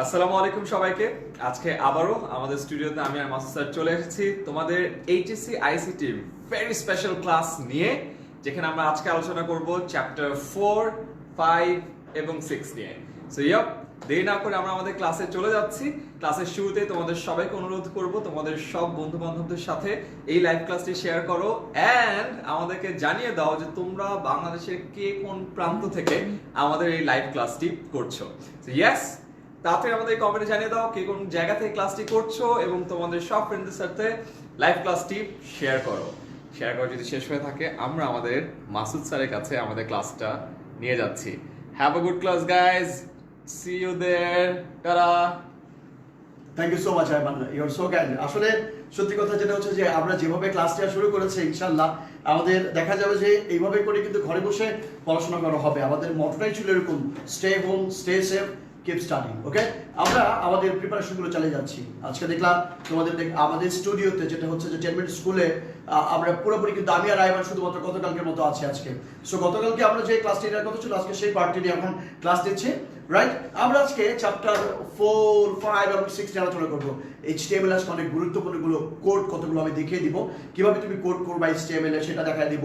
আসসালামু আলাইকুম সবাইকে। আজকে আবারও আমাদের স্টুডিওতে আমি আর মাসুদ স্যার চলে এসেছি তোমাদের HSC ICT very special class নিয়ে, যেখানে আমরা আজকে আলোচনা করব চ্যাপ্টার 4, 5 এবং 6 নিয়ে। সো দেরি না করে আমরা আমাদের ক্লাসে চলে যাচ্ছি। ক্লাসের শুরুতেই তোমাদের সবাইকে অনুরোধ করব তোমাদের সব বন্ধু বান্ধবদের সাথে এই লাইভ ক্লাসটি শেয়ার করো এন্ড আমাদেরকে জানিয়ে দাও যে তোমরা বাংলাদেশের কে কোন প্রান্ত থেকে আমাদের এই লাইভ ক্লাসটি করছো। সো ইয়েস, তাড়াতাড়ি আমাদের কমেন্টে জানিয়ে দাও কে কোন জায়গা থেকে ক্লাসটি করছো এবং তোমাদের সব ফ্রেন্ডদের সাথে লাইভ ক্লাসটি শেয়ার করো। শেয়ার করা যদি শেষ হয়ে থাকে আমরা আমাদের মাসুদ স্যারের কাছে আমাদের ক্লাসটা নিয়ে যাচ্ছি। Have a good class guys, see you there, tata. Thank you so much Aiman, you are so kind. আসলে সত্যি কথা যেটা হচ্ছে যে আমরা যেভাবে ক্লাসটা শুরু করেছি ইনশাআল্লাহ আমাদের দেখা যাবে যে এইভাবে করে কিন্তু ঘরে বসে পড়াশোনা করা হবে। আমাদের মটোটাই ছিল এরকম, stay home, stay safe, keep studying. Okay, আমরা আমাদের প্রিপারেশনগুলো চালিয়ে যাচ্ছি। আজকে দেখলাম তোমাদের আমাদের স্টুডিওতে যেটা হচ্ছে যে 10 মিনিট স্কুলে আমরা পুরোপুরি কিন্তু আমি আর আইমান শুধুমাত্র গতকালকের মতো আছি আজকে। সো গতকালকে আমরা যে ক্লাসটি নেওয়ার কথা ছিল আজকে সেই পার্টটি নিয়ে এখন ক্লাস দিচ্ছি, রাইট? আমরা আজকে চ্যাপ্টার 4, 5 এবং 6 নিয়ে আলোচনা করবো। HTML আজকে অনেক গুরুত্বপূর্ণ কোড কতগুলো আমি দেখিয়ে দিব, কিভাবে তুমি কোড করবা HTML এ সেটা দেখায় দিব।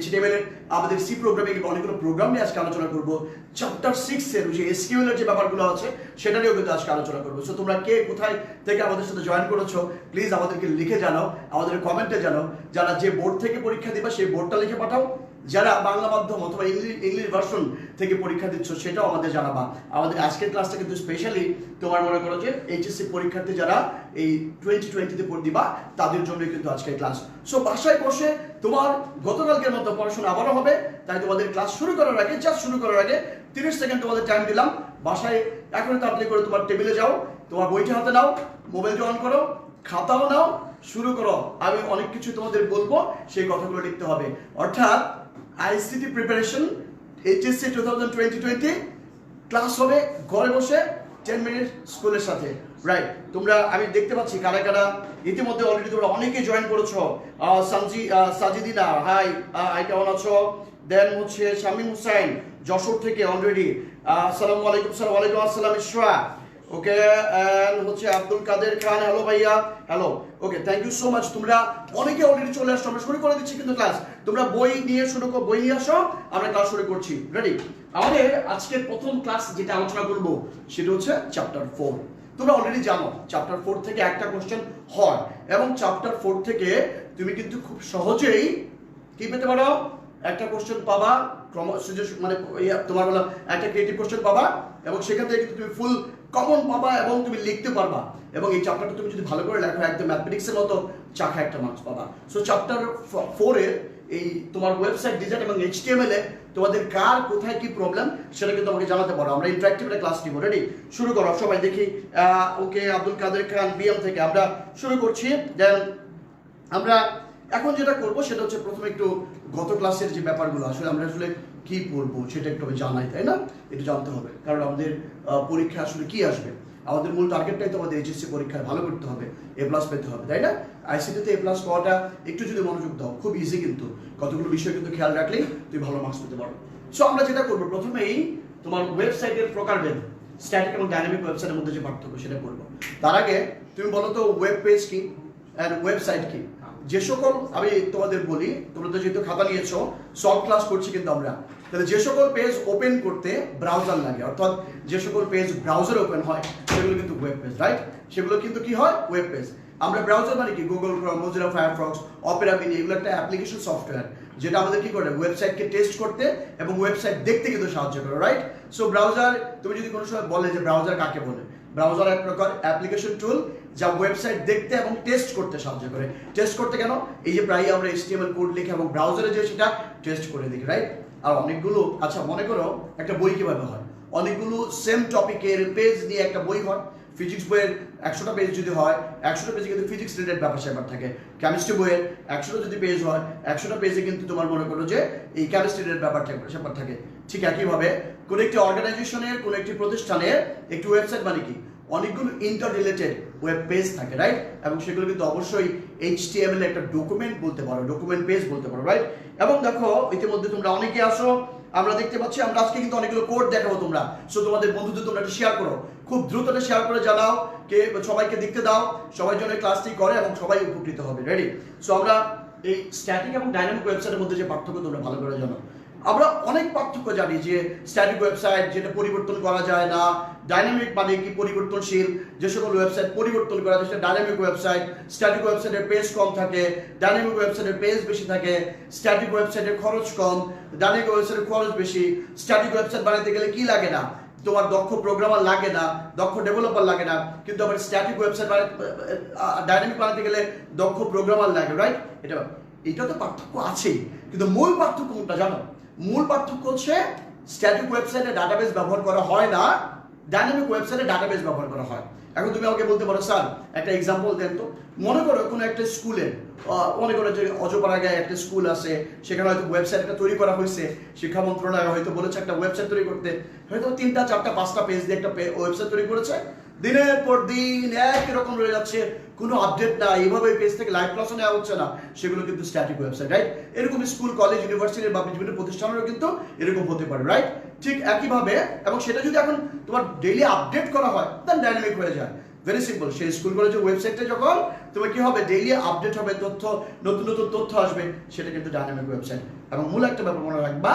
HTML এর আমাদের সি প্রোগ্রামিং অনেকগুলো প্রোগ্রাম নিয়ে আজকে আলোচনা করবো। চ্যাপ্টার 6 এর যে SQL এর যে ব্যাপারগুলো আছে সেটা নিয়েও কিন্তু আজকে আলোচনা করবো। সো তোমরা কে কোথায় থেকে আমাদের সাথে জয়েন করেছো প্লিজ আমাদেরকে লিখে জানাও, আমাদের কমেন্টে জানাও। যারা যে বোর্ড থেকে পরীক্ষা দিবা সেই বোর্ডটা লিখে পাঠাও, যারা বাংলা মাধ্যম অথবা ইংলিশ ভার্সন থেকে পরীক্ষা দিচ্ছ সেটাও আমাদের জানাবা। আমাদের আজকের ক্লাসটা কিন্তু স্পেশালি তোমার মনে করো যে এইচএসসি পরীক্ষার্থী যারা এই 2020-তে দিবা তাদের জন্য কিন্তু আজকের ক্লাস। সো বাসায় বসে তোমার গতকালকের মতো পড়াশোনা আবারও হবে। তাই তোমাদের ক্লাস শুরু করার আগে, জাস্ট শুরু করার আগে 30 সেকেন্ড তোমাদের টাইম দিলাম। বাসায় এখন তাড়াতাড়ি করে তোমার টেবিলে যাও, তোমার বইটা হাতে নাও, মোবাইলটা অন করো, খাতাও নাও, শুরু করো। আমি অনেক কিছু তোমাদের বলবো, সেই কথাগুলো লিখতে হবে। অর্থাৎ আইসিটি প্রিপারেশন এইচএসসি 2020 ক্লাস হবে ঘরে বসে 10 মিনিট স্কুলের সাথে, রাইট? তোমরা আমি দেখতে পাচ্ছি কারা কারা ইতিমধ্যে অলরেডি তোমরা অনেকে জয়েন করেছো। সাজিদিনা, হাই, কেমন আছো? দেন হচ্ছে শামিম হুসাইন যশোর থেকে অলরেডি, আসসালামু আলাইকুম। স্যার ওয়ালাইকুম আসসালাম ইশরা। ওকে, এন্ড হচ্ছে আব্দুল কাদের খান, হ্যালো ভাইয়া, hello. Okay, thank you so much. তোমরা অনেকে অলরেডি চলে আসছো, আমরা শুরু করে দিচ্ছি কিন্তু ক্লাস। তোমরা বই নিয়ে শুরু করো, বই নিয়ে আসো, আমরা ক্লাস শুরু করছি। রেডি? আমাদের আজকের প্রথম ক্লাস যেটা আলোচনা করব সেটা হচ্ছে চ্যাপ্টার 4। তোমরা অলরেডি জানো চ্যাপ্টার 4 থেকে একটা কোশ্চেন হয় এবং চ্যাপ্টার 4 থেকে তুমি কিন্তু খুব সহজেই কি পেতে পারো, একটা কোশ্চেন পাবা, মানে তোমার বলা একটা ক্রিয়েটিভ কোশ্চেন পাবা এবং সেখান থেকে কিন্তু তুমি ফুল কমন পাবা এবং তুমি লিখতে পারবা। এবং এই চ্যাপ্টারটা তুমি যদি ভালো করে লেখো একদম ম্যাথমেটিক্সের মতো চাকা একটা মার্কস পাবা। সো চ্যাপ্টার 4 এর এই তোমার ওয়েবসাইট ডিজাইন এবং HTML এ তোমাদের কার কোথায় কি প্রবলেম সেটা কিন্তু আমাকে জানাতে পারো। আমরা ইন্টারঅ্যাক্টিভ একটা ক্লাস নিব। রেডি? শুরু করো সবাই দেখি। ওকে, আব্দুল কাদের খান বিএম থেকে আমরা শুরু করছি। দেন আমরা এখন যেটা করব সেটা হচ্ছে প্রথমে একটু গত ক্লাসের যে ব্যাপারগুলো আসলে আমরা আসলে কি পড়বো সেটা একটু জানাই, তাই না? একটু জানতে হবে, কারণ আমাদের পরীক্ষা আসলে কি আসবে। আমাদের মূল টার্গেটটাই তো আমাদের এইচএসসি পরীক্ষায় ভালো করতে হবে, A+ পেতে হবে, তাই না? আইসিটিতে A+ পাওয়াটা একটু যদি মনোযোগ দাও খুব ইজি, কিন্তু কতগুলো বিষয় কিন্তু খেয়াল রাখলেই তুমি ভালো মার্কস পেতে পারো। সো আমরা যেটা করবো প্রথমেই তোমার ওয়েবসাইটের প্রকারভেদ, স্ট্যাটিক এবং ডাইনামিক ওয়েবসাইটের মধ্যে যে পার্থক্য সেটা করবো। তার আগে তুমি বলো তো ওয়েব পেজ কি অ্যান্ড ওয়েবসাইট কি? যে সকল, আমি তোমাদের বলি, তোমরা তো যেহেতু খাতা নিয়েছো, সলভ ক্লাস করছি কিন্তু আমরা, তাহলে যে সকল পেজ ওপেন করতে ব্রাউজার লাগে, অর্থাৎ যে সকল পেজ ব্রাউজার ওপেন হয় সেগুলো কিন্তু ওয়েব পেজ, রাইট? সেগুলো কিন্তু কি হয়? Web page. আমরা ব্রাউজার মানে কি? Google Chrome, Mozilla Firefox, Opera mini, এগুলো একটা অ্যাপ্লিকেশন সফটওয়্যার যেটা আমাদের কি করে ওয়েবসাইটকে টেস্ট করতে এবং ওয়েবসাইট দেখতে কিন্তু সাহায্য করে, রাইট? সো ব্রাউজার, তুমি যদি কোনো সময় বলে যে ব্রাউজার কাকে বলে, ব্রাউজার এক প্রকার অ্যাপ্লিকেশন টুল যা ওয়েবসাইট দেখতে এবং টেস্ট করতে সাহায্য করে। টেস্ট করতে কেন? এই যে প্রায় আমরা HTML কোড লিখে এবং ব্রাউজারে যে সেটা টেস্ট করে দেখি, রাইট? আর অনেকগুলো, আচ্ছা মনে করো একটা বই কিভাবে হয়, অনেকগুলো সেম টপিকের পেজ নিয়ে একটা বই হয়। ফিজিক্স বইয়ের 100টা পেজ যদি হয়, 100টা পেজে কিন্তু ফিজিক্স রিলেটেড ব্যাপার স্যাপার থাকে। কেমিস্ট্রি বইয়ের 100টা যদি পেজ হয়, 100টা পেজে কিন্তু তোমার মনে করো যে এই কেমিস্ট্রি রিলেটেড ব্যাপার স্যাপার থাকে। ঠিক একইভাবে কোনো একটি অর্গানাইজেশনের, কোনো একটি প্রতিষ্ঠানের একটি ওয়েবসাইট মানে কি? অনেকগুলো ইন্টার রিলেটেড ওয়েব পেজ থাকে, রাইট? এবং সেগুলো কিন্তু অবশ্যই HTML একটা ডকুমেন্ট বলতে পারো, ডকুমেন্ট পেজ বলতে পারো, রাইট? এবং দেখো ইতিমধ্যে তোমরা অনেকে আসো আমরা দেখতে পাচ্ছি আমরা আজকে কিন্তু অনেকগুলো কোড দেখাবো তোমরা, সো তোমাদের বন্ধুদের তোমরা একটু শেয়ার করো, খুব দ্রুত এটা শেয়ার করে জানাও, কে সবাইকে দেখতে দাও, সবাই যেন এই ক্লাসটি করে এবং সবাই উপকৃত হবে। রেডি? সো আমরা এই স্ট্যাটিক এবং ডাইনামিক ওয়েবসাইটের মধ্যে যে পার্থক্য তোমরা ভালো করে জানো। আমরা অনেক পার্থক্য জানি যে স্ট্যাটিক ওয়েবসাইট যেটা পরিবর্তন করা যায় না, ডাইনামিক মানে কি পরিবর্তনশীল, যে সকল ওয়েবসাইট পরিবর্তন করা যায় সেটা ডাইনামিক ওয়েবসাইট। স্ট্যাটিক ওয়েবসাইটের পেজ কম থাকে, ডাইনামিক ওয়েবসাইটের পেজ বেশি থাকে। স্ট্যাটিক ওয়েবসাইটের খরচ কম, ডাইনামিক ওয়েবসাইটের খরচ বেশি। স্ট্যাটিক ওয়েবসাইট বানাতে গেলে কি লাগে না, তোমার দক্ষ প্রোগ্রামার লাগে না, দক্ষ ডেভেলপার লাগে না, কিন্তু আবার স্ট্যাটিক ওয়েবসাইট ডাইনামিক বানাতে গেলে দক্ষ প্রোগ্রামার লাগে, রাইট? এটা তো পার্থক্য আছেই, কিন্তু মূল পার্থক্য কোনটা জানো? মূল পার্থক্য হচ্ছে স্ট্যাটিক ওয়েবসাইটে ডাটাবেস ব্যবহার করা হয় না, ডাইনামিক ওয়েবসাইটে ডাটাবেস ব্যবহার করা হয়। এখন তুমি আমাকে বলতে পারো স্যার একটা এক্সাম্পল দেন তো। মনে করো কোনো একটা স্কুলে, মনে করো যে অজপাড়াগায় একটা স্কুল আছে, সেখানে হয়তো ওয়েবসাইট একটা তৈরি করা হয়েছে, শিক্ষা মন্ত্রণালয় হয়তো বলেছে একটা ওয়েবসাইট তৈরি করতে, হয়তো 3টা 4টা 5টা পেজ দিয়ে একটা ওয়েবসাইট তৈরি করেছে। দিনের পর দিন একই রকম রয়ে যাচ্ছে, কোনো আপডেট না, এইভাবে পেজ থেকে লাইভ ক্লাসও নেওয়া হচ্ছে না, সেগুলো কিন্তু স্ট্যাটিক ওয়েবসাইট, রাইট? এরকম স্কুল, কলেজ, ইউনিভার্সিটির বা বিভিন্ন প্রতিষ্ঠানেরও কিন্তু এরকম হতে পারে, রাইট? ঠিক একইভাবে, এবং সেটা যদি এখন তোমার ডেইলি আপডেট করা হয় দেন ডাইনামিক হয়ে যায়। ভেরি সিম্পল, সেই স্কুল কলেজের ওয়েবসাইটে যখন তোমার কি হবে, ডেইলি আপডেট হবে, তথ্য, নতুন নতুন তথ্য আসবে, সেটা কিন্তু ডাইনামিক ওয়েবসাইট। এবং মূল একটা ব্যাপার মনে রাখবা,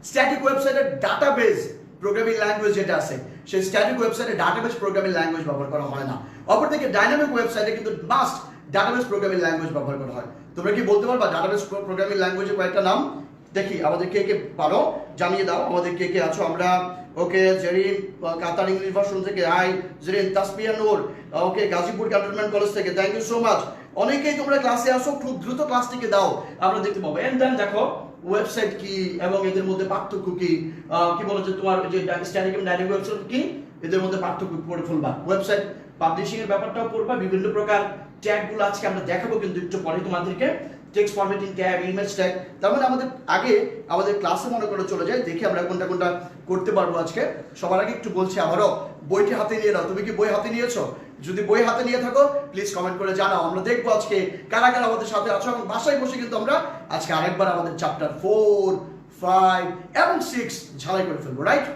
স্ট্যাটিক ওয়েবসাইটের ডাটাবেস প্রোগ্রামিং ল্যাঙ্গুয়েজ যেটা আছে, সেই স্ট্যাটিক ওয়েবসাইটে ডাটাবেস প্রোগ্রামিং ল্যাঙ্গুয়েজ ব্যবহার করা হয় না। অপরদিকে ডাইনামিক ওয়েবসাইটে কিন্তু মাস্ট ডাটাবেস প্রোগ্রামিং ল্যাঙ্গুয়েজ ব্যবহার করা হয়। তোমরা কি বলতে পারবা ডাটাবেস প্রোগ্রামিং ল্যাঙ্গুয়েজের কয়েকটা নাম? দেখি আমাদের কে কে পারো, জানিয়ে দাও আমাদের কে কে আছো। আমরা ওকে জেরিন কাতার ইংলিশ ভার্সন থেকে, হাই জেরিন। তাসপিয়া নূর, ওকে গাজীপুর ক্যান্টনমেন্ট কলেজ থেকে, থ্যাংক ইউ সো মাচ। অনেকেই তোমরা ক্লাসে আসো, খুব দ্রুত ক্লাসটিকে দাও, আমরা দেখতে পাবো। এন্ড দেন দেখো ওয়েবসাইট কি এবং এদের মধ্যে পার্থক্য কি, কি বলো যে তোমার যে স্ট্যাটিক এবং ডাইনামিক ওয়েবসাইট কি, এদের মধ্যে পার্থক্য পড়ে ফেলবা। ওয়েবসাইট পাবলিশিং এর ব্যাপারটাও পড়বা, বিভিন্ন প্রকার ট্যাগ গুলো আজকে আমরা দেখাবো কিন্তু একটু পরে তোমাদেরকে। Text formatting tag, image tag, তার মানে আমাদের আগে আমাদের ক্লাসে মনে করে চলে যায়, দেখি আমরা কোনটা কোনটা করতে পারবো আজকে। সবার আগে একটু বলছি আবারও, বইটি হাতে নিয়ে নাও। তুমি কি বই হাতে নিয়েছো? যদি বই হাতে নিয়ে থাকো প্লিজ কমেন্ট করে জানাও। আমরা দেখবো আজকে কারা কারা আমাদের সাথে আছো, এবং বাসায় বসে কিন্তু আমরা আজকে আরেকবার আমাদের চ্যাপ্টার 4, 5 এবং 6 ঝালাই করে ফেলবো, রাইট?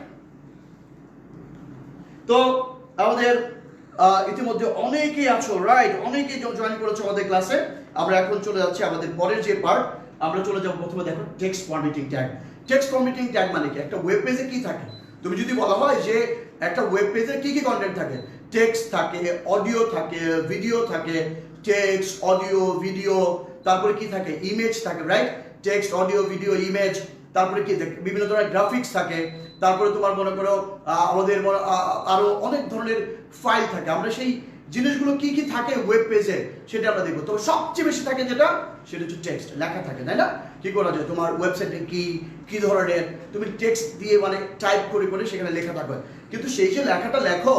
তো আমাদের ইতিমধ্যে অনেকেই আছো, রাইট? অনেকেই জয়েন করেছো আমাদের ক্লাসে। আমরা এখন চলে যাচ্ছি আমাদের পরের যে পার্ট, আমরা চলে যাব প্রথমে দেখো text formatting tag. Text formatting tag মানে কি? একটা ওয়েব পেজে কি থাকে? তুমি যদি বলা হয় যে একটা ওয়েব পেজে কি কি কন্টেন্ট থাকে, টেক্সট থাকে, অডিও থাকে, ভিডিও থাকে, টেক্সট, অডিও, ভিডিও, তারপরে কি থাকে, ইমেজ থাকে, right? Text, audio, video, image, তারপরে কি বিভিন্ন ধরনের গ্রাফিক্স থাকে, তারপরে তোমার মনে করো আমাদের আরো অনেক ধরনের ফাইল থাকে। আমরা সেই জিনিসগুলো কি কি থাকে ওয়েব পেজে সেটা আমরা দেখবো। তবে সবচেয়ে বেশি থাকে যেটা, সেটা হচ্ছে টেক্সট, লেখা থাকে, তাই না? কি করা যায়, তোমার ওয়েবসাইটে কি কি ধরনের তুমি টেক্সট দিয়ে মানে টাইপ করে করে সেখানে লেখা থাকবে, কিন্তু সেই যে লেখাটা লেখো,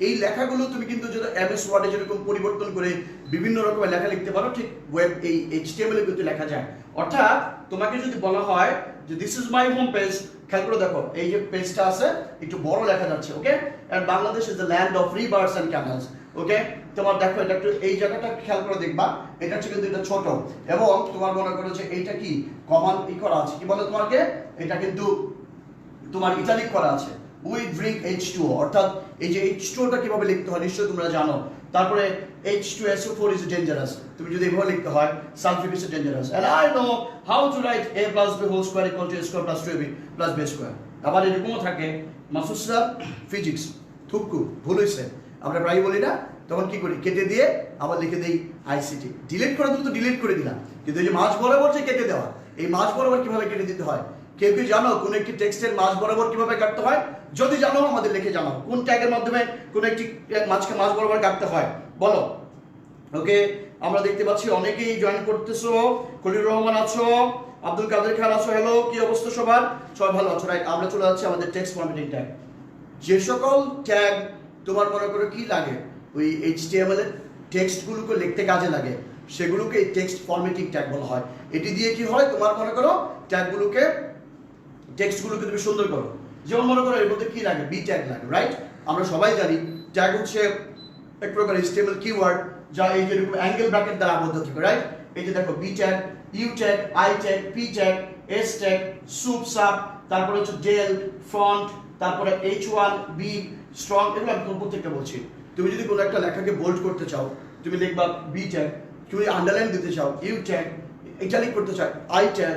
এই লেখাগুলো তুমি কিন্তু যদি এমএস ওয়ার্ডে যেরকম পরিবর্তন করে বিভিন্ন রকমের লেখা লিখতে পারো, ঠিক ওয়েব এই এইচটিএমএল এ কিন্তু লেখা যায়। অর্থাৎ তোমাকে যদি বলা হয় যে this is my home page, খেয়াল করে দেখো এই যে পেজটা আছে একটু বড় লেখা যাচ্ছে, okay? And Bangladesh is the land of rivers and canals, okay? তোমার দেখো এটা একটু এই জায়গাটা খেয়াল করে দেখবা, এটা হচ্ছে কিন্তু এটা ছোট, এবং তোমার মনে করো যে এইটা কি কমান ই করা আছে, কি বলে তোমাকে, এটা কিন্তু তোমার ইটালিক করা আছে, উই ড্রিঙ্ক H2O, অর্থাৎ এই যে H2O কিভাবে লিখতে হয় নিশ্চয়ই তোমরা জানো। তারপরে H2SO4 is dangerous, তুমি যদি এভাবে লিখতে হয় sulphuric is dangerous, and I know how to write a plus b whole square equal to a square plus 2ab plus b square। আবার এরকমও থাকে মাসুদ স্যার ফিজিক্স থুকু ভুল হয়েছে, আমরা প্রায় বলি না, তখন কি করি, কেটে দিয়ে আবার লিখে দেই আইসিটি। ডিলিট করে দিলে তো ডিলিট করে দিলাম, কিন্তু এই যে মাঝ বরাবর যে কেটে দেওয়া, এই মাঝ বরাবর কিভাবে কেটে দিতে হয়, কেউ কি জানো কোন একটি টেক্সটের মাঝ বরাবর কিভাবে কাটতে হয়? যদি জানো আমাদের লিখে জানাও, কোন ট্যাগের মাধ্যমে কোন একটি মাঝ বরাবর কাটতে হয় বলো, ওকে? আমরা দেখতে পাচ্ছি অনেকেই জয়েন করতেছো। খলিলুর রহমান আছো, আব্দুল কাদের খান আছো, হ্যালো, কি অবস্থা সবার? সবাই ভালো আছো, রাইট? আমরা চলে যাচ্ছি আমাদের টেক্সট ফরম্যাটিং ট্যাগ। যে সকল ট্যাগ তোমার মনে করো কি লাগে, ওই এইচটিএমএল এর টেক্সটগুলোকে লিখতে কাজে লাগে, সেগুলোকে টেক্সট ফরম্যাটিং ট্যাগ বলা হয়। এটি দিয়ে কি হয়, তোমার মনে করো ট্যাগগুলোকে, টেক্সটগুলোকে তুমি সুন্দর করো। যেমন মনে করো এর মধ্যে কি লাগে, বি ট্যাগ লাগে, রাইট? আমরা সবাই জানি ট্যাগ হচ্ছে এক প্রকার এইচটিএমএল কিওয়ার্ড, যা এই যে এরকম অ্যাঙ্গেল ব্র্যাকেট দ্বারা আবদ্ধ থাকে, রাইট? এই যে দেখো B tag, U tag, I tag, P tag, S tag, sup sub, তারপরে হচ্ছে ডেল, ফন্ট, তারপরে H1 বি স্ট্রং, এগুলো আমি তোমার প্রত্যেকটা বলছি। তুমি যদি কোনো একটা লেখাকে বোল্ড করতে চাও তুমি লিখবা বি ট্যাগ, তুমি আন্ডারলাইন দিতে চাও ইউ ট্যাগ, ইটালিক করতে চাও আই ট্যাগ,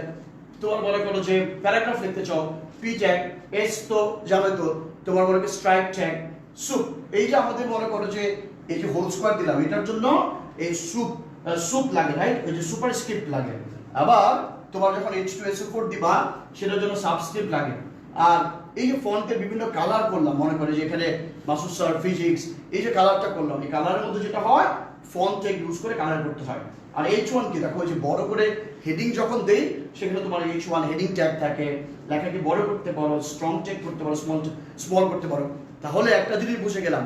তোমার মনে করো যে প্যারাগ্রাফ লিখতে চাও পি ট্যাগ, এস তো জানো তো তোমার মনে করো স্ট্রাইক ট্যাগ, সুপ। এই যে আমাদের মনে করো যে এই যে হোল স্কোয়ার দিলাম এটার জন্য এই সুপ লাগে, রাইট? ওই যে সুপারস্ক্রিপ্ট লাগে। আবার তোমার যখন H2SO4 দিবা সেটার জন্য সাবস্ক্রিপ্ট লাগে। আর এই যে ফন্টের বিভিন্ন কালার করলাম, মনে করে যে এখানে মাসুদ স্যার ফিজিক্স, এই যে কালারটা করলাম, এই কালারের মধ্যে যেটা হয় ফন্ট ট্যাগ ইউজ করে কালার করতে হয়। আর H1 কি দেখো, ওই যে বড় করে হেডিং যখন দেই সেখানে তোমার H1 হেডিং ট্যাগ থাকে, লেখাকে বড় করতে পারো, স্ট্রং ট্যাগ করতে পারো, স্মল করতে পারো। তাহলে একটা জিনিস বুঝে গেলাম,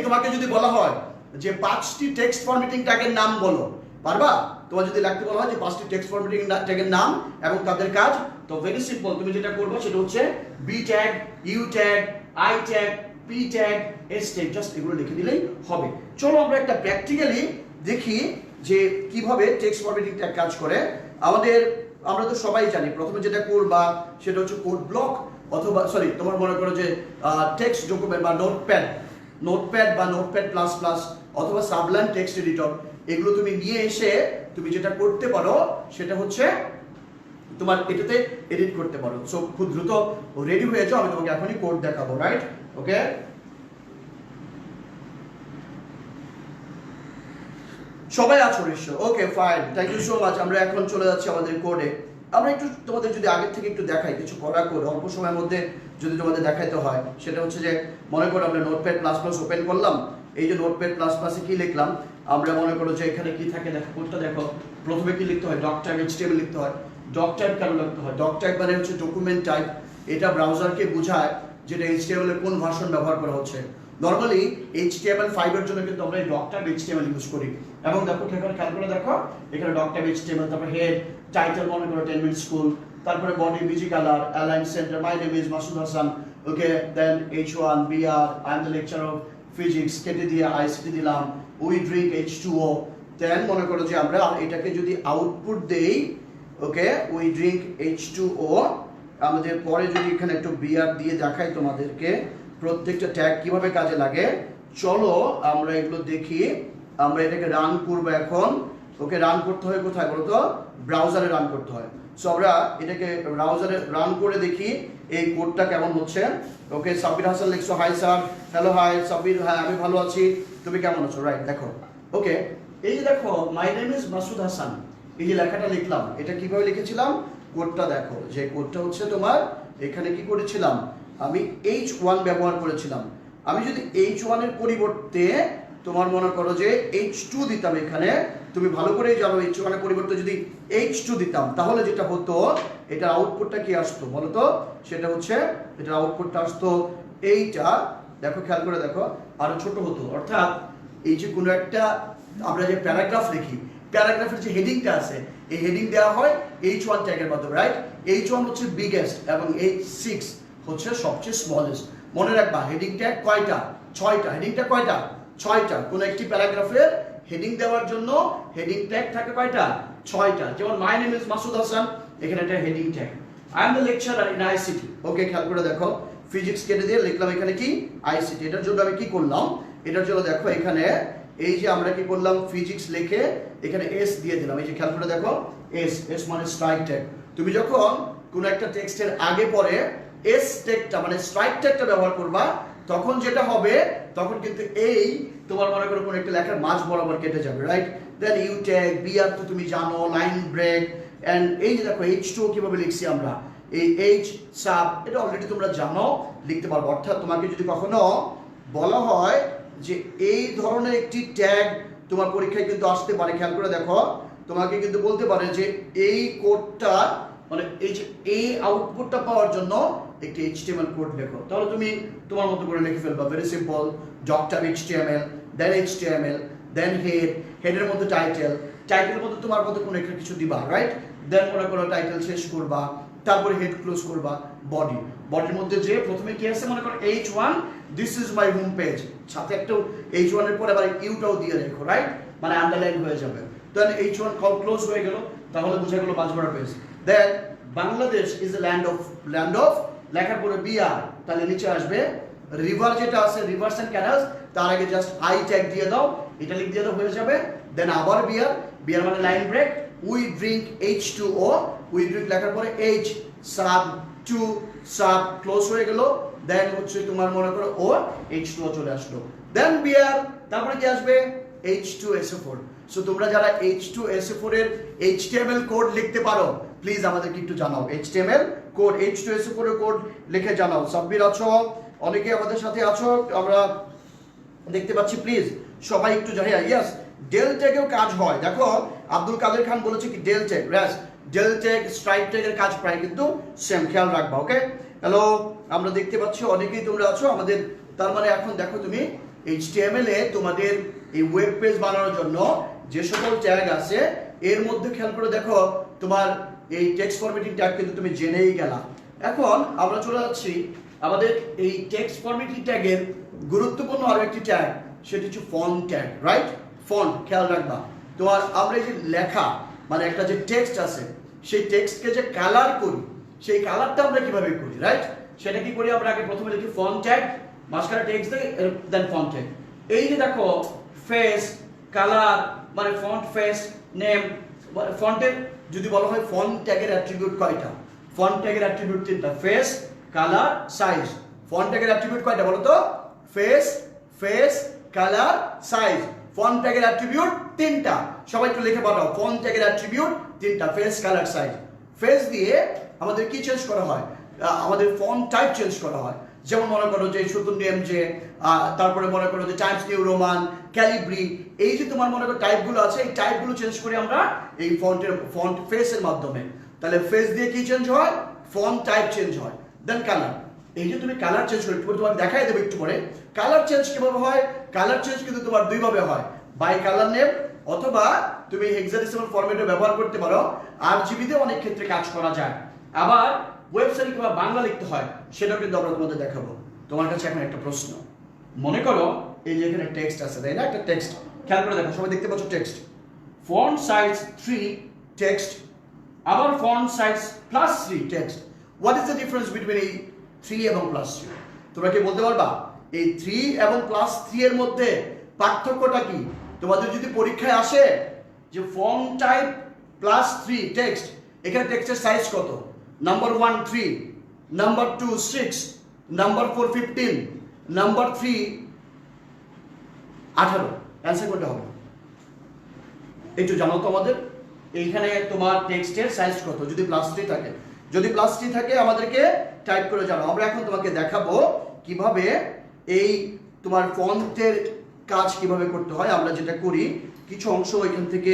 তোমাকে যদি বলা হয় যে 5টি টেক্সট ফরম্যাটিং ট্যাগের নাম বলো, পারবা? তোমার যদি লিখতে বলা হয় যে 5টি টেক্সট ফরম্যাটিং ট্যাগের নাম এবং তাদের কাজ, তো ভেরি সিম্পল, তুমি যেটা করবে সেটা হচ্ছে B tag, U tag, I tag, P tag, S tag, just এগুলো লিখে দিলেই হবে। চলো আমরা একটা প্র্যাকটিক্যালি দেখি যে কিভাবে টেক্সট ফরম্যাটিং ট্যাগ কাজ করে। আমরা তো সবাই জানি প্রথমে যেটা করবা সেটা হচ্ছে কোড ব্লক, অথবা সরি তোমার মনে করো যে টেক্সট ডকুমেন্ট বা নোটপ্যাড বা নোটপ্যাড প্লাস প্লাস অথবা সাবলাইম টেক্সট এডিটর, এগুলো তুমি নিয়ে এসে তুমি যেটা করতে পারো সেটা হচ্ছে তোমার এটাতে এডিট করতে পারো। সো খুব দ্রুত রেডি হয়ে যাও, আমি তোমাকে এখনই কোড দেখাবো, রাইট? ওকে, সবাই আছো নিশ্চয়? Okay fine, thank you so much. আমরা এখন চলে যাচ্ছি আমাদের কোডে। আমরা একটু তোমাদের যদি আগের থেকে একটু দেখাই কিছু করা কোড, অল্প সময়ের মধ্যে যদি তোমাদের দেখাইতে হয়, সেটা হচ্ছে যে মনে করো আমরা নোটপ্যাড প্লাস প্লাস ওপেন করলাম। এই যে নোটপ্যাড প্লাস প্লাসে কি লিখলাম, আমরা মনে করো যে এখানে কি থাকে দেখো, কোডটা দেখো। প্রথমে কি লিখতে হয়, ডক টাইপ HTML লিখতে হয়। ডক টাইপ কেন লিখতে হয়? ডক টাইপ মানে হচ্ছে ডকুমেন্ট টাইপ, এটা ব্রাউজারকে বোঝায় যেটা HTML এর কোন ভার্সন ব্যবহার করা হচ্ছে। নরমালি HTML5 এর জন্য কিন্তু আমরা এই ডক টাইপ HTML ইউজ করি। এবং দেখো এখানে খেয়াল করে দেখো, এখানে ডক টাইপ HTML, তারপর হেড, টাইটেল মনে করো 10 মিনিট স্কুল, তারপরে body, BG colour, align centre, my name is Masud Hasan, okay, then H1 BR, I am the lecture of physics, কেটে দিয়ে ICT দিলাম, উই ড্রিঙ্ক H2O। দেন মনে করো যে আমরা এটাকে যদি আউটপুট দেই, ওকে, উই ড্রিঙ্ক H2O, আমাদের পরে যদি এখানে একটু BR দিয়ে দেখাই তোমাদেরকে প্রত্যেকটা ট্যাগ কিভাবে কাজে লাগে। চলো আমরা এগুলো দেখি। আমরা এটাকে রান করবো এখন। ওকে, রান করতে হয় কোথায় বলো তো? ব্রাউজারে রান করতে হয়। সো আমরা এটাকে ব্রাউজারে রান করে দেখি এই কোডটা কেমন হচ্ছে। ওকে, সাব্বির হাসান লিখছো, hi sir, hello hi Sabbir, হ্যাঁ আমি ভালো আছি, তুমি কেমন আছো? রাইট, দেখো ওকে, এই যে দেখো my name is Masud Hasan, এই যে লেখাটা লিখলাম, এটা কিভাবে লিখেছিলাম? কোডটা দেখো, যে কোডটা হচ্ছে তোমার এখানে কি করেছিলাম, আমি H1 ব্যবহার করেছিলাম। আমি যদি H1 এর পরিবর্তে তোমার মনে করো যে H2 দিতাম, এখানে তুমি ভালো করেই জানো H1 এর পরিবর্তে যদি H2 দিতাম তাহলে যেটা হতো, এটার আউটপুটটা কি আসতো বলো তো? সেটা হচ্ছে এটার আউটপুটটা আসতো এইটা, দেখো খেয়াল করে দেখো, আরো ছোট হতো। অর্থাৎ এই যে কোনো একটা আমরা যে প্যারাগ্রাফ লিখি, প্যারাগ্রাফের যে হেডিংটা আছে, এই হেডিং দেওয়া হয় H1 ট্যাগের মাধ্যমে, রাইট? H1 হচ্ছে বিগেস্ট এবং H6 হচ্ছে সবচেয়ে স্মলেস্ট। মনে রাখবা হেডিং ট্যাগ কয়টা? 6টা। হেডিংটা কয়টা? 6টা। কোন একটি প্যারাগ্রাফের হেডিং দেওয়ার জন্য হেডিং ট্যাগ থাকে কয়টা? 6টা। যেমন মাই নেম ইজ মাসুদ হাসান, এখানে একটা heading tag. I am the lecturer in ICT, ওকে, খেয়াল করে দেখো, ফিজিক্স কেটে দিয়ে লিখলাম এখানে কি ICT। এটার জন্য আমি কি করলাম, এটার জন্য দেখো এখানে এই যে আমরা কি করলাম, ফিজিক্স লিখে এখানে এস দিয়ে দিলাম। এই যে খেয়াল করে দেখো, এস মানে স্ট্রাইক ট্যাগ। তুমি যখন কোন একটা টেক্সটের আগে পরে এস ট্যাগটা মানে স্ট্রাইক ট্যাগটা ব্যবহার করবা, তখন যেটা হবে, তখন কিন্তু এই তোমার মনে করো কোন একটা লেখার মাঝ বরাবর কেটে যাবে, right? Then U tag, BR তো তুমি জানো, লাইন ব্রেক, এন্ড এই যে দেখো H2 কিভাবে লিখছি আমরা, এই H সাব, এটা অলরেডি তোমরা জানো, লিখতে পারবো। অর্থাৎ তোমাকে যদি কখনো বলা হয় যে এই ধরনের একটি ট্যাগ তোমার পরীক্ষায় কিন্তু আসতে পারে, খেয়াল করে দেখো, তোমাকে কিন্তু বলতে পারে যে এই কোডটা মানে এই যে এই আউটপুটটা পাওয়ার জন্য একটি HTML কোড লেখো। তাহলে তুমি তোমার মতো করে লিখে ফেলবা, very simple, doc type HTML, then HTML, then head, হেডের মধ্যে টাইটেল, টাইটেলের মধ্যে তোমার মতো কোনো একটা কিছু দিবা, রাইট? দেন মনে করো টাইটেল শেষ করবা, তারপরে হেড ক্লোজ করবা, বডি, বডির মধ্যে যে প্রথমে কি আছে মনে করো H1, this is my home page, সাথে একটা H1 এর পরে আবার ইউটাও দিয়ে রেখো, রাইট? মানে আন্ডারলাইন হয়ে যাবে। দেন H1 ক্লোজ হয়ে গেল, তাহলে বুঝা গেল 5 page. Then Bangladesh is a land of লেখার পরে বিআর, তাহলে নিচে আসবে রিভার যেটা আছে রিভার্স এন্ড ক্যানালস, তার আগে জাস্ট আই ট্যাগ দিয়ে দাও, ইটালিক দিয়ে দাও, হয়ে যাবে। দেন আবার বিয়ার, বিয়ার মানে line break, we drink H2O, we drink লেখার পরে H sub two sub close হয়ে গেল, দেন হচ্ছে তোমার মনে করো ও H2O চলে আসলো, দেন বিয়ার, তারপরে কি আসবে H2SO4। সো তোমরা যারা H2SO4 এর HTML কোড লিখতে পারো প্লিজ আমাদেরকে একটু জানাও, HTML কোড H2SO4 এর কোড লিখে জানাও। সাব্বির আছো, অনেকে আমাদের সাথে আছো, আমরা দেখতে পাচ্ছি, প্লিজ সবাই একটু জানিয়ে। ইয়েস, ডেল ট্যাগেও কাজ হয়, দেখো আব্দুল কাদের খান বলেছে কি del tag, del tag strike ট্যাগের কাজ প্রায় কিন্তু সেম, খেয়াল রাখবা। ওকে, হ্যালো, আমরা দেখতে পাচ্ছি অনেকেই তোমরা আছো আমাদের। তার মানে এখন দেখো তুমি HTML এ তোমাদের এই ওয়েব পেজ বানানোর জন্য যে সকল ট্যাগ আছে এর মধ্যে খেয়াল করে দেখো তোমার এই টেক্সট ফরম্যাটিং ট্যাগ কিন্তু তুমি জেনেই গেলা। এখন আমরা চলে যাচ্ছি আমাদের এই টেক্সট ফরম্যাটিং ট্যাগের গুরুত্বপূর্ণ আরো একটি ট্যাগ, সেটি হচ্ছে ফন্ট ট্যাগ, রাইট? ফন্ট, খেয়াল রাখবা তোমার আমরা এই যে লেখা মানে একটা যে টেক্সট আছে সেই টেক্সটকে যে কালার করি সেই কালারটা আমরা কিভাবে করি, রাইট? সেটা কি করি আমরা? আগে প্রথমে লিখি ফন্ট ট্যাগ, মাঝখানে টেক্সট দেই, দেন ফন্ট ট্যাগ। এই যে দেখো ফেস কালার মানে ফন্ট ফেস নেম, ফন্টের যদি বলা হয় ফন্ট ট্যাগের অ্যাট্রিবিউট কয়টা? ফন্ট ট্যাগের অ্যাট্রিবিউট তিনটা, ফেস কালার সাইজ। ফন্ট ট্যাগের অ্যাট্রিবিউট কয়টা বলো তো? Face colour size. ফন্ট ট্যাগের অ্যাট্রিবিউট তিনটা, সবাই একটু লিখে পাঠাও। ফন্ট ট্যাগের অ্যাট্রিবিউট তিনটা, ফেস কালার সাইজ। ফেস দিয়ে আমাদের কি চেঞ্জ করা হয়? আমাদের ফন্ট টাইপ চেঞ্জ করা হয়। যেমন মনে করো যে সুতুন যে তারপরে মনে করো যে টাইমস নিউ রোমান, ক্যালিব্রি, এই যে তোমার মনে করো টাইপগুলো আছে, এই টাইপগুলো চেঞ্জ করি আমরা এই ফন্ট ফেসের মাধ্যমে। তাহলে ফেস দিয়ে কি চেঞ্জ হয়? ফন্ট টাইপ চেঞ্জ হয়। দেন কালার, এই যে তুমি কালার চেঞ্জ করে তোমাকে দেখাই দেবো একটু পরে। কালার চেঞ্জ কিভাবে হয়? কালার চেঞ্জ কিন্তু তোমার দুই ভাবে হয়, বাই কালার নেম অথবা তুমি হেক্সাডেসিমাল ফরম্যাটে ব্যবহার করতে পারো। RGB তে অনেক ক্ষেত্রে কাজ করা যায়। আবার ওয়েবসাইটে কিংবা বাংলা লিখতে হয় সেটাও কিন্তু আমরা তোমাদের দেখাবো। তোমার কাছে এখন একটা প্রশ্ন, মনে করো এই যে এখানে টেক্সট আছে, তাই না? একটা টেক্সট, খেয়াল করে দেখো, সবাই দেখতে পাচ্ছ টেক্সট, ফন্ট সাইজ 3 টেক্সট, আবার font size +3 text. What is the difference between এই 3 এবং +3? তোমরা কি বলতে পারবা এই 3 এবং +3 এর মধ্যে পার্থক্যটা কি? তোমাদের যদি পরীক্ষায় আসে যে ফন্ট টাইপ +3 টেক্সট, এখানে টেক্সটের সাইজ কত? Number 1 3, number 2 6, number 4 15, number 3 18। Answer কোনটা হবে? একটু জানো তো আমাদের এইখানে তোমার টেক্সটের সাইজ কত যদি +3 থাকে? যদি +3 থাকে আমাদেরকে টাইপ করে জানাও। আমরা এখন তোমাকে দেখাবো কিভাবে এই তোমার ফন্টের কাজ কিভাবে করতে হয়। আমরা যেটা করি কিছু অংশ এখান থেকে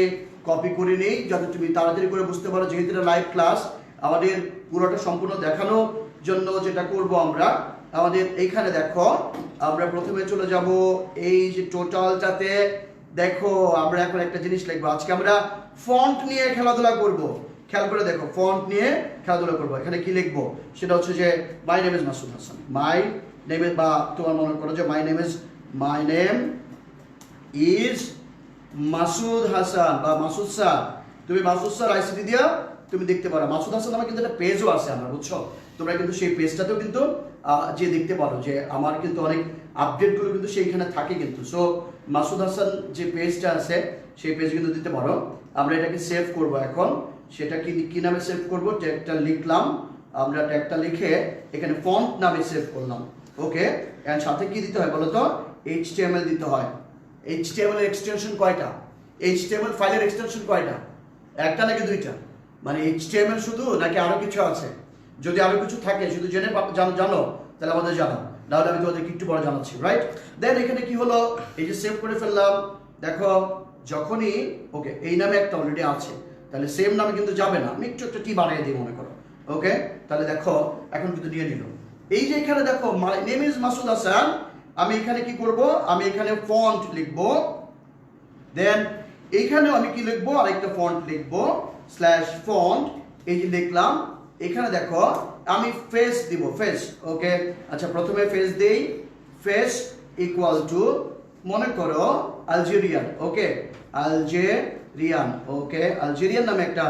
কপি করে নেই যাতে তুমি তাড়াতাড়ি করে বুঝতে পারো। যেহেতু এটা লাইভ ক্লাস, আমাদের পুরোটা সম্পূর্ণ দেখানোর জন্য যেটা করব আমরা, আমাদের এইখানে দেখো আমরা প্রথমে চলে যাব এই যে টোটালটাতে। দেখো আমরা এখন একটা জিনিস লিখবো, আজকে আমরা ফন্ট নিয়ে খেলাধুলা করব। খেয়াল করে দেখো, ফন্ট নিয়ে খেলাধুলা করবো। এখানে কি লিখবো সেটা হচ্ছে যে মাই name is Masud Hasan, my name, বা তোমার মনে করো যে মাই নেম ইজ মাসুদ হাসান বা মাসুদ স্যার। তুমি মাসুদ স্যার আইসিটি দিয়া তুমি দেখতে পারো। মাসুদ হাসান আমার কিন্তু একটা পেজও আছে আমার, বুঝছো? তোমরা কিন্তু সেই পেজটাতেও কিন্তু যে দেখতে পারো যে আমার কিন্তু অনেক আপডেটগুলো কিন্তু সেইখানে থাকে কিন্তু। সো মাসুদ হাসান যে পেজটা আছে সেই পেজ কিন্তু দিতে পারো। আমরা এটাকে সেভ করব এখন। সেটা কি নামে সেভ করব? ট্যাগটা লিখলাম, আমরা ট্যাগটা লিখে এখানে ফন্ট নামে সেভ করলাম। ওকে, এর সাথে কি দিতে হয় বলো তো? HTML দিতে হয়। HTML এর এক্সটেনশন কয়টা? HTML ফাইলের এক্সটেনশন কয়টা? একটা নাকি দুইটা? মানে HTML শুধু নাকি আরো কিছু আছে? যদি আরো কিছু থাকে শুধু জেনে জানো তাহলে আমাদের জানো, নাহলে আমি তোমাদেরকে একটু পরে জানাচ্ছি, রাইট? দেন এখানে কি হলো, এই যে সেভ করে ফেললাম। দেখো যখনই ওকে এই নামে একটা অলরেডি আছে, তাহলে সেম নামে কিন্তু যাবে না। আমি একটু একটা টি বানিয়ে দিই মনে করো। ওকে, তাহলে দেখো এখন কিন্তু নিয়ে নিল। এই যে এখানে দেখো my name is Masud Hasan, আমি এখানে কি করব? আমি এখানে ফন্ট লিখবো। দেন এইখানেও আমি কি লিখবো? আরেকটা ফন্ট লিখবো, /ফন্ট। এই যে লিখলাম। এখানে দেখো আমি ফেস দিব, ফেস। ওকে, আচ্ছা প্রথমে ফেস দেই, ফেস ইকুয়াল টু মনে করো আলজেরিয়ান। ওকে, আলজেরিয়ান। ওকে, আলজেরিয়ান নামে একটা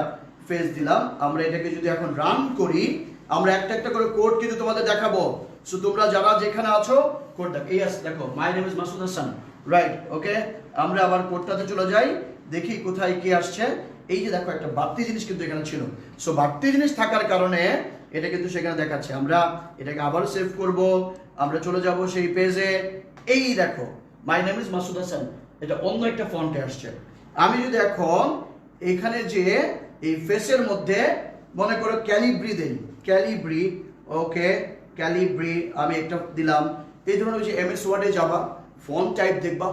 ফেস দিলাম। আমরা এটাকে যদি এখন রান করি, আমরা একটা একটা করে কোড কিন্তু তোমাদের দেখাবো। সো তোমরা যারা যেখানে আছো কোড দেখো। এই দেখো, my name is Masud Hasan, right? Okay, আমরা আবার কোডটাতে চলে যাই, দেখি কোথায় কি আসছে। এই যে দেখো, একটা বাড়তি জিনিস কিন্তু এখানে ছিল। সো বাড়তি জিনিস থাকার কারণে এটা কিন্তু সেখানে দেখাচ্ছে। আমরা এটাকে আবার সেভ করব, আমরা চলে যাব সেই পেজে। এই দেখো, my name is Masud Hasan, এটা অন্য একটা ফন্টে আসছে। আমি যদি এখন এখানে যে এই ফেসের মধ্যে মনে করো ক্যালিব্রি দেই, ক্যালিব্রি, ওকে ক্যালিব্রি আমি একটা দিলাম। এই ধরনের যে এমএস ওয়ার্ডে যাবা, ফন্ট টাইপ দেখবা,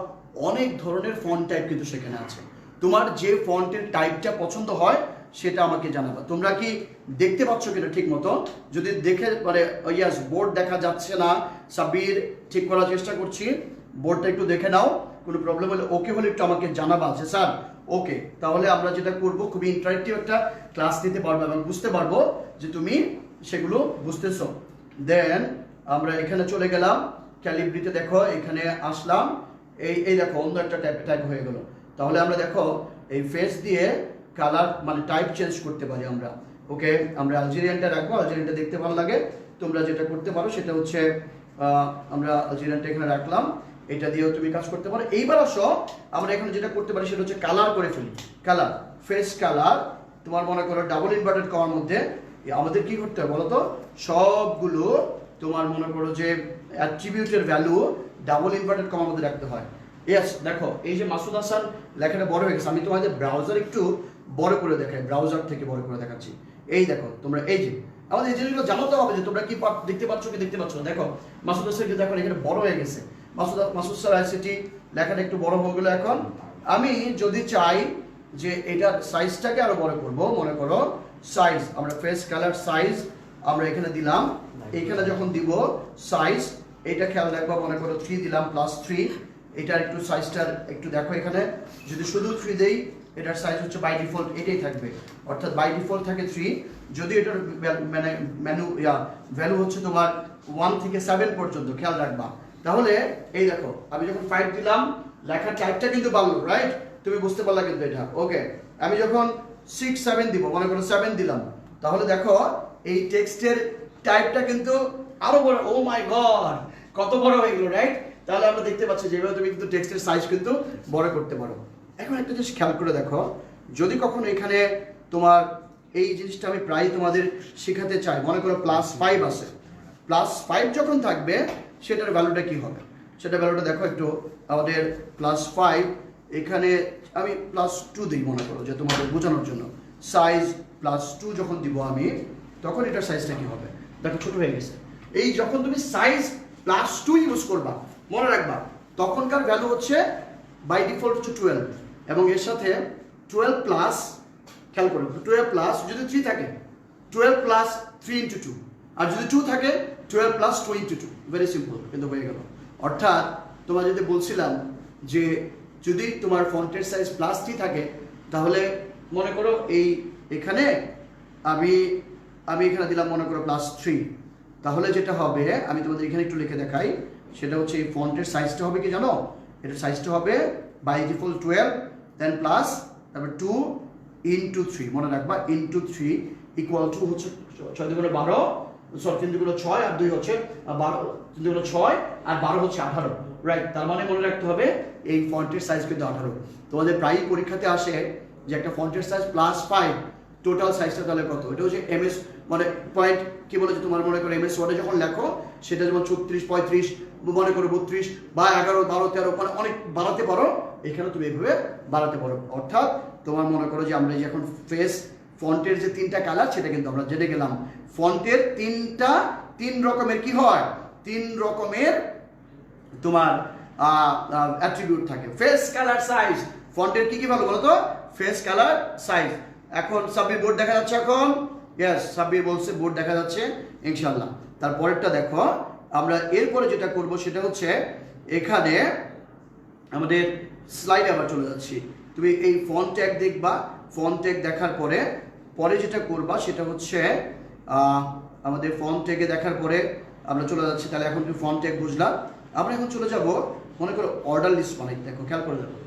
অনেক ধরনের ফন্ট টাইপ কিন্তু সেখানে আছে। তোমার যে ফন্টের টাইপটা পছন্দ হয় সেটা আমাকে জানাবা। তোমরা কি দেখতে পাচ্ছ কিনা ঠিক মতো? যদি দেখে মানে ইয়াস, বোর্ড দেখা যাচ্ছে না, সাব্বির ঠিক করার চেষ্টা করছি, বোর্ডটা একটু দেখে নাও। কোনো প্রবলেম হলে ওকে হলে একটু আমাকে জানাবা যে স্যার ওকে। তাহলে আমরা যেটা করব, খুবই ইন্টারেক্টিভ একটা ক্লাস নিতে পারবো এবং বুঝতে পারবো যে তুমি সেগুলো বুঝতেছো। দেন আমরা এখানে চলে গেলাম, ক্যালিব্রিতে দেখো এখানে আসলাম। এই দেখো, অন্য একটা টাইপ হয়ে গেল। তাহলে আমরা দেখো এই ফেস দিয়ে কালার মানে টাইপ চেঞ্জ করতে পারি আমরা। ওকে, আমরা আলজেরিয়ানটা রাখবো, আলজেরিয়ানটা দেখতে ভালো লাগে। তোমরা যেটা করতে পারো সেটা হচ্ছে আমরা আলজেরিয়ানটা এখানে রাখলাম, এটা দিয়েও তুমি কাজ করতে পারো। এইবার আসো, আমরা এখানে যেটা করতে পারি সেটা হচ্ছে কালার করে ফেলি। Colour, face colour. তোমার মনে করো ডাবল ইনভার্টেড কমার মধ্যে আমাদের কি করতে হবে বলো তো? সবগুলো তোমার মনে করো যে অ্যাট্রিবিউটের ভ্যালু ডাবল ইনভার্টেড কমার মধ্যে রাখতে হয়। ইয়েস, দেখো এই যে মাসুদ হাসান লেখাটা বড় হয়ে গেছে। আমি তোমাদের ব্রাউজার একটু বড় করে দেখাই, ব্রাউজার থেকে বড় করে দেখাচ্ছি। এই দেখো তোমরা, এই যে আমাদের এই জিনিসগুলো জানাতে হবে যে তোমরা কি দেখতে পাচ্ছ কি দেখতে পাচ্ছ না। দেখো মাসুদ হাসান কিন্তু এখন এখানে বড় হয়ে গেছে। মাসুদ স্যার আইসিটি লেখাটা একটু বড় হয়ে গেলো। এখন আমি যদি চাই যে এটার সাইজটাকে আরো বড় করব, মনে করো সাইজ, আমরা ফেস কালার সাইজ আমরা এখানে দিলাম। এখানে যখন দিব সাইজ, এটা খেয়াল রাখবো, মনে করো 3 দিলাম, +3। এটার একটু সাইজটার একটু দেখো, এখানে যদি শুধু 3 দেই, এটার সাইজ হচ্ছে বাই ডিফল্ট এটাই থাকবে, অর্থাৎ বাই ডিফল্ট থাকে 3। যদি এটার মানে ভ্যালু হচ্ছে তোমার 1 থেকে 7 পর্যন্ত, খেয়াল রাখবা। তাহলে এই দেখো, আমি যখন 5 দিলাম, লেখার টাইপটা কিন্তু বাড়লো, রাইট? তুমি বুঝতে পারলা কিন্তু এটা। ওকে, আমি যখন 6, 7 দিব, মনে করো 7 দিলাম, তাহলে দেখো এই টেক্সটের টাইপটা কিন্তু আরো বড়। ও মাই গড, কত বড় হয়ে গেল, রাইট? তাহলে আমরা দেখতে পাচ্ছি যেভাবে তুমি কিন্তু টেক্সটের সাইজ কিন্তু বড় করতে পারো। এখন একটা জিনিস খেয়াল করে দেখো, যদি কখনো এখানে তোমার এই জিনিসটা আমি প্রায় তোমাদের শেখাতে চাই, মনে করো +5 আছে, +5 যখন থাকবে সেটার ভ্যালুটা কি হবে, সেটা ভ্যালুটা দেখো একটু। আমাদের +5 এখানে আমি +2 দিই, মনে করো যে তোমাদের বোঝানোর জন্য। সাইজ +2 যখন দিব আমি, তখন এটার সাইজটা কি হবে দেখো, ছোট হয়ে গেছে। এই যখন তুমি সাইজ +2 ইউজ করবা, মনে রাখবা তখনকার ভ্যালু হচ্ছে বাই ডিফল্ট হচ্ছে 12, এবং এর সাথে 12+, খেয়াল করো 12+, যদি 3 থাকে 12+ 3 × 2, আর যদি 2 থাকে 12+ 2 × 2, ভেরি সিম্পল কিন্তু হয়ে গেল। অর্থাৎ তোমার যদি বলছিলাম যে যদি তোমার ফন্টের সাইজ +3 থাকে, তাহলে মনে করো এই এখানে আমি এখানে দিলাম মনে করো +3, তাহলে যেটা হবে আমি তোমাদের এখানে একটু লিখে দেখাই, সেটা হচ্ছে এই ফন্টের সাইজটা হবে কি জানো? এটার সাইজটা হবে বাই ডিফল্ট 12, দেন প্লাস তারপর 2 × 3, মনে রাখবা ×3 = হচ্ছে 6 × 12, সরি 3 × 6 আর 2 হচ্ছে 12, 3 × 6 আর 12 হচ্ছে 18, রাইট? তার মানে মনে রাখতে হবে এই ফন্টের সাইজ কিন্তু 18। তোমাদের প্রায় পরীক্ষাতে আসে যে একটা ফন্টের সাইজ +5, টোটাল সাইজটা তাহলে কত? এটা হচ্ছে এমএস মানে পয়েন্ট কি বলে যে তোমার মনে করো এমএস ওয়ার্ডে যখন লেখো সেটা যেমন 36, 35, মনে করো 32 বা 11, 12, 13, মানে অনেক বাড়াতে পারো। এখানে তুমি এইভাবে বাড়াতে পারো। অর্থাৎ তোমার মনে করো যে আমরা যখন ফেস ফন্টের যে 3টা কালার, সেটা কিন্তু আমরা জেনে গেলাম। ফন্টের 3 রকমের কি হয়, 3 রকমের তোমার অ্যাট্রিবিউট থাকে। ফেস কালার সাইজ, ফন্টের কি ভালো বলো তো? Face colour size. এখন সাব্বির বোর্ড দেখা যাচ্ছে এখন? ইয়েস, সাব্বির বলছে বোর্ড দেখা যাচ্ছে ইনশাআল্লাহ। তারপরেরটা দেখো, আমরা এরপরে যেটা করব সেটা হচ্ছে এখানে আমাদের স্লাইডে আবার চলে যাচ্ছি। তুমি এই ফন্ট ট্যাগ দেখবা, ফন্ট ট্যাগ দেখার পরে যেটা করবা সেটা হচ্ছে আমাদের ফন্ট ট্যাগে দেখার পরে আমরা চলে যাচ্ছি। তাহলে এখন তুমি ফন্ট ট্যাগ বুঝলাম, আমরা এখন চলে যাব মনে করো অর্ডার লিস্ট বানাই। দেখো খেয়াল করে দেখো,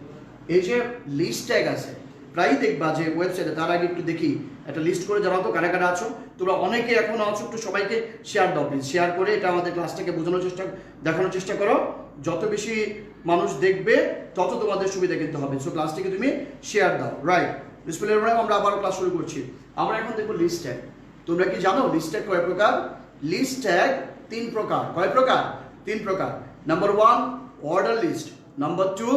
এই যে লিস্ট ট্যাগ আছে প্রায়ই দেখবা যে ওয়েবসাইটে, তার আগে একটু দেখি একটা লিস্ট করে জানাও তো কারা কারা আছো। তোমরা অনেকে এখনো আছো, একটু সবাইকে শেয়ার দাও প্লিজ। শেয়ার করে এটা আমাদের ক্লাসটাকে দেখানোর চেষ্টা করো। যত বেশি মানুষ দেখবে তত তোমাদের সুবিধা কিন্তু হবে। সো ক্লাসটিকে তুমি শেয়ার দাও, রাইট। বিসমিল্লাহির রহমানির রহিম। আমরা আবার ক্লাস শুরু করছি। আমরা এখন দেখবো লিস্ট ট্যাগ। তোমরা কি জানো লিস্ট ট্যাগ কয় প্রকার? লিস্ট ট্যাগ 3 প্রকার। কয় প্রকার? 3 প্রকার। Number 1 order list, number 2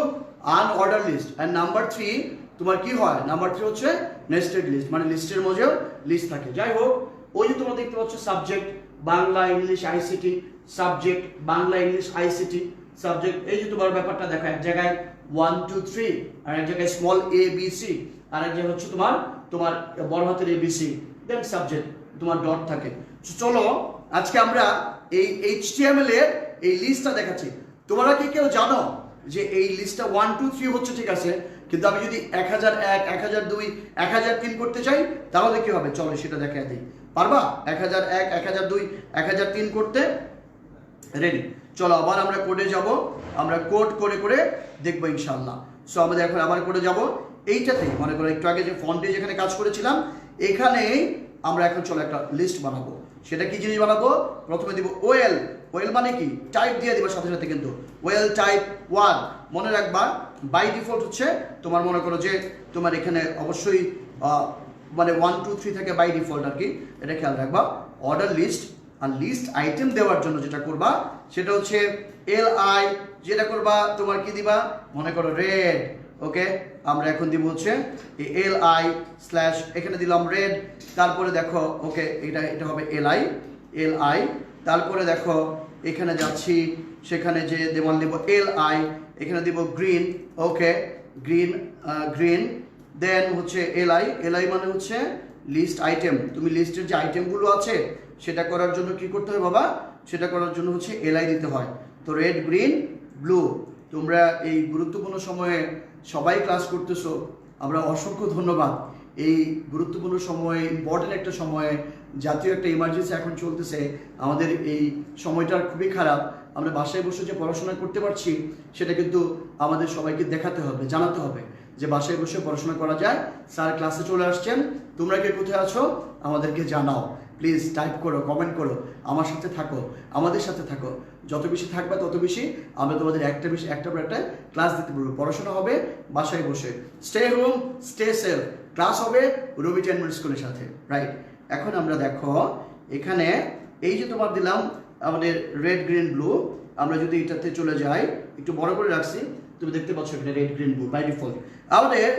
unorder list, and number 3 তোমার কি হয়? নাম্বার 3 হচ্ছে নেস্টেড লিস্ট, মানে লিস্টের মধ্যেও লিস্ট থাকে। যাই হোক, ওই যে তোমরা দেখতে পাচ্ছ subject Bangla English ICT, subject Bangla English ICT, subject এই যে তোমার ব্যাপারটা দেখো, এক জায়গায় 1 2 3, আর এক জায়গায় স্মল এ বি সি, আর এক জায়গায় হচ্ছে তোমার বড় হাতের A B C, then subject তোমার ডট থাকে। চলো আজকে আমরা এই HTML এর এই লিস্টটা দেখাচ্ছি। তোমরা কি কেউ জানো যে এই লিস্টটা 1 2 3 হচ্ছে, ঠিক আছে, কিন্তু আমি যদি 1001 1002 1003 করতে চাই তাহলে কি হবে? চলো সেটা দেখাই দিই। পারবা 1001 1002 1003 করতে? রেডি? চলো আবার আমরা কোডে যাব, আমরা কোড করে করে দেখবো ইনশাআল্লাহ। সো আমাদের এখন আবার কোডে যাব। এইটাতেই মনে করো একটু আগে যে ফন্টে যেখানে কাজ করেছিলাম এখানেই আমরা এখন চলো একটা লিস্ট বানাবো। সেটা কি জিনিস বানাবো? প্রথমে দিব ওয়েল। ওয়েল মানে কি? টাইপ দিয়ে দিব সাথে সাথে, কিন্তু ওয়েল টাইপ 1। মনে রাখবা বাই ডিফল্ট হচ্ছে তোমার, মনে করো যে তোমার এখানে অবশ্যই মানে 1 2 3 থেকে বাই ডিফল্ট আর কি, এটা খেয়াল রাখবা। অর্ডার লিস্ট আর লিস্ট আইটেম দেওয়ার জন্য যেটা করবা সেটা হচ্ছে LI, যেটা করবা তোমার কি দিবা? মনে করো রেড। ওকে, আমরা এখন দিব হচ্ছে LI স্ল্যাশ, এখানে দিলাম রেড। তারপরে দেখো ওকে, এটা হবে LI। তারপরে দেখো এখানে যাচ্ছি, সেখানে যে দেওয়াল দেব LI, এখানে দিব গ্রিন। ওকে, গ্রিন। দেন হচ্ছে LI মানে হচ্ছে লিস্ট আইটেম। তুমি লিস্টের যে আইটেমগুলো আছে সেটা করার জন্য কি করতে হয় বাবা? সেটা করার জন্য হচ্ছে LI দিতে হয়। তো রেড গ্রিন ব্লু। তোমরা এই গুরুত্বপূর্ণ সময়ে সবাই ক্লাস করতেছো, আমরা অসংখ্য ধন্যবাদ। এই গুরুত্বপূর্ণ সময়ে, ইম্পর্টেন্ট একটা সময়ে, জাতীয় একটা ইমার্জেন্সি এখন চলতেছে, আমাদের এই সময়টা খুবই খারাপ। আমরা বাসায় বসে যে পড়াশোনা করতে পারছি সেটা কিন্তু আমাদের সবাইকে দেখাতে হবে, জানাতে হবে যে বাসায় বসে পড়াশোনা করা যায়। স্যার ক্লাসে চলে আসছেন, তোমরা কে কোথায় আছো আমাদেরকে জানাও প্লিজ। টাইপ করো, কমেন্ট করো, আমার সাথে থাকো, আমাদের সাথে থাকো। যত বেশি থাকবে তত বেশি আমরা তোমাদের একটা পর একটা ক্লাস দিতে পারবো। পড়াশোনা হবে বাসায় বসে। Stay home, stay safe. Class হবে রবি টেনমেন্ট স্কুলের সাথে, রাইট? এখন আমরা দেখো এখানে এই যে তোমার দিলাম আমাদের রেড গ্রিন ব্লু, আমরা যদি এটাতে চলে যাই, একটু বড় করে রাখছি, তুমি দেখতে পাচ্ছ এখানে red green blue by default. আমাদের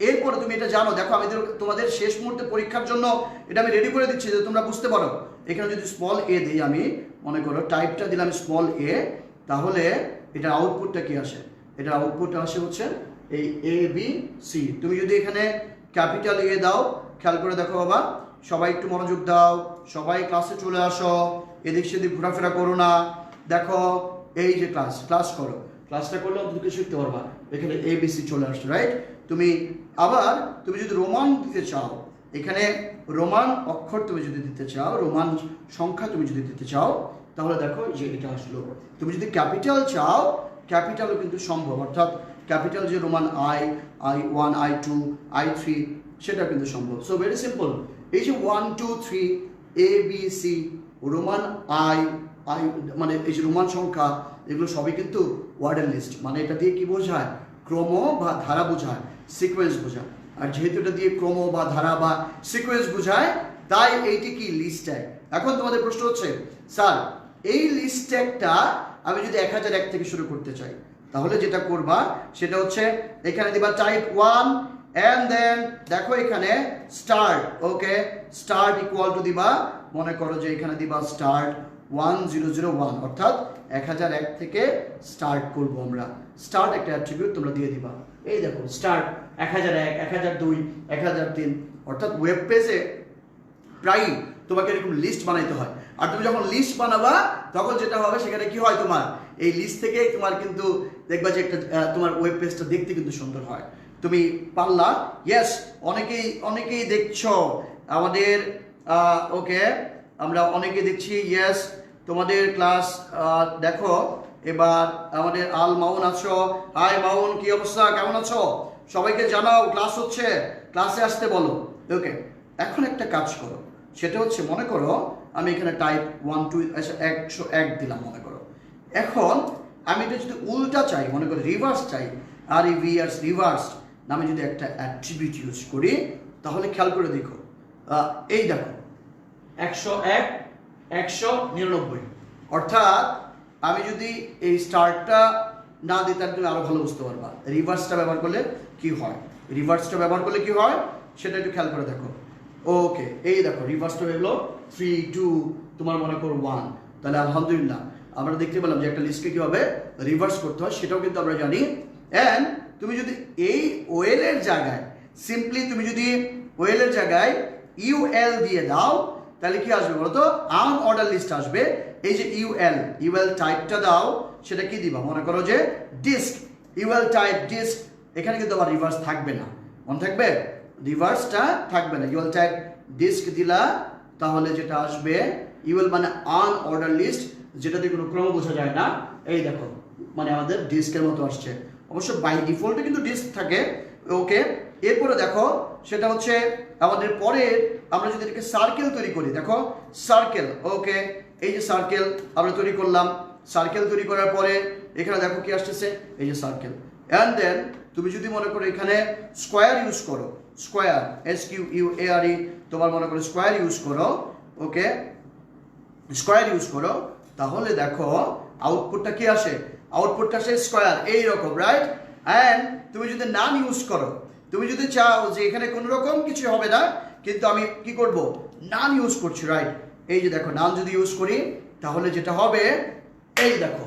এরপরে তুমি এটা জানো, দেখো আমি তোমাদের শেষ মুহূর্তে পরীক্ষার জন্য এটা আমি রেডি করে দিচ্ছি যে তোমরা বুঝতে পারো। এখানে যদি স্মল এ দিই, আমি মনে করো টাইপটা দিলাম স্মল এ, তাহলে এটার আউটপুটটা কি আসে? এটার আউটপুটটা আসে হচ্ছে এই ABC। তুমি যদি এখানে ক্যাপিটাল এ দাও, খেয়াল করে দেখো বাবা, সবাই একটু মনোযোগ দাও, সবাই ক্লাসে চলে আসো, এদিক সেদিক ঘোরাফেরা করো না। দেখো এই যে ক্লাস করো, ক্লাসটা করলে অন্তত কিছু শিখতে পারবা। এখানে ABC চলে আসছে, রাইট? তুমি যদি রোমান দিতে চাও, এখানে রোমান অক্ষর তুমি যদি দিতে চাও, রোমান সংখ্যা তুমি যদি দিতে চাও, তাহলে দেখো যে এটা আসলো। তুমি যদি ক্যাপিটাল চাও, ক্যাপিটালও কিন্তু সম্ভব, অর্থাৎ ক্যাপিটাল যে রোমান I1 I2 I3 সেটা কিন্তু সম্ভব। So very simple. এই যে 1 2 3 ABC, রোমান I মানে এই যে রোমান সংখ্যা, এগুলো সবই কিন্তু ওয়ার্ডের লিস্ট। মানে এটা দিয়ে কি বোঝায়? ক্রম বা ধারা বোঝায়, সিকোয়েন্স বোঝায়। আর যেহেতু এটা দিয়ে ক্রম বা ধারা বা সিকোয়েন্স বোঝায়, তাই এইটি কি লিস্ট ট্যাগ। এখন তোমাদের প্রশ্ন হচ্ছে, স্যার এই লিস্ট ট্যাগটা আমি যদি 1001 থেকে শুরু করতে চাই, তাহলে যেটা করবা সেটা হচ্ছে এখানে দিবা টাইপ 1 এন্ড দেন দেখো এখানে start. Okay, start equal to দিবা, মনে করো যে এখানে দিবা স্টার্ট 1001, অর্থাৎ 1001 থেকে স্টার্ট করব আমরা। স্টার্ট একটা অ্যাট্রিবিউট তোমরা দিয়ে দিবা। এই দেখো স্টার্ট 1001 1002 1003, অর্থাৎ ওয়েব পেজে প্রায় তোমাকে এরকম লিস্ট বানাইতে হয়। আর তুমি যখন লিস্ট বানাবা তখন যেটা হবে সেখানে কি হয়, তোমার এই লিস্ট থেকে তোমার কিন্তু দেখবা যে একটা তোমার ওয়েব পেজটা দেখতে কিন্তু সুন্দর হয়। তুমি পারলা? ইয়েস, অনেকেই দেখছো আমাদের। ওকে, আমরা অনেকে দেখছি। ইয়েস, তোমাদের ক্লাস দেখো। এবার আমাদের আল মাউন আছো। হাই মাউন, কি অবস্থা, কেমন আছো? সবাইকে জানাও ক্লাস হচ্ছে, ক্লাসে আসতে বলো। ওকে, এখন একটা কাজ করো, সেটা হচ্ছে মনে করো আমি এখানে টাইপ 1 2 101 দিলাম মনে করো। এখন আমি এটা যদি উল্টা চাই, মনে করো রিভার্স চাই, আর রিভার্স নামে যদি একটা অ্যাট্রিবিউট ইউজ করি, তাহলে খেয়াল করে দেখো, এই দেখো 101 199। অর্থাৎ আমি যদি এই স্টারটা না দিই তাহলে তুমি আরো ভালো বুঝতে পারবা রিভার্সটা ব্যবহার করলে কি হয়। রিভার্সটা ব্যবহার করলে কি হয় সেটা একটু খেয়াল করে দেখো। ওকে, এই দেখো রিভার্সটা হলো 3 2 তোমার মনে করো 1। তাহলে আলহামদুলিল্লাহ আমরা দেখতে পেলাম যে একটা লিস্টকে কিভাবে রিভার্স করতে হয় সেটাও কিন্তু আমরা জানি। এন্ড তুমি যদি এই ওয়েল এর জায়গায় সিম্পলি তুমি যদি ওয়েল এর জায়গায় ইউএল দিয়ে দাও, তাহলে কি আসবে বলতো? আনঅর্ডার লিস্ট আসবে। এই যে ইউএল টাইপটা দাও, সেটা কি দিবা? মনে করো যে ডিস্ক, ইউএল টাইপ ডিস্ক। এখানে কিন্তু আবার রিভার্স থাকবে না, মনে থাকবে রিভার্সটা থাকবে না। ইউএল টাইপ ডিস্ক দিলা, তাহলে যেটা আসবে ইউএল মানে আনঅর্ডার লিস্ট, যেটাতে কোনো ক্রম বোঝা যায় না। এই দেখো মানে আমাদের ডিস্কের মতো আসছে। অবশ্য বাই ডিফল্টে কিন্তু ডিস্ক থাকে। ওকে, এরপরে দেখো সেটা হচ্ছে আমাদের পরে আমরা যদি এটাকে সার্কেল তৈরি করি, দেখো সার্কেল। ওকে, এই যে সার্কেল আমরা তৈরি করলাম। সার্কেল তৈরি করার পরে এখানে দেখো কি আসতেছে, এই যে সার্কেল। অ্যান্ড দেন তুমি যদি মনে করো এখানে স্কোয়ার ইউজ করো, স্কোয়ার SQUARE, তোমার মনে করো স্কোয়ার ইউজ করো। ওকে, স্কোয়ার ইউজ করো, তাহলে দেখো আউটপুটটা কি আসে? আউটপুটটা আসে স্কোয়ার, এইরকম, রাইট? অ্যান্ড তুমি যদি নান ইউজ করো, তুমি যদি চাও যে এখানে কোনো রকম কিছু হবে না, কিন্তু আমি কি করব? নান ইউজ করছি, রাইট? এই যে দেখো নান যদি ইউজ করি, তাহলে যেটা হবে এই দেখো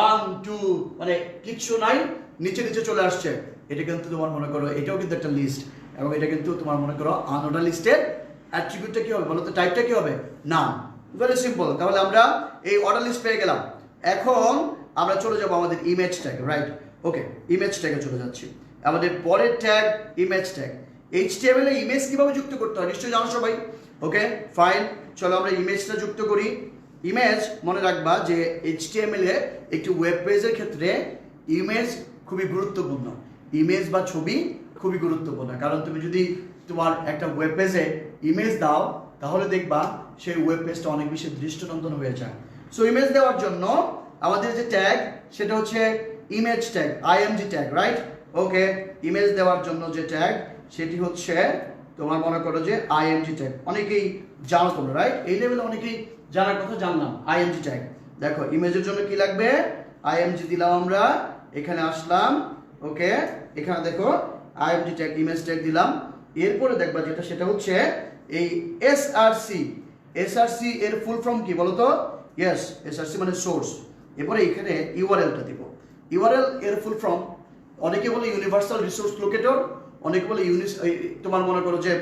1 2 মানে কিচ্ছু নাই, নিচে নিচে চলে আসছে। এটা কিন্তু তোমার মনে করো এটাও কিন্তু একটা লিস্ট, এবং এটা কিন্তু তোমার মনে করো আনঅর্ডার লিস্টের অ্যাট্রিবিউটটা কি হবে বলো তো? টাইপটা কি হবে? নাম। Very simple. তাহলে আমরা এই অর্ডার লিস্ট পেয়ে গেলাম। এখন আমরা চলে যাব আমাদের image tag, right? Okay, image ট্যাগে চলে যাচ্ছি। আমাদের পরের ট্যাগ ইমেজ ট্যাগ। HTML এ ইমেজ কিভাবে যুক্ত করতে হয় নিশ্চয়ই জানো সবাই। ওকে ফাইন, চলো আমরা ইমেজটা যুক্ত করি। ইমেজ মনে রাখবা যে HTML এ একটি ওয়েব পেজের ক্ষেত্রে ইমেজ খুবই গুরুত্বপূর্ণ। ইমেজ বা ছবি খুবই গুরুত্বপূর্ণ, কারণ তুমি যদি তোমার একটা ওয়েব পেজে ইমেজ দাও, তাহলে দেখবা সেই ওয়েব পেজটা অনেক বেশি দৃষ্টিনন্দন হয়ে যায়। সো ইমেজ দেওয়ার জন্য আমাদের যে ট্যাগ সেটা হচ্ছে image tag, IMG tag, right? Okay, image দেওয়ার জন্য যে ট্যাগ সেটি হচ্ছে তোমার মনে করো যে IMG ট্যাগ। অনেকেই জানো তোমরা, রাইট? এই লেভেলে অনেকেই জানার কথা জানলাম। IMG ট্যাগ দেখো ইমেজের জন্য কি লাগবে? IMG দিলাম আমরা, এখানে আসলাম। ওকে, এখানে দেখো IMG ট্যাগ ইমেজ ট্যাগ দিলাম। এরপরে দেখবা যেটা সেটা হচ্ছে এই SRC এর ফুল ফর্ম কি বলো তো? ইয়েস, SRC মানে সোর্স। এরপরে এখানে ইউআরএলটা দিব। ইউআরএল এর ফুল ফর্ম অনেকে বলে ইউনিভার্সাল রিসোর্স লোকেটর, অনেকে বলে তোমার মনে করো যে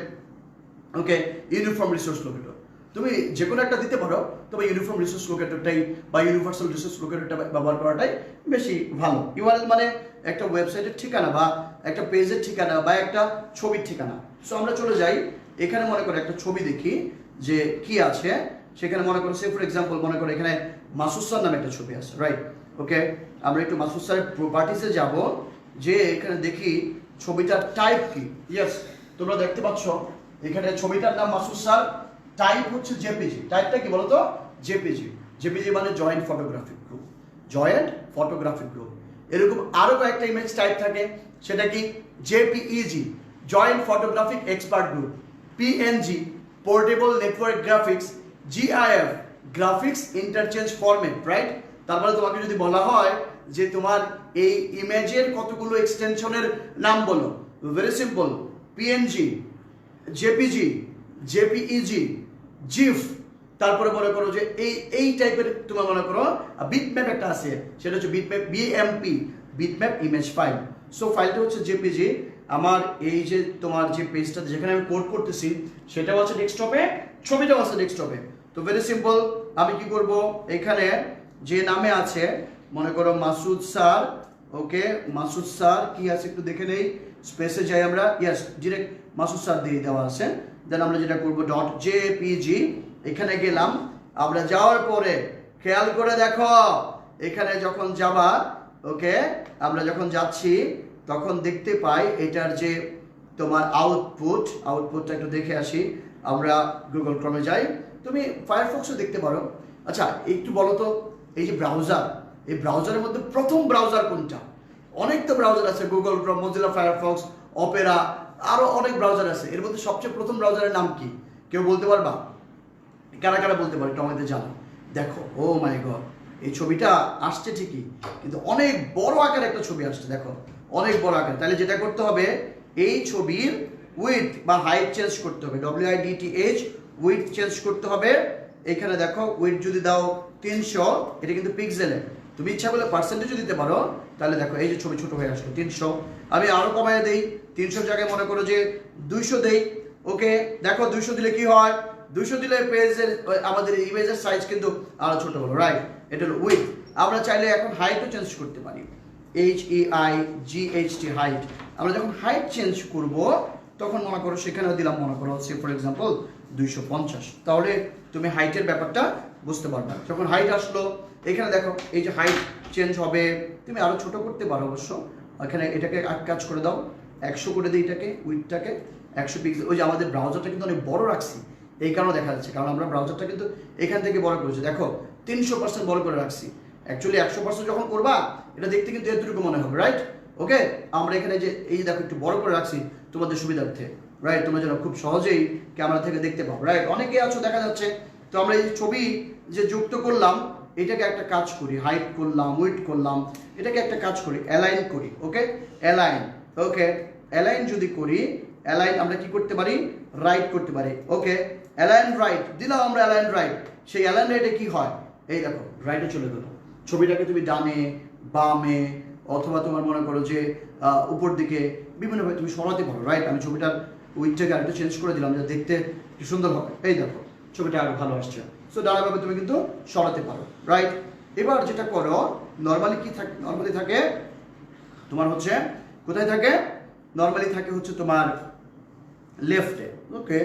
ওকে ইউনিফর্ম রিসোর্স লোকেটর। তুমি যে কোনো একটা দিতে পারো, তবে ইউনিফর্ম রিসোর্স লোকেটরটাই বা ইউনিভার্সাল রিসোর্স লোকেটরটা ব্যবহার করাটাই বেশি ভালো। ইউআরএল মানে একটা ওয়েবসাইটের ঠিকানা বা একটা পেজের ঠিকানা বা একটা ছবির ঠিকানা। সো আমরা চলে যাই, এখানে মনে করো একটা ছবি দেখি যে কি আছে। সেখানে মনে করো সে ফর এক্সাম্পল মনে করো এখানে মাসুদ স্যার নামে একটা ছবি আছে, রাইট? ওকে, আমরা একটু মাসুদ স্যারের প্রপার্টিসে যাব, যে এখানে দেখি ছবিটার টাইপ কি। ইয়েস, তোমরা দেখতে পাচ্ছ এখানে ছবিটার নাম মাসুদ স্যার, টাইপ হচ্ছে জেপিজি। টাইপটা কি বলতো? জেপিজি। জেপিজি মানে joint photographic group, joint photographic group. এরকম আরো কয়েকটা ইমেজ টাইপ থাকে, সেটা কি? JPEG, joint photographic expert group. PNG, portable network graphics. GIF, graphics interchange format, right? তারপরে তোমাকে যদি বলা হয় যে তোমার এই ইমেজের কতগুলো এক্সটেনশনের নাম বলো, very simple, PNG, JPG, JPEG, GIF. তারপরে মনে করো যে এই টাইপের তোমার মনে করো বিটম্যাপ একটা আছে, সেটা হচ্ছে bitmap, BMP, bitmap image file. So ফাইলটা হচ্ছে জেপিজি। আমার এই যে তোমার যে পেজটা যেখানে আমি কোড করতেছি সেটাও আছে ডেস্কটপে, ছবিটাও আছে ডেস্কটপে। তো ভেরি সিম্পল, আমি কি করব, এখানে যে নামে আছে মনে করো Masud sir. Okay, Masud sir কি আছে একটু দেখে নেই, স্পেসে যাই আমরা। ইয়েস, ডিরেক্ট মাসুদ স্যার দিয়ে দেওয়া আছে। দেন আমরা যেটা করবো .jpg, এখানে গেলাম। আমরা যাওয়ার পরে খেয়াল করে দেখো এখানে যখন যাবা, ওকে, আমরা যখন যাচ্ছি তখন দেখতে পাই এটার যে তোমার আউটপুটটা একটু দেখে আসি। আমরা গুগল ক্রমে যাই, তুমি ফায়ারফক্সও দেখতে পারো। আচ্ছা একটু বলো তো, এই যে ব্রাউজার, এই ব্রাউজারের মধ্যে প্রথম ব্রাউজার কোনটা? অনেক তো ব্রাউজার আছে, Google Chrome, Mozilla Firefox, Opera, আরো অনেক ব্রাউজার আছে। এর মধ্যে সবচেয়ে প্রথম ব্রাউজারের নাম কি? কেউ বলতে পারবা? কারা কারা বলতে পারে একটু আমাদের জানো। দেখো, ও মাই গড, এই ছবিটা আসছে ঠিকই, কিন্তু অনেক বড় আকারে একটা ছবি আসছে, দেখো অনেক বড় আকারে। তাহলে যেটা করতে হবে, এই ছবির উইথ বা হাইট চেঞ্জ করতে হবে, WIDTH, উইথ চেঞ্জ করতে হবে। এখানে দেখো উইথ যদি দাও 300, এটা কিন্তু পিক্সেলে, তুমি ইচ্ছা করলে পার্সেন্টেজও দিতে পারো। তাহলে দেখো এই যে ছবি ছোট হয়ে আসলো 300, আমি আরো কমায় দেই, 300 জায়গায় মনে করো যে 200 দেই। ওকে, দেখো 200 দিলে কি হয়, 200 দিলে পেজের আমাদের ইমেজের সাইজ কিন্তু আরো ছোট হলো, রাইট? এটা হলো উইথ। আমরা চাইলে এখন হাইটও চেঞ্জ করতে পারি, HEIGHT, হাইট। আমরা যখন হাইট চেঞ্জ করব তখন মনে করো সেখানেও দিলাম, মনে করো হচ্ছে ফর এক্সাম্পল 250। তাহলে তুমি হাইটের ব্যাপারটা বুঝতে পারবে। যখন হাইট আসলো, এখানে দেখো এই যে হাইট চেঞ্জ হবে, তুমি আরো ছোট করতে পারো অবশ্য। এখানে এটাকে এক কাজ করে দাও, 100 করে দিই এটাকে, উইথটাকে 100 পিক্সেল। ওই যে আমাদের ব্রাউজারটা কিন্তু অনেক বড় রাখছি, এই কারণে দেখা যাচ্ছে, কারণ আমরা ব্রাউজারটা কিন্তু এখান থেকে বড় করেছি। দেখো 300% বড় করে রাখছি। অ্যাকচুয়ালি 100% যখন করবা এটা দেখতে কিন্তু এতটুকু মনে হবে, রাইট? ওকে, আমরা এখানে যে এই যে দেখো একটু বড় করে রাখছি তোমাদের সুবিধার্থে, রাইট? তোমরা যেন খুব সহজেই ক্যামেরা থেকে দেখতে পাও, রাইট? অনেকে আছো দেখা যাচ্ছে। তো আমরা এই ছবি যে যুক্ত করলাম, এটাকে একটা কাজ করি, হাইট করলাম, উইথ করলাম, এটাকে একটা কাজ করি, অ্যালাইন করি। ওকে, অ্যালাইন। ওকে, অ্যালাইন যদি করি, অ্যালাইন আমরা কি করতে পারি, রাইট করতে পারি। ওকে, অ্যালাইন রাইট দিলাম আমরা, অ্যালাইন রাইট। সেই অ্যালাইন রাইটে কি হয়, এই দেখো রাইটে চলে গেল। ছবিটাকে তুমি ডানে, বামে, অথবা তোমার মনে করো যে উপর দিকে বিভিন্নভাবে তুমি সরাতে পারো, রাইট? আমি ছবিটার উইথটাকে আরেকটু চেঞ্জ করে দিলাম, যা দেখতে একটু সুন্দর হবে। এই দেখো ছবিটা আরো ভালো আসছে। সো ডানাভাবে তুমি কিন্তু সরাতে পারো, রাইট? এবার যেটা করো, নর্মালি কি থাকে, নর্মালি থাকে তোমার হচ্ছে কোথায় থাকে, নর্মালি থাকে হচ্ছে তোমার লেফটে। ওকে,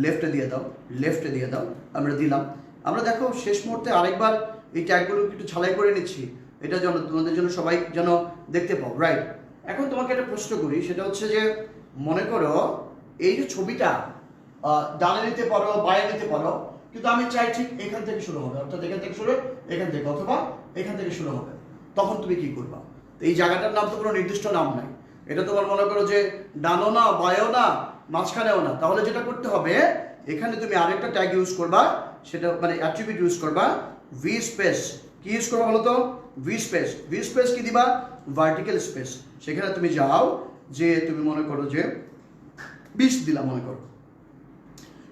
লেফটে দিয়ে দাও, লেফটে দিয়ে দাও, আমরা দিলাম। আমরা দেখো শেষ মুহূর্তে আরেকবার এই ট্যাগগুলো একটু ঝালাই করে নিচ্ছি, এটা যেন তোমাদের জন্য সবাই যেন দেখতে পাও, রাইট? এখন তোমাকে একটা প্রশ্ন করি, সেটা হচ্ছে যে মনে করো এই যে ছবিটা ডানে নিতে পারো, বায়ে নিতে পারো, কিন্তু আমি চাই ঠিক এখান থেকে শুরু হবে, অর্থাৎ এখান থেকে শুরু, এখান থেকে, অথবা এখান থেকে শুরু হবে। তখন তুমি কি করবা? এই জায়গাটার নাম তো কোনো নির্দিষ্ট নাম নাই, এটা তোমার মনে করো যে ডানো না, বায়ও না, মাঝখানেও না। তাহলে যেটা করতে হবে, এখানে তুমি আরেকটা ট্যাগ ইউজ করবা, সেটা মানে অ্যাট্রিবিউট ইউজ করবা, ভি স্পেস। কি ইউজ করবা বলো তো? V space. ভি স্পেস কি দিবা? Vertical space. সেখানে তুমি যাও, যে তুমি মনে করো যে 20 দিলা, মনে করো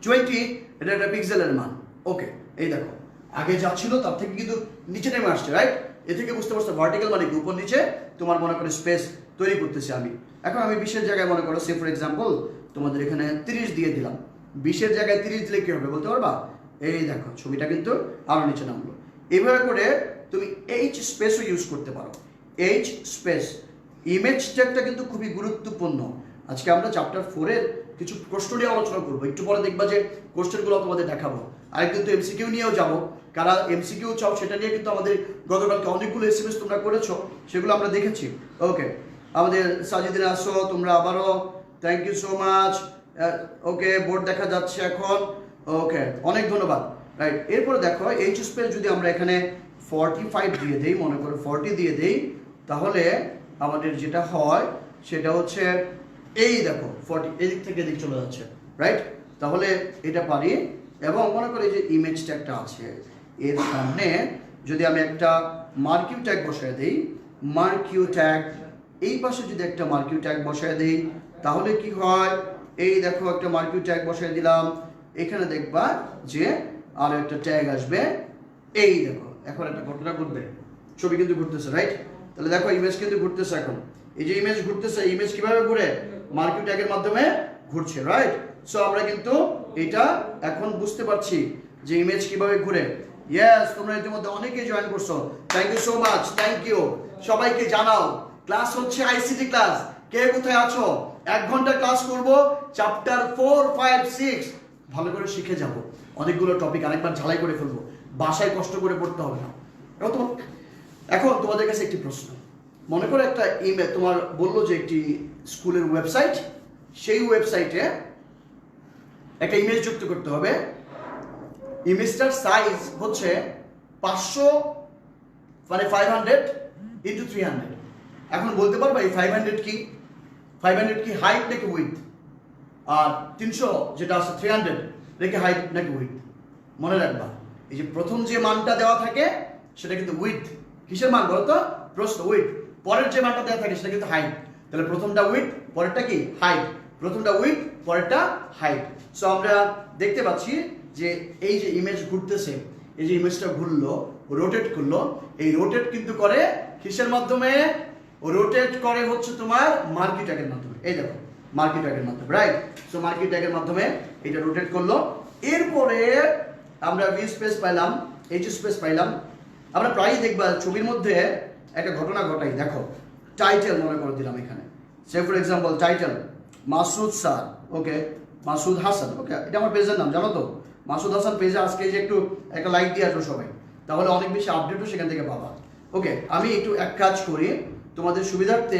20, এটা একটা পিক্সেলের মান। ওকে, এই দেখো আগে যা ছিল তার থেকে কিন্তু নিচে নেমে আসছে, রাইট? এ থেকে বুঝতে পারছো ভার্টিক্যাল মানে কি, উপর নিচে তোমার মনে করো স্পেস তৈরি করতেছি আমি। এখন আমি 20-এর জায়গায় মনে করো সে ফর এক্সাম্পল তোমাদের এখানে 30 দিয়ে দিলাম। 20-এর জায়গায় 30 দিলে কি হবে বলতে পারবা? এই দেখো ছবিটা কিন্তু আরো নিচে নামলো। এইভাবে করে তুমি এইচ স্পেসও ইউজ করতে পারো, এইচ স্পেস। ইমেজ ট্যাগটা কিন্তু খুবই গুরুত্বপূর্ণ। আজকে আমরা চ্যাপ্টার 4-এর কিছু প্রশ্ন নিয়ে আলোচনা করবো, একটু পরে দেখবা যে কোশ্চেনগুলো তোমাদের দেখাবো। আরেকদিন তো এমসিকিউ নিয়েও যাবো, কারা এমসিকিউ চাও সেটা নিয়ে কিন্তু আমাদের গতকালকে অনেকগুলো এসএমএস তোমরা করেছো, সেগুলো আমরা দেখেছি। ওকে, আমাদের সাজিদিন আসো তোমরা আবারও, thank you so much. Okay, board দেখা যাচ্ছে এখন। ওকে, অনেক ধন্যবাদ, রাইট? এরপরে দেখো এইচ স্পেস যদি আমরা এখানে 45 দিয়ে দেই, মনে করো 40 দিয়ে দেই, তাহলে আমাদের যেটা হয় সেটা হচ্ছে এই দেখো 40 এদিক থেকে এদিক চলে যাচ্ছে, রাইট? তাহলে এটা পারি। এবং মনে করি যে ইমেজ ট্যাগটা আছে, এর সামনে যদি আমি একটা মার্কিউ ট্যাগ বসায় দিই, মার্কিউ ট্যাগ, এই পাশে যদি একটা মার্কিউ ট্যাগ বসায় দিই, তাহলে কি হয়, এই দেখো একটা মার্কিউ ট্যাগ বসায় দিলাম, এখানে দেখবা যে আরো একটা ট্যাগ আসবে। এই দেখো এখন একটা ঘটনা ঘটবে, ছবি কিন্তু ঘুরতেছে, রাইট? তাহলে দেখো ইমেজ কিন্তু ঘুরতেছে। এখন এই যে ইমেজ ঘুরতেছে, ইমেজ কিভাবে ঘুরে? মার্কিউ ট্যাগের মাধ্যমে ঘুরছে, রাইট? সো আমরা কিন্তু এটা এখন বুঝতে পারছি যে ইমেজ কিভাবে ঘুরে। ইয়েস, তোমরা ইতিমধ্যে অনেকেই জয়েন করছো, thank you so much, thank you. সবাইকে জানাও ক্লাস হচ্ছে আইসিটি ক্লাস, কে কোথায় আছো? 1 ঘন্টা ক্লাস করব, চ্যাপ্টার 4, 5, 6 ভালো করে শিখে যাব। অনেকগুলো টপিক আরেকবার ঝালাই করে ফেলবো, বাসায় কষ্ট করে পড়তে হবে না। এখন তোমাদের কাছে একটি প্রশ্ন, মনে করো একটা ইমেল তোমার বললো যে একটি স্কুলের ওয়েবসাইট, সেই ওয়েবসাইটে একটা ইমেজ যুক্ত করতে হবে। ইমেজটার সাইজ হচ্ছে 500 মানে 500 ইন্টু 300। এখন বলতে পারবা এই 500 কি? 500 কি হাইট নাকি উইথ? আর 300 যেটা আছে 300 রেখে হাইট নাকি উইথ? মনে রাখবা এই যে প্রথম যে মানটা দেওয়া থাকে সেটা কিন্তু উইথ। কিসের মান বলো তো? প্রশ্ন উইথ। পরের যে মানটা দেওয়া থাকে সেটা কিন্তু হাইট। তাহলে প্রথমটা উইথ, পরেরটা কি হাইট। প্রথমটা উইথ, পরেরটা হাইট। সো আমরা দেখতে পাচ্ছি যে এই যে ইমেজ ঘুরতেছে, এই যে ইমেজটা ঘুরলো, রোটেট করলো, এই রোটেট কিন্তু করে কিসের মাধ্যমে? রোটেট করে হচ্ছে তোমার মার্কি ট্যাগের মাধ্যমে। এই দেখো মার্কি ট্যাগের মাধ্যমে, রাইট? সো মার্কি ট্যাগের মাধ্যমে এটা রোটেট করলো। এরপরে আমরা ভি স্পেস পাইলাম, এইচ স্পেস পাইলাম। আমরা প্রায়ই দেখবা ছবির মধ্যে একটা ঘটনা ঘটাই। দেখো টাইটেল মনে করে দিলাম এখানে, say for example title Masud sir, okay, Masud Hasan, okay, এটা আমার পেজের নাম, জানো তো? মাসুদ হাসান পেজে আজকে যে একটু একটা লাইক দিয়ে আসবো সবাই, তাহলে অনেক বেশি আপডেটও সেখান থেকে পাবা। ওকে, আমি একটু এক কাজ করি, তোমাদের সুবিধার্থে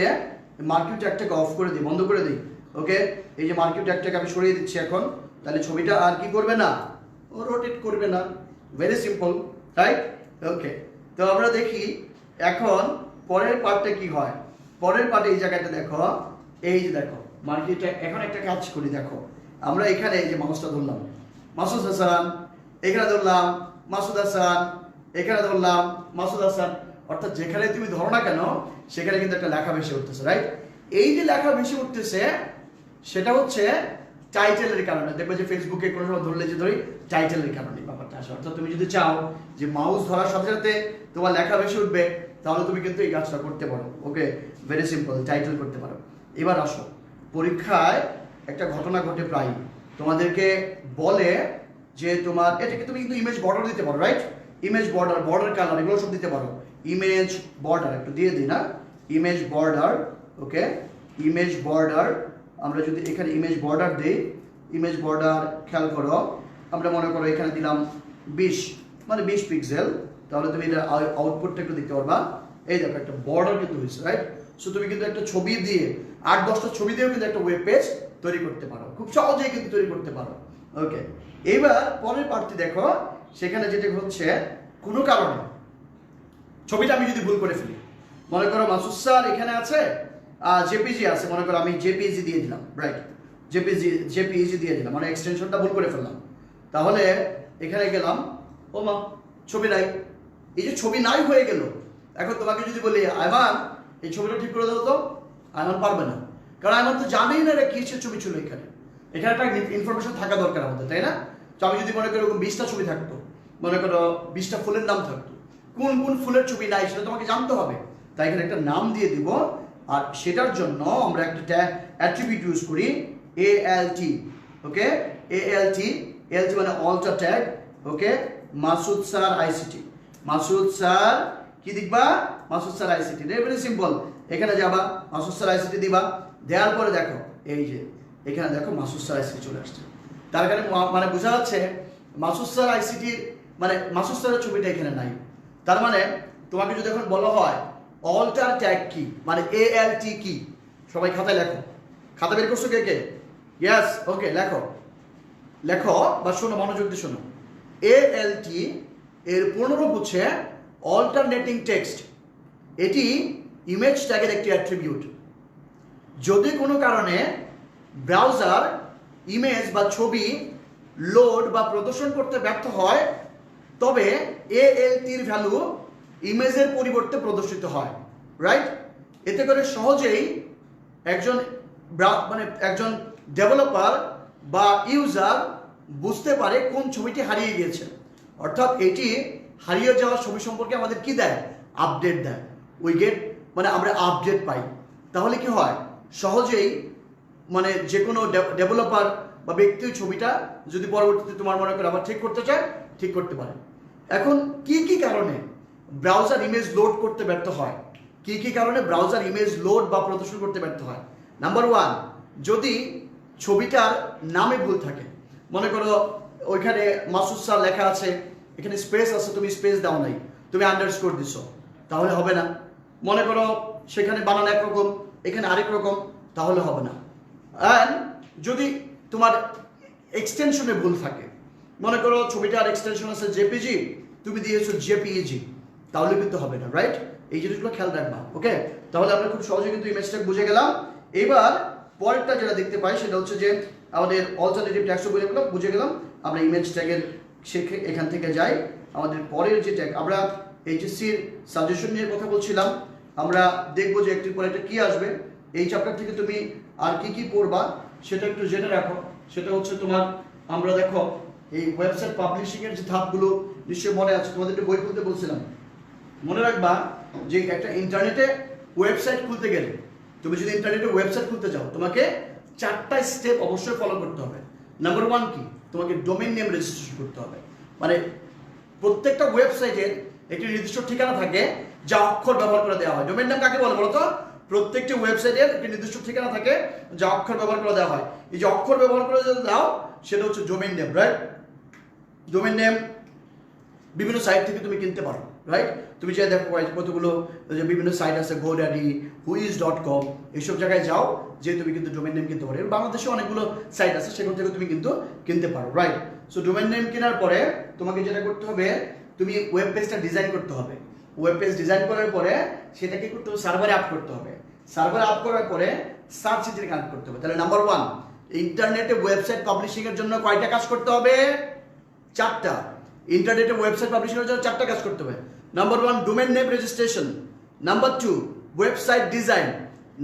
মার্কিউ ট্যাগটাকে অফ করে দিই, বন্ধ করে দিই। ওকে, এই যে মার্কিউ ট্যাগটাকে আমি সরিয়ে দিচ্ছি এখন, তাহলে ছবিটা আর কি করবে না? ও রোটেট করবে না। Very simple, right? ওকে, তো আমরা দেখি এখন পরের পার্টটা কি হয়। পরের পার্টে এই জায়গাটা দেখো, এই যে দেখো মার্কিউ ট্যাগ। এখন একটা কাজ করি, দেখো আমরা এখানে এই যে মাউসটা ধরলাম মাসুদ হাসান, এখানে ধরলাম মাসুদ হাসান, এখানে ধরলাম মাসুদ হাসান, অর্থাৎ যেখানে তুমি ধরো না কেন সেখানে কিন্তু একটা লেখা ভেসে উঠতেছে, রাইট? এই যে লেখা ভেসে উঠতেছে সেটা হচ্ছে টাইটেলের কারণে। দেখবে যে ফেসবুকে কোনো সময় ধরলে যে ধরি টাইটেলের কারণে ব্যাপারটা আসে। অর্থাৎ তুমি যদি চাও যে মাউস ধরার সাথে সাথে তোমার লেখা ভেসে উঠবে, তাহলে তুমি কিন্তু এই কাজটা করতে পারো। ওকে, ভেরি সিম্পল, টাইটেল করতে পারো। এবার আসো, পরীক্ষায় একটা ঘটনা ঘটে প্রায়, তোমাদেরকে বলে যে তোমার এটাকে তুমি কিন্তু ইমেজ বর্ডার দিতে পারো, right? Image border, border colour, এগুলো সব দিতে পারো। ইমেজ বর্ডার একটু দিয়ে দিই না, ইমেজ বর্ডার। ওকে, ইমেজ বর্ডার, আমরা যদি এখানে ইমেজ বর্ডার দিই, ইমেজ বর্ডার খেয়াল করো, আমরা মনে করো এখানে দিলাম 20 মানে 20 পিক্সেল, তাহলে তুমি এটা আউটপুটটা একটু দেখতে পারবা। এই দেখো একটা বর্ডার কিন্তু হয়েছে, রাইট? সো তুমি কিন্তু একটা ছবি দিয়ে 8-10টা ছবি দিয়েও কিন্তু একটা ওয়েব পেজ তৈরি করতে পারো, খুব সহজেই কিন্তু তৈরি করতে পারো। ওকে, এবার পরের পার্টটি দেখো, সেখানে যেটা হচ্ছে কোনো কারণে ছবিটা আমি যদি ভুল করে ফেলি, মনে করো মাসুদ স্যার এখানে আছে, জেপিজি আছে, মনে করো আমি জেপিজি দিয়ে দিলাম, রাইট? জেপিজি দিয়ে দিলাম, মানে এক্সটেনশনটা ভুল করে ফেললাম। তাহলে এখানে গেলাম, ও মা ছবি নাই। এই যে ছবি নাই হয়ে গেল, এখন তোমাকে যদি বলি আয়মান এই ছবিটা ঠিক করে দাও, তো আয়মান পারবে না, কারণ আয়মান তো জানেই না এটা কিসের ছবি ছিল। এখানে একটা ইনফরমেশন থাকা দরকার আমাদের, তাই না? তো আমি যদি মনে করো 20টা ছবি থাকতো, মনে করো 20টা ফুলের নাম থাকতো, কোন কোন ফুলের ছবি নাই সেটা তোমাকে জানতে হবে। তাই এখানে একটা নাম দিয়ে দিব, আর সেটার জন্য আমরা একটা অ্যাট্রিবিউট ইউজ করি, ALT। ওকে, ALT, ALT মানে alter tag. Okay, Masud sir ICT, Masud sir কি দিবা? Masud sir ICT. Very simple, এখানে যাবা মাসুদ স্যার আইসিটি দিবা, দেওয়ার পরে দেখো এই যে এখানে দেখো মাসুদ স্যার আইসিটি চলে আসছে। তার কারণে মানে বোঝা যাচ্ছে মাসুদ স্যার আইসিটির মানে মাসুদ স্যারের ছবিটা এখানে নাই। তার মানে তোমাকে যদি এখন বলা হয় অল্টার ট্যাগ কি, মানে ALT কি, সবাই খাতায় লেখো। খাতা বের করছো কে কে? ইয়েস, ওকে, লেখো লেখো বা শোনো, মনোযোগ দিয়ে শোনো। ALT এর পূর্ণরূপ হচ্ছে অল্টারনেটিং টেক্সট। এটি ইমেজ ট্যাগের একটি অ্যাট্রিবিউট। যদি কোনো কারণে ব্রাউজার ইমেজ বা ছবি লোড বা প্রদর্শন করতে ব্যর্থ হয়, তবে ALT-র ভ্যালু ইমেজের পরিবর্তে প্রদর্শিত হয়, রাইট? এতে করে সহজেই একজন একজন ডেভেলপার বা ইউজার বুঝতে পারে কোন ছবিটি হারিয়ে গিয়েছে। অর্থাৎ এটি হারিয়ে যাওয়া ছবি সম্পর্কে আমাদের কি দেয়? আপডেট দেয়। উই গেট মানে আমরা আপডেট পাই। তাহলে কি হয়? সহজেই মানে যে কোনো ডেভেলপার বা ব্যক্তি ছবিটা যদি পরবর্তীতে তোমার মনে করে আবার ঠিক করতে চায়, ঠিক করতে পারে। এখন কি কি কারণে ব্রাউজার ইমেজ লোড করতে ব্যর্থ হয়? কি কি কারণে ব্রাউজার ইমেজ লোড বা প্রদর্শন করতে ব্যর্থ হয়? নাম্বার 1, যদি ছবিটার নামে ভুল থাকে। মনে করো ওইখানে মাসুদ স্যার লেখা আছে, এখানে স্পেস আছে, তুমি স্পেস দাও নাই, তুমি আন্ডারস্কোর দিছো, তাহলে হবে না। মনে করো সেখানে বানান একরকম, এখানে আরেক রকম, তাহলে হবে না। অ্যান্ড যদি তোমার এক্সটেনশনে ভুল থাকে। মনে করো ছবিটার এক্সটেনশন আছে জেপিজি, তুমি দিয়েছো জেপিইজি, তাহলে কিন্তু হবে না, রাইট? এই জিনিসগুলো খেয়াল রাখবা, ওকে? তাহলে আমরা খুব সহজে কিন্তু ইমেজটা বুঝে গেলাম। এবার পরেরটা যেটা দেখতে পাই সেটা হচ্ছে যে আমাদের অল্টারনেটিভ ট্যাগসও বুঝে গেলাম। আমরা ইমেজ ট্যাগের এখান থেকে যাই। আমাদের পরের যে ট্যাগ, আমরা এইচএসসির সাজেশন নিয়ে কথা বলছিলাম, আমরা দেখবো যে একটির পর একটা কি আসবে। এই চ্যাপ্টার থেকে তুমি আর কি কি পড়বা সেটা একটু জেনে রাখো। সেটা হচ্ছে তোমার, আমরা দেখো এই ওয়েবসাইট পাবলিশিং এর যে ধাপগুলো নিশ্চয়ই মনে আছে, তোমাদের একটু বই খুলতে বলছিলাম। মনে রাখবা যে একটা ইন্টারনেটে ওয়েবসাইট খুলতে গেলে, তুমি যদি ইন্টারনেটে ওয়েবসাইট খুলতে যাও, তোমাকে 4টা স্টেপ অবশ্যই ফলো করতে হবে। নাম্বার 1 কি? তোমাকে ডোমেইন নেম রেজিস্ট্রেশন করতে হবে। মানে প্রত্যেকটা ওয়েবসাইটের একটি নির্দিষ্ট ঠিকানা থাকে যা অক্ষর ব্যবহার করে দেওয়া হয়। ডোমেইন নেম কাকে বলে বলো তো? প্রত্যেকটি ওয়েবসাইটের একটি নির্দিষ্ট ঠিকানা থাকে যা অক্ষর ব্যবহার করে দেওয়া হয়। এই যে অক্ষর ব্যবহার করে যদি দাও সেটা হচ্ছে domain name, right? Domain name বিভিন্ন সাইট থেকে তুমি কিনতে পারো, রাইট? তুমি যে দেখো কতগুলো যে বিভিন্ন সাইট আছে, GoDaddy, whois.com, এইসব জায়গায় যাও যে তুমি কিন্তু ডোমেইন নেম কিনতে পারো। বাংলাদেশে অনেকগুলো সাইট আছে, সেখান থেকে তুমি কিন্তু কিনতে পারো, রাইট? সো ডোমেইন নেম কেনার পরে তোমাকে যেটা করতে হবে, তুমি ওয়েব পেজটা ডিজাইন করতে হবে। ওয়েব পেজ ডিজাইন করার পরে সেটাকে করতে হবে সার্ভারে আপ করতে হবে। সার্ভারে আপ করার পরে সার্চ ইঞ্জিনে কানেক্ট করতে হবে। তাহলে নাম্বার 1, ইন্টারনেটে ওয়েবসাইট পাবলিশিং এর জন্য কয়টা কাজ করতে হবে? 4টা। ইন্টারনেটে ওয়েবসাইট পাবলিশিং এর জন্য 4টা কাজ করতে হবে। Number 1, domain name registration. Number 2, website design.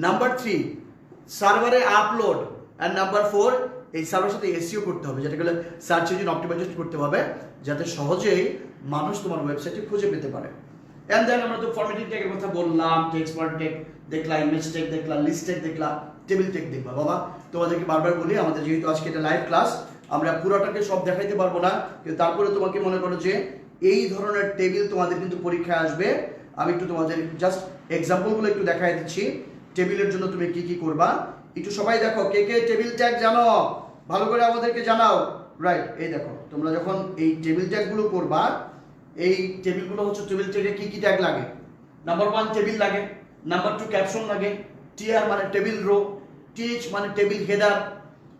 Number 3, সার্ভারে আপলোড। আর নাম্বার 4, এই সার্ভারের সাথে এসইও করতে হবে, যেটা গেলে সার্চ ইঞ্জিন অপটিমাইজেশন করতে হবে, যাতে সহজেই মানুষ তোমার ওয়েবসাইটে খুঁজে পেতে পারে। এন্ড দেন আমরা তো ফরম্যাটিং ট্যাগের কথা বললাম, টেক্সট বার ট্যাগ দেখলা, ইমেজ ট্যাগ দেখলা, লিস্ট ট্যাগ দেখলা, টেবিল ট্যাগ দেখবা। বাবা তোমাদেরকে বারবার বলি, আমাদের যেহেতু আজকে এটা লাইভ ক্লাস, আমরা পুরোটাকে সব দেখাইতে পারবো না, কিন্তু তারপরে তোমাকে মনে করো যে এই ধরনের টেবিল তোমাদের কিন্তু পরীক্ষায় আসবে। আমি একটু তোমাদের জাস্ট এক্সাম্পলগুলো একটু দেখাই দিচ্ছি। টেবিলের জন্য তুমি কি কি করবা একটু সবাই দেখো। কে কে টেবিল ট্যাগ জানো ভালো করে আমাদেরকে জানাও, রাইট? এই দেখো, তোমরা যখন এই টেবিল ট্যাগগুলো করবা, এই টেবিলগুলো হচ্ছে টেবিল ট্যাগে কি কি ট্যাগ লাগে? নাম্বার 1 টেবিল লাগে, নাম্বার 2 ক্যাপশন লাগে, টিআর মানে টেবিল রো, টিএইচ মানে টেবিল হেডার,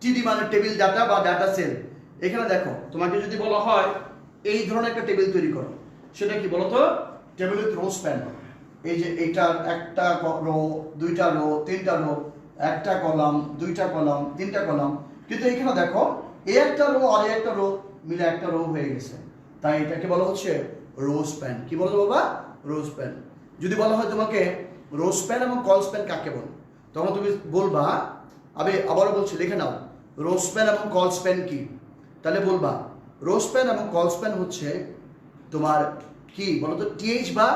টিডি মানে টেবিল ডাটা বা ডাটা সেল। এখানে দেখো, তোমাকে যদি বলা হয় এই ধরনের একটা টেবিল তৈরি করো, সেটা কি বলো তো? Table with rho span. এই যে এইটার একটা রো, দুইটা রো, তিনটা রো, একটা কলাম, দুইটা কলাম, তিনটা কলাম। কিন্তু এখানে দেখো, এই একটা রো আর এই একটা রো মিলে একটা রো হয়ে গেছে, তাই এটাকে বলা হচ্ছে রো স্প্যান। কি বলো বাবা? Rho span. যদি বলা হয় তোমাকে রো স্প্যান এবং কল স্প্যান কাকে বল, তখন তুমি বলবা, আমি আবারও বলছি, লিখে নাও, রো স্প্যান এবং কল স্প্যান কি? তাহলে বলবা রো স্প্যান এবং কল স্প্যান হচ্ছে তোমার কি বলো তো? টিএইচ বা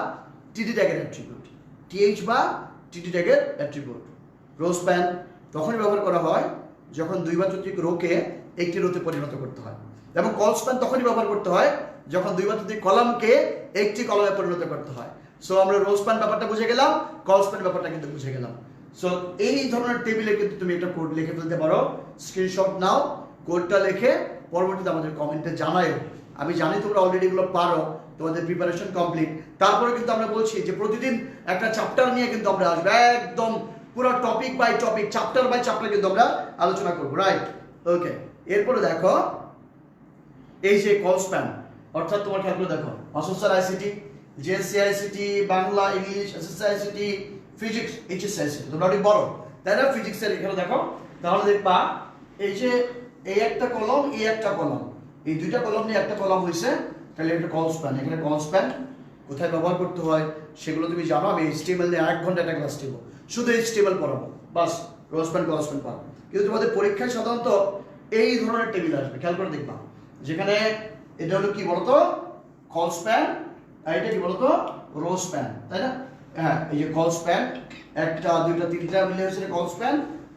টিডি ট্যাগের অ্যাট্রিবিউট। টিএইচ বা টিডি ট্যাগের অ্যাট্রিবিউট। রো স্প্যান তখনই ব্যবহার করা হয় যখন দুই বা ততোধিক রোকে একটি রোতে পরিণত করতে হয়, এবং কল স্প্যান তখনই ব্যবহার করতে হয় যখন দুই বা ততোধিক কলামকে একটি কলামে পরিণত করতে হয়। সো আমরা রো স্প্যান ব্যাপারটা বুঝে গেলাম, কল স্প্যান ব্যাপারটা কিন্তু বুঝে গেলাম। সো এই ধরনের টেবিলে কিন্তু তুমি একটা কোড লিখে ফেলতে পারো। স্ক্রিনশট নাও, কোডটা লিখে পরবর্তীতে আমাদের কমেন্টে জানাও। আমি জানি তোমরা অলরেডি এগুলো পারো, তোমাদের প্রিপারেশন কমপ্লিট। তারপরে কিন্তু আমরা বলছি যে প্রতিদিন একটা চ্যাপ্টার নিয়ে কিন্তু আমরা আসবো, একদম পুরো topic by topic, chapter by chapter কিন্তু আমরা আলোচনা করবো, রাইট? ওকে, এরপরে দেখো এই যে কল স্প্যান, অর্থাৎ তোমার খেয়াল দেখো, অসোসিয়াল ICT, JSC ICT, Bangla, English, SSC ICT, physics, HSC ICT, তোমরা অনেক বড়, তাই না? ফিজিক্সের এখানে দেখো, তাহলে দেখবা এই যে এই একটা কলম, এই একটা কলম, এই দুইটা কলম নিয়ে একটা কলম হয়েছে, তাহলে একটা কল স্প্যান। এখানে কল স্প্যান কোথায় ব্যবহার করতে হয় সেগুলো তুমি জানো। আমি HTML নিয়ে 1 ঘন্টা একটা ক্লাস দেবো, শুধু HTML পড়াবো, বাস রো স্প্যান কল স্প্যান পাবো। কিন্তু তোমাদের পরীক্ষায় সাধারণত এই ধরনের টেবিল আসবে, খেয়াল করে দেখবা, যেখানে এটা হলো কি বলতো? কল স্প্যান, আর এটা কি বলতো? রো স্প্যান, তাই না? হ্যাঁ, এই যে কল স্প্যান, একটা দুইটা তিনটা মিলে হয়েছে কল স্প্যান।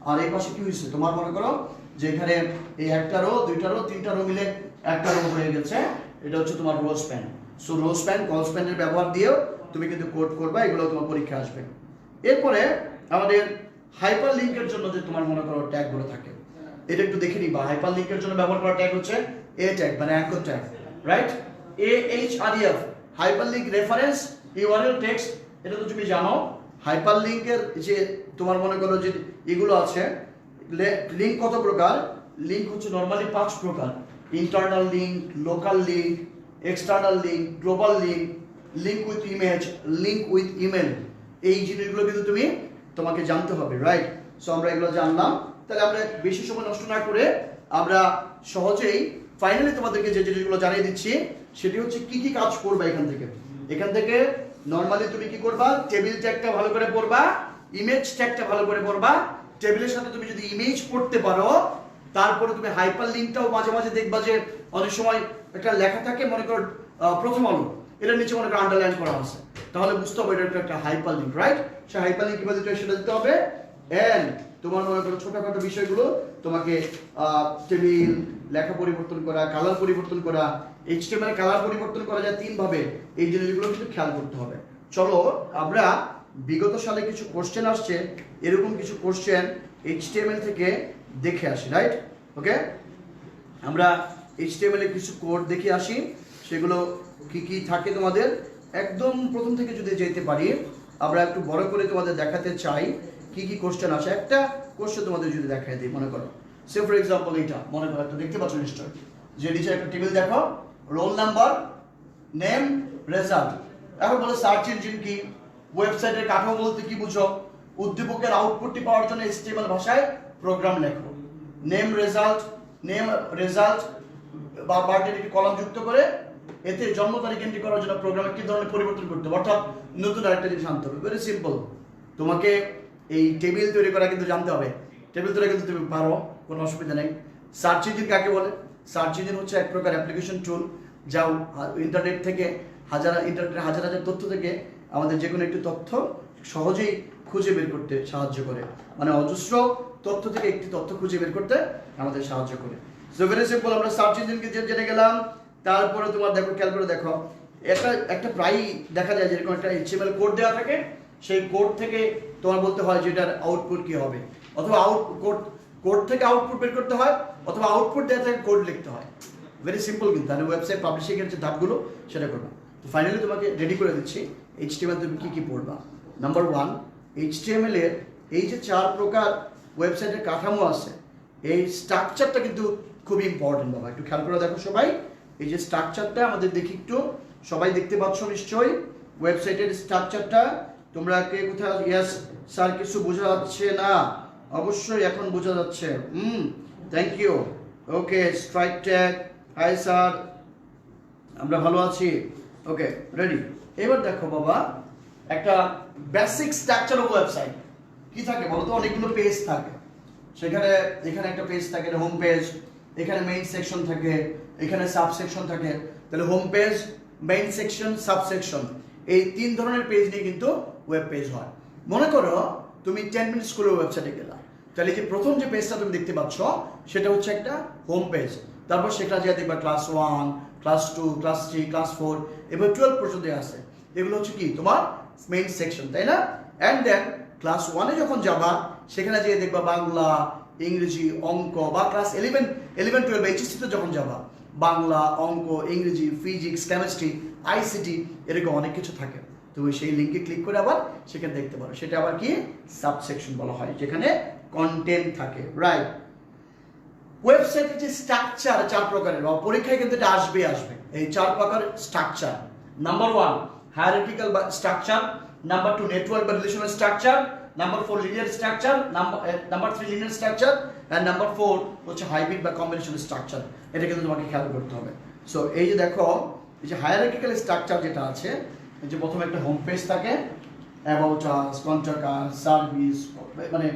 আর এই পাশে কি হয়েছে তোমার, মনে করো যে এখানে এই একটা রো, দুইটা রো, তিনটা রো মিলে একটা রো হয়ে গেছে, এটা হচ্ছে তোমার row span. So row span, col স্প্যানের ব্যবহার দিয়েও তুমি কিন্তু কোড করবা, এগুলো তোমার পরীক্ষা আসবে। এরপরে আমাদের হাইপার লিঙ্কের জন্য যে তোমার মনে করো ট্যাগগুলো থাকে, এটা একটু দেখে নিবা। হাইপার লিঙ্কের জন্য ব্যবহার করা ট্যাগ হচ্ছে এ ট্যাগ, মানে anchor tag, right? AHREF, hyper link reference URL text, এটা তো তুমি জানো। হাইপার লিঙ্কের যে তোমার মনে করো যে এগুলো আছে, লিঙ্ক কত প্রকার? লিঙ্ক হচ্ছে নর্মালি 5 প্রকার: internal link, local link, external link, global link, link with image, link with email. এই জিনিসগুলো কিন্তু তোমাকে জানতে হবে, রাইট? সো আমরা এগুলো জানলাম। তাহলে আমরা বেশি সময় নষ্ট না করে আমরা সহজেই ফাইনালি তোমাদেরকে যে জিনিসগুলো জানিয়ে দিচ্ছি সেটি হচ্ছে কি কি কাজ করবে এখান থেকে নর্মালি তুমি কি করবা, টেবিল ট্যাগটা ভালো করে পড়বা, ইমেজ ট্যাগটা ভালো করে পড়বা। টেবিলের সাথে তুমি যদি ইমেজ পড়তে পারো, তারপরে তুমি হাইপার লিঙ্কটাও মাঝে মাঝে দেখবা যে অনেক সময় একটা লেখা থাকে, মনে করো প্রথম আলো, এটার নিচে মনে করো আন্ডারলাইন করা আছে, তাহলে বুঝতে হবে এটা একটা হাইপার লিঙ্ক, রাইট? সেই হাইপার লিঙ্ক কিভাবে দিতে হয় সেটা দিতে হবে। এন্ড তোমার মনে করো ছোটখাটো বিষয়গুলো তোমাকে টেবিল, লেখা পরিবর্তন করা, কালার পরিবর্তন করা, এইচটিএমএল কালার পরিবর্তন করা যায় 3 ভাবে, এই জিনিসগুলো কিন্তু খেয়াল করতে হবে। চলো আমরা বিগত সালে কিছু কোশ্চেন আসছে, এরকম কিছু কোশ্চেন এইচটিএমএল থেকে দেখে আসি, রাইট? ওকে, আমরা এইচটিএমএল এর কিছু কোড দেখে আসি, সেগুলো কি কি থাকে তোমাদের একদম প্রথম থেকে যদি যেতে পারি। আমরা একটু বড় করে তোমাদের দেখাতে চাই কি কি কোশ্চেন আসে। একটা কোশ্চেন তোমাদের যদি দেখাই দিই, মনে করো সে ফর এক্সাম্পল এইটা মনে করো, একটা দেখতে পাচ্ছ নিশ্চয় যে নিচে একটা টেবিল দেখো, রোল নাম্বার, নেম, রেজাল্ট। এখন বলো সার্চ ইঞ্জিন কি, ওয়েবসাইটের কাঠামো বলতে কি বুঝো, উদ্দীপকের আউটপুটটি পাওয়ার জন্য এইচটিএমএল ভাষায় প্রোগ্রাম লেখো। নেম রেজাল্ট বা বার্থডে একটি কলাম যুক্ত করে এতে জন্ম তারিখ এন্ট্রি করার জন্য প্রোগ্রামে কি ধরনের পরিবর্তন করতে হবে, অর্থাৎ নতুন আরেকটা জিনিস আনতে হবে। ভেরি সিম্পল, তোমাকে এই টেবিল তৈরি করা কিন্তু জানতে হবে। টেবিল তৈরি কিন্তু তুমি পারো, কোনো অসুবিধা নেই। সার্চ ইঞ্জিন কাকে বলে? সার্চ ইঞ্জিন হচ্ছে এক প্রকার অ্যাপ্লিকেশন টুল, যা ইন্টারনেট থেকে ইন্টারনেটের হাজার হাজার তথ্য থেকে আমাদের যে কোনো একটি তথ্য সহজেই খুঁজে বের করতে সাহায্য করে, মানে অজস্র তথ্য থেকে একটি তথ্য খুঁজে বের করতে আমাদের সাহায্য করে। সো ভেরি সিম্পল, আমরা সার্চ ইঞ্জিনকে জেনে গেলাম। তারপরে তোমার দেখো, খেয়াল করে দেখো, একটা প্রায়ই দেখা যায় যেরকম একটা এইচটিএমএল কোড দেওয়া থাকে, সেই কোড থেকে তোমার বলতে হয় যে এটার আউটপুট কি হবে, অথবা কোড থেকে আউটপুট বের করতে হয়, অথবা আউটপুট দেওয়া থেকে কোড লিখতে হয়। ভেরি সিম্পল কিন্তু, তাহলে ওয়েবসাইট পাবলিশিং এর যে ধাপগুলো সেটা করবা। তো ফাইনালি তোমাকে রেডি করে দিচ্ছি এইচটিএমএল তুমি কি কি পড়বা। নাম্বার 1, এইচটিএমএল এর এই যে 4 প্রকার ওয়েবসাইটের কাঠামো আছে, এই স্ট্রাকচারটা কিন্তু খুব ইম্পর্টেন্ট বাবা, একটু খেয়াল করে দেখো সবাই। এই যে স্ট্রাকচারটা আমাদের দেখি একটু, সবাই দেখতে পাচ্ছ নিশ্চয়ই ওয়েবসাইটের স্ট্রাকচারটা। তোমরা কে কোথায়, ইয়েস স্যার কিছু বোঝা যাচ্ছে না? অবশ্যই এখন বোঝা যাচ্ছে। Thank you. Okay, strike tag, hi sir, আমরা ভালো আছি। Okay, ready. এবার দেখো বাবা, একটা বেসিক স্ট্রাকচার অফ ওয়েবসাইট কি থাকে বলো তো? অনেকগুলো পেজ থাকে, সেখানে এখানে একটা পেজ থাকে, হোম পেজ, এখানে মেইন সেকশন থাকে, এখানে সাব সেকশন থাকে। তাহলে home page, main section, sub section, এই 3 ধরনের পেজ নিয়ে কিন্তু ওয়েব পেজ হয়। মনে করো তুমি 10 মিনিট স্কুলের ওয়েবসাইটে গেলা, তাহলে যে প্রথম যে পেজটা তুমি দেখতে পাচ্ছ সেটা হচ্ছে একটা হোম পেজ। তারপর সেটা যে দেখবা ক্লাস 1, ক্লাস 2, ক্লাস 3, ক্লাস 4 এবং 12 পর্যন্ত আছে, এগুলো হচ্ছে কি তোমার মেইন সেকশন, তাই না? অ্যান্ড দেন ক্লাস 1-এ যখন যাবা, সেখানে যে দেখবা বাংলা, ইংরেজি, অঙ্ক, বা ক্লাস 11, 12 এইচএসসিতে যখন যাবা, বাংলা, অঙ্ক, ইংরেজি, ফিজিক্স, কেমিস্ট্রি, আইসিটি, এরকম অনেক কিছু থাকে। তুমি সেই লিঙ্কে ক্লিক করে আবার সেখানে দেখতে পারো, সেটা আবার কি সাবসেকশন বলা হয়, যেখানে কন্টেন্ট থাকে, রাইট? ওয়েবসাইটের যে স্ট্রাকচার 4 প্রকারের, বা পরীক্ষায় কিন্তু এটা আসবে। এই 4 প্রকার স্ট্রাকচার: নাম্বার 1 হায়ারার্কিক্যাল বা স্ট্রাকচার, নাম্বার 2 নেটওয়ার্ক বা relational structure, number 4 linear structure, number 3 linear structure, and number 4 হচ্ছে হাইব্রিড বা কম্বিনেশন স্ট্রাকচার। এটা কিন্তু তোমাকে খেয়াল করতে হবে। সো এই যে দেখো, এই যে হায়ারার্কিক্যাল স্ট্রাকচার যেটা আছে, এই যে প্রথমে একটা হোম পেজ থাকে, about us, contact us, service, মানে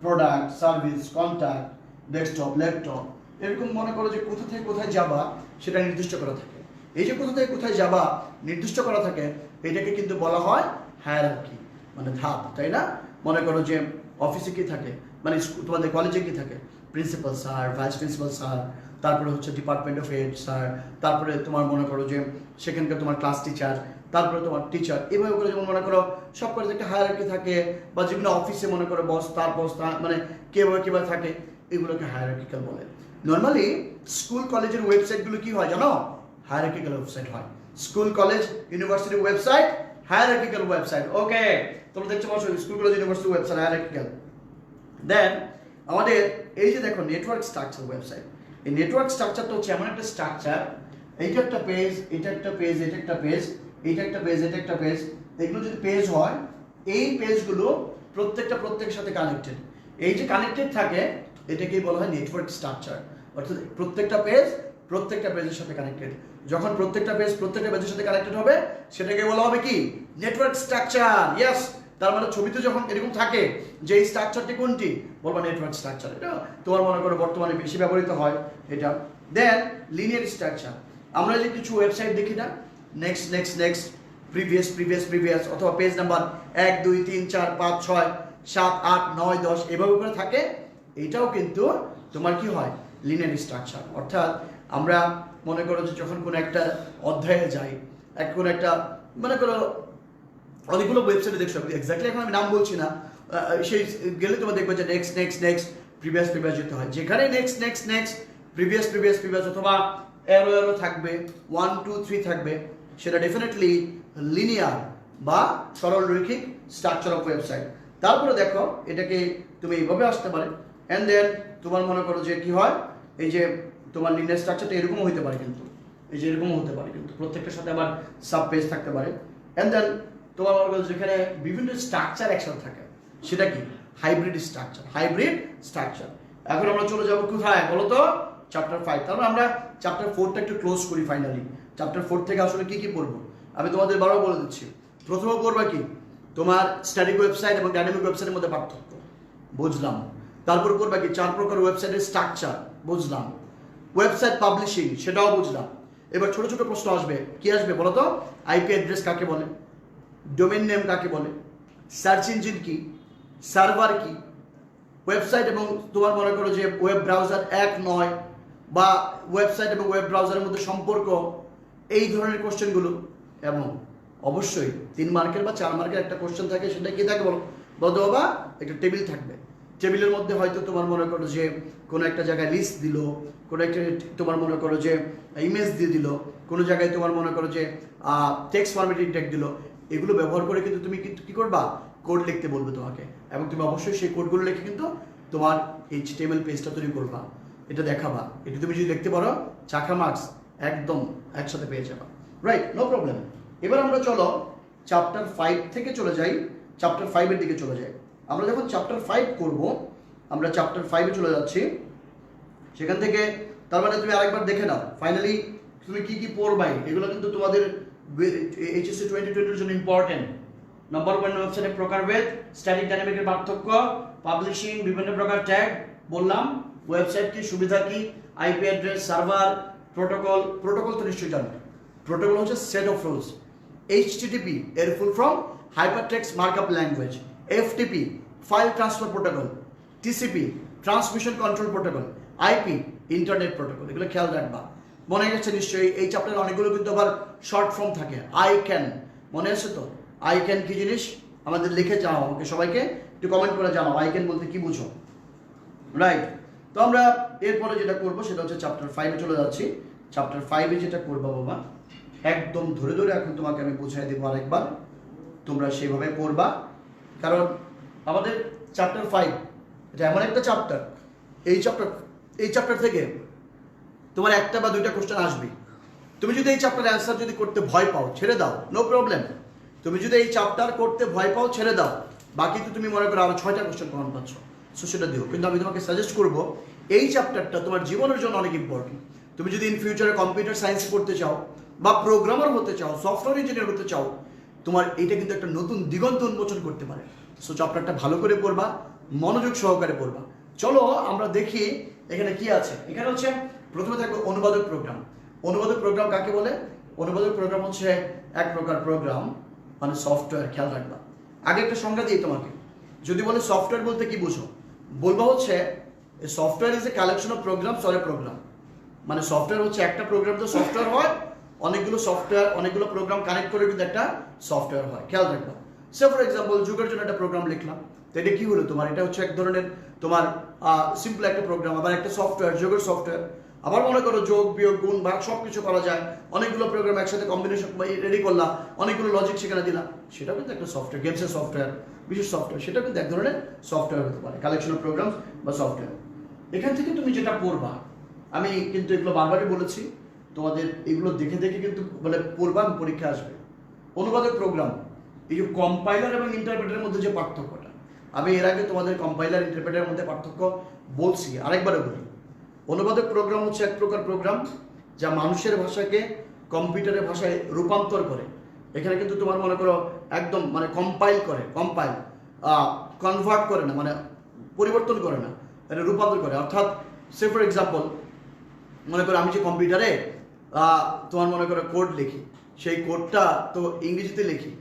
product, service, contact, desktop, laptop, এরকম মনে করো যে কোথা থেকে কোথায় যাবা সেটা নির্দিষ্ট করা থাকে। এই যে কোথা থেকে কোথায় যাবা নির্দিষ্ট করা থাকে, এটাকে কিন্তু বলা হয় হায়ারার্কি, মানে ধাপ, তাই না? মনে করো যে অফিসে কি থাকে, মানে তোমাদের কলেজে কি থাকে, principal sir, vice principal sir, তারপরে হচ্ছে ডিপার্টমেন্ট অফ হেড স্যার, তারপরে তোমার মনে করো যে সেখানকার তোমার ক্লাস টিচার, তারপরে তোমার টিচার, এভাবে করে যেমন মনে করো সব করে একটা হায়ারার্কি থাকে। বা যেগুলো অফিসে মনে করো বস, তার বস, মানে কিভাবে থাকে, এগুলোকে হায়ারার্কিক্যাল বলে। নর্মালি স্কুল কলেজের ওয়েবসাইটগুলো কি হয় জানো? হায়ারার্কিক্যাল ওয়েবসাইট হয়। School college university website hierarchical website. Okay, তোমরা দেখতে পাচ্ছ school college university website hierarchical. Then আমাদের এই যে দেখো নেটওয়ার্ক স্ট্রাকচার ওয়েবসাইট, এই নেটওয়ার্ক স্ট্রাকচারটা হচ্ছে এমন একটা স্ট্রাকচার, এইটা একটা পেজ, এটা একটা পেজ, এটা একটা পেজ, এইটা একটা পেজ, এটা একটা পেজ, এগুলো যদি পেজ হয়, এই পেজগুলো প্রত্যেকের সাথে কানেক্টেড। এই যে কানেক্টেড থাকে এটাকেই বলা হয় নেটওয়ার্ক স্ট্রাকচার, অর্থাৎ প্রত্যেকটা পেজের সাথে কানেক্টেড। যখন প্রত্যেকটা পেজের সাথে কানেক্টেড হবে সেটাকে বলা হবে কি নেটওয়ার্ক স্ট্রাকচার। ইয়েস, তার মানে ছবিতে যখন এরকম থাকে যে এই স্ট্রাকচারটি কোনটি, বলবা নেটওয়ার্ক স্ট্রাকচার। এটা তোমার মনে করো বর্তমানে বেশি ব্যবহৃত হয় এটা। দেন লিনিয়ার স্ট্রাকচার, আমরা যে কিছু ওয়েবসাইট দেখি না, next next next, previous previous previous, অথবা পেজ নাম্বার 1 2 3 4 5 6 7 8 9 10 এভাবে করে থাকে, এটাও কিন্তু তোমার কি হয় লিনিয়ার স্ট্রাকচার। অর্থাৎ আমরা মনে করো যে যখন কোনো একটা অধ্যায়ে যাই, কোনো একটা মনে করো অনেকগুলো ওয়েবসাইটে দেখছো, এক্স্যাক্টলি এখন আমি নাম বলছি না, সেই গেলে তোমরা দেখবে যে next next next previous previous যেতে হয়, যেখানে next next next previous previous previous অথবা এরো থাকবে 1 2 3 থাকবে, সেটা ডেফিনেটলি লিনিয়ার বা সরল রৈখিক স্ট্রাকচার অফ ওয়েবসাইট। তারপরে দেখো এটাকে তুমি এইভাবে আসতে পারে, অ্যান্ড দেন তোমার মনে করো যে কি হয়, এই যে তোমার লিনিয়ার স্ট্রাকচারটা এরকমও হতে পারে, কিন্তু এই যে এরকমও হতে পারে, কিন্তু প্রত্যেকটার সাথে আবার সাব পেজ থাকতে পারে। অ্যান্ড দেন তোমার মনে করো যেখানে বিভিন্ন স্ট্রাকচার একসাথে থাকে সেটা কি হাইব্রিড স্ট্রাকচার। এখন আমরা চলে যাবো কোথায় বলো তো, চ্যাপ্টার 5। তারপর আমরা চ্যাপ্টার 4টা একটু ক্লোজ করি ফাইনালি। চ্যাপ্টার 4 থেকে আসলে কি কি পড়বো আমি তোমাদের বারবার বলে দিচ্ছি। প্রথমে পড়বা কি তোমার স্ট্যাটিক ওয়েবসাইট এবং ডাইনামিক ওয়েবসাইটের মধ্যে পার্থক্য, বুঝলাম। তারপর পড়বা কি 4 প্রকার ওয়েবসাইটের স্ট্রাকচার, বুঝলাম। ওয়েবসাইট পাবলিশিং, সেটাও বুঝলাম। এবার ছোট ছোট প্রশ্ন আসবে, কি আসবে বলো তো, আইপি অ্যাড্রেস কাকে বলে, ডোমেইন নেম কাকে বলে, সার্চ ইঞ্জিন কি, সার্ভার কি, ওয়েবসাইট এবং তোমার মনে করো যে ওয়েব ব্রাউজার এক নয়, বা ওয়েবসাইট এবং ওয়েব ব্রাউজারের মধ্যে সম্পর্ক, এই ধরনের কোশ্চেনগুলো। এবং অবশ্যই 3 মার্কের বা 4 মার্কের একটা কোশ্চেন থাকে, সেটা কি থাকে বলো বাবা, একটা টেবিল থাকবে, টেবিলের মধ্যে হয়তো তোমার মনে করো যে কোনো একটা জায়গায় লিস্ট দিল, কোনো একটা তোমার মনে করো যে ইমেজ দিয়ে দিল, কোনো জায়গায় তোমার মনে করো যে টেক্সট ফরম্যাটিং ট্যাগ দিল, এগুলো ব্যবহার করে কিন্তু তুমি কি করবা, কোড লিখতে বলবে তোমাকে, এবং তুমি অবশ্যই সেই কোডগুলো লিখে কিন্তু তোমার HTML পেজটা তৈরি করবা, এটা দেখাবা। এটা তুমি যদি লিখতে পারো চাকা মার্কস একদম একসাথে পেয়ে যাবা, রাইট, নো প্রবলেম। এবার আমরা চলো চ্যাপ্টার 5 থেকে চলে যাই, চ্যাপ্টার 5-এর দিকে চলে যাই। আমরা যখন চ্যাপ্টার 5 করব, আমরা চ্যাপ্টার 5-এ চলে যাচ্ছি, সেখান থেকে তার মানে তুমি আরেকবার দেখে নাও ফাইনালি তুমি কি কি পড়বাই, এগুলো কিন্তু তোমাদের HSC 2020 এর জন্য ইম্পর্টেন্ট। নাম্বার 1 ওয়েবসাইটের প্রকারভেদ, স্ট্যাটিক ডাইনামিকের পার্থক্য, পাবলিশিং, বিভিন্ন প্রকার ট্যাগ বললাম, ওয়েবসাইট কি, সুবিধা কি, আইপি অ্যাড্রেস, সার্ভার, প্রোটোকল তো নিশ্চয়ই জানো। প্রোটোকল হচ্ছে সেট অফ রুলস। HTTP এর full form hypertext markup language, FTP file transfer protocol, TCP transmission control protocol, IP internet protocol, এগুলো খেয়াল রাখবা। মনে গেছে নিশ্চয়ই, এই চ্যাপ্টারে অনেকগুলো কিন্তু আবার শর্ট ফর্ম থাকে। ICANN মনে আছে তো, ICANN কি জিনিস আমাদের লিখে জানাও, ওকে সবাইকে একটু কমেন্ট করে জানাও ICANN বলতে কি বুঝো, রাইট। তো আমরা এরপরে যেটা করবো সেটা হচ্ছে চ্যাপ্টার 5-এ চলে যাচ্ছি। চ্যাপ্টার 5-এ যেটা করবো বাবা, একদম ধরে ধরে এখন তোমাকে আমি বুঝাই দেবো আরেকবার, তোমরা সেইভাবে পড়বা। কারণ আমাদের চ্যাপ্টার 5 এটা এমন একটা চ্যাপ্টার, এই চ্যাপ্টার থেকে তোমার একটা বা দুইটা কোশ্চেন আসবে। তুমি যদি এই চ্যাপ্টার অ্যান্সার যদি করতে ভয় পাও ছেড়ে দাও, নো প্রবলেম। তুমি যদি এই চ্যাপ্টার করতে ভয় পাও ছেড়ে দাও, বাকি তো তুমি মনে করো আরো 6টা কোশ্চেন কমন পাচ্ছ, সো সেটা দিও। কিন্তু আমি তোমাকে সাজেস্ট করবো এই চ্যাপ্টারটা তোমার জীবনের জন্য অনেক ইম্পর্টেন্ট। তুমি যদি ইন ফিউচারে কম্পিউটার সায়েন্স করতে চাও, বা প্রোগ্রামার হতে চাও, সফটওয়্যার ইঞ্জিনিয়ার হতে চাও, তোমার এইটা কিন্তু একটা নতুন দিগন্ত উন্মোচন করতে পারে। সো চ্যাপ্টারটা ভালো করে পড়বা, মনোযোগ সহকারে পড়বা। চলো আমরা দেখি এখানে কি আছে। এখানে হচ্ছে প্রথমে থাকবে অনুবাদক প্রোগ্রাম। অনুবাদক প্রোগ্রাম কাকে বলে? অনুবাদক প্রোগ্রাম হচ্ছে এক প্রকার প্রোগ্রাম, মানে সফটওয়্যার। খেয়াল রাখবা, আগে একটা সংজ্ঞা দিই তোমাকে। যদি বলে সফটওয়্যার বলতে কি বুঝো, বলবো হচ্ছে software is a collection of program or a program. মানে সফটওয়্যার হচ্ছে একটা প্রোগ্রাম, তো সফটওয়্যার হয় অনেকগুলো সফটওয়্যার, অনেকগুলো প্রোগ্রাম কানেক্ট করে কিন্তু একটা সফটওয়্যার হয়। খেয়াল রাখবা। সে ফর এক্সাম্পল যুগের জন্য একটা প্রোগ্রাম লিখলাম, তো এটা কি হলো তোমার, এটা হচ্ছে এক ধরনের তোমার সিম্পল একটা প্রোগ্রাম, আবার একটা সফটওয়্যার, যোগের সফটওয়্যার। আবার মনে করো যোগ বিয়োগ গুণ ভাগ সব কিছু করা যায়, অনেকগুলো প্রোগ্রাম একসাথে কম্বিনেশন রেডি করলাম, অনেকগুলো লজিক সেখানে দিলাম, সেটা কিন্তু একটা সফটওয়্যার, গেমসের সফটওয়্যার। বিশেষ সফটওয়্যার, সেটা কিন্তু এক ধরনের সফটওয়্যার হতে পারে, কালেকশন অফ প্রোগ্রাম বা সফটওয়্যার। এখান থেকে তুমি যেটা পড়বা, আমি কিন্তু এগুলো বারবারই বলেছি, তোমাদের এগুলো দেখে দেখে কিন্তু বলে পড়বা, পরীক্ষা আসবে। অনুবাদক প্রোগ্রাম, এই যে কম্পাইলার এবং ইন্টারপ্রেটারের মধ্যে যে পার্থক্যটা, আমি এর আগে তোমাদের কম্পাইলার ইন্টারপ্রেটারের মধ্যে পার্থক্য বলছি, আরেকবারে বলি। অনুবাদক প্রোগ্রাম হচ্ছে এক প্রকার প্রোগ্রাম যা মানুষের ভাষাকে কম্পিউটারের ভাষায় রূপান্তর করে। এখানে কিন্তু তোমার মনে করো একদম মানে কম্পাইল করে, কনভার্ট করে না, মানে পরিবর্তন করে না, এটা রূপান্তর করে। অর্থাৎ সে ফর এক্সাম্পল, মনে করো আমি যে কম্পিউটারে তোমার মনে করো কোড লিখি, সেই কোডটা তো ইংরেজিতে লিখি,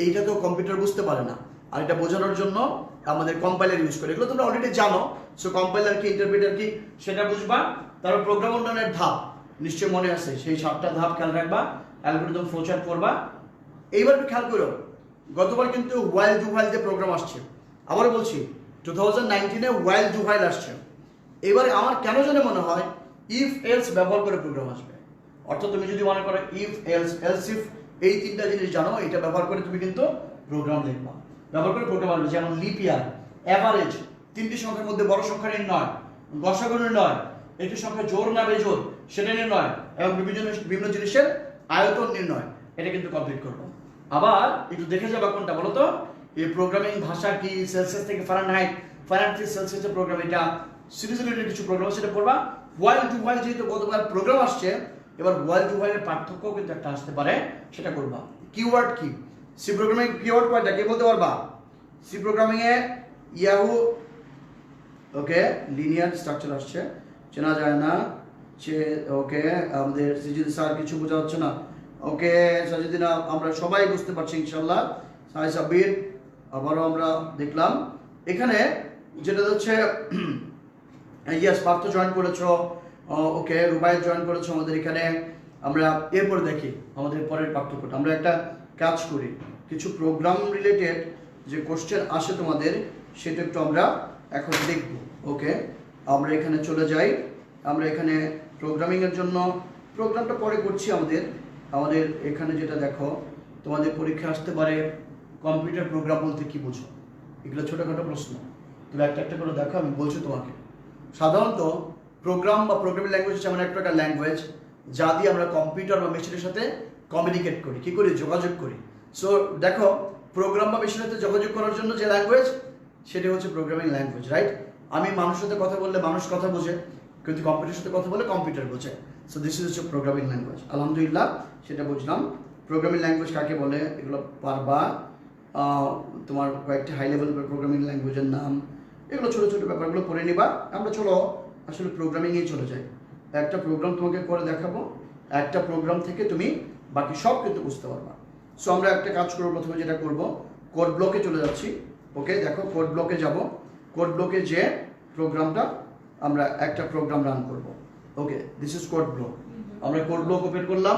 এইটা তো কম্পিউটার বুঝতে পারে না, আর এটা বোঝানোর জন্য আমাদের কম্পাইলার ইউজ করে। এগুলো তোমরা অলরেডি জানো। সো কম্পাইলার কি, ইন্টারপ্রেটার কি, সেটা বুঝবা। তারপর প্রোগ্রাম উন্নয়নের ধাপ নিশ্চয়ই মনে আছে, সেই 7টা ধাপ খেয়াল রাখবা, অ্যালগরিদম ফ্লোচার্ট করবা। এইবার একটু খেয়াল করো, গতবার কিন্তু ওয়াইল ডু ওয়াইল দিয়ে প্রোগ্রাম আসছে, আবারও বলছি 2019-এ ওয়াইল ডু ওয়াইল আসছে। এবারে আমার কেন জানে মনে হয় ইফ এলস ব্যবহার করে প্রোগ্রাম আসবে। অর্থাৎ তুমি যদি মনে করো ইফ এলস, এলস ইফ, এই 3টা জিনিস জানো, এটা ব্যবহার করে তুমি কিন্তু প্রোগ্রাম লিখবা, ব্যবহার করে প্রোগ্রাম আসবে। যেমন লিপ ইয়ার, অ্যাভারেজ, 3টি সংখ্যার মধ্যে বড় সংখ্যা নির্ণয়, গসাগু নির্ণয়, একটি সংখ্যা জোর না বেজোর সেটা নির্ণয়, এবং বিভিন্ন জিনিসের আয়তন নির্ণয়, এটা কিন্তু কমপ্লিট করবো। আবার একটু দেখে যাবা কোনটা বলো তো, এই প্রোগ্রামিং ভাষা কি, সেলসিয়াস থেকে ফারেনহাইট, ফারেনহাইট থেকে সেলসিয়াসের প্রোগ্রাম, এটা সিরিজ রিলেটেড কিছু প্রোগ্রাম সেটা পড়বা। ওয়াইল টু ওয়াইল যেহেতু গতবার প্রোগ্রাম আসছে, এবার ওয়াইল টু ওয়াইলের পার্থক্য কিন্তু একটা আসতে পারে, সেটা করবা। কিওয়ার্ড কি, সি প্রোগ্রামিং কিওয়ার্ড কয়টা কে বলতে পারবা? সি প্রোগ্রামিং এ ইয়াহু, ওকে, লিনিয়ার স্ট্রাকচার আসছে, চেনা যায় না, ওকে, আমাদের সিজিদ স্যার কিছু বোঝা হচ্ছে না, ওকে সাজিদিনা আমরা সবাই বুঝতে পারছি ইনশাল্লাহ। সাই সাব্বির আবারও আমরা দেখলাম এখানে যেটা হচ্ছে ইয়াস, পার্থ জয়েন করেছো, ওকে, রুবায়েত জয়েন করেছো আমাদের এখানে। আমরা এরপরে দেখি আমাদের পরের পার্থক্যটা। আমরা একটা কাজ করি, কিছু প্রোগ্রাম রিলেটেড যে কোশ্চেন আসে তোমাদের, সেটা একটু আমরা এখন দেখব। ওকে, আমরা এখানে চলে যাই। আমরা এখানে প্রোগ্রামিংয়ের জন্য প্রোগ্রামটা পরে করছি। আমাদের এখানে যেটা দেখো, তোমাদের পরীক্ষা আসতে পারে কম্পিউটার প্রোগ্রাম বলতে কি বোঝো, এগুলো ছোটোখাটো প্রশ্ন, তুমি একটা একটা করে দেখো, আমি বলছি তোমাকে। সাধারণত প্রোগ্রাম বা প্রোগ্রামিং ল্যাঙ্গুয়েজ হচ্ছে এমন একটা প্রকার ল্যাঙ্গুয়েজ যা দিয়ে আমরা কম্পিউটার বা মেশিনের সাথে কমিউনিকেট করি, কি করি, যোগাযোগ করি। সো দেখো, প্রোগ্রাম বা মেশিনের সাথে যোগাযোগ করার জন্য যে ল্যাঙ্গুয়েজ, সেটা হচ্ছে প্রোগ্রামিং ল্যাঙ্গুয়েজ, রাইট? আমি মানুষের সাথে কথা বললে মানুষ কথা বোঝে, কিন্তু কম্পিউটারের সাথে কথা বলে কম্পিউটার বোঝে। সো দিস ইজ হচ্ছে প্রোগ্রামিং ল্যাঙ্গুয়েজ। আলহামদুলিল্লাহ, সেটা বুঝলাম। প্রোগ্রামিং ল্যাঙ্গুয়েজ কাকে বলে এগুলো পারবা। তোমার কয়েকটি হাই লেভেল প্রোগ্রামিং ল্যাঙ্গুয়েজের নাম, এগুলো ছোটো ছোটো ব্যাপারগুলো পড়ে নিবা। আমরা চলো আসলে প্রোগ্রামিংয়েই চলে যাই। একটা প্রোগ্রাম তোমাকে করে দেখাবো, একটা প্রোগ্রাম থেকে তুমি বাকি সব কিন্তু বুঝতে পারবা। সো আমরা একটা কাজ করবো, প্রথমে যেটা করবো, কোড ব্লকে চলে যাচ্ছি। ওকে, দেখো কোড ব্লকে যাব। কোড ব্লকে যে প্রোগ্রামটা, আমরা একটা প্রোগ্রাম রান করব। ওকে, দিস ইজ কোড ব্লক। আমরা কোড ব্লক ওপেন করলাম,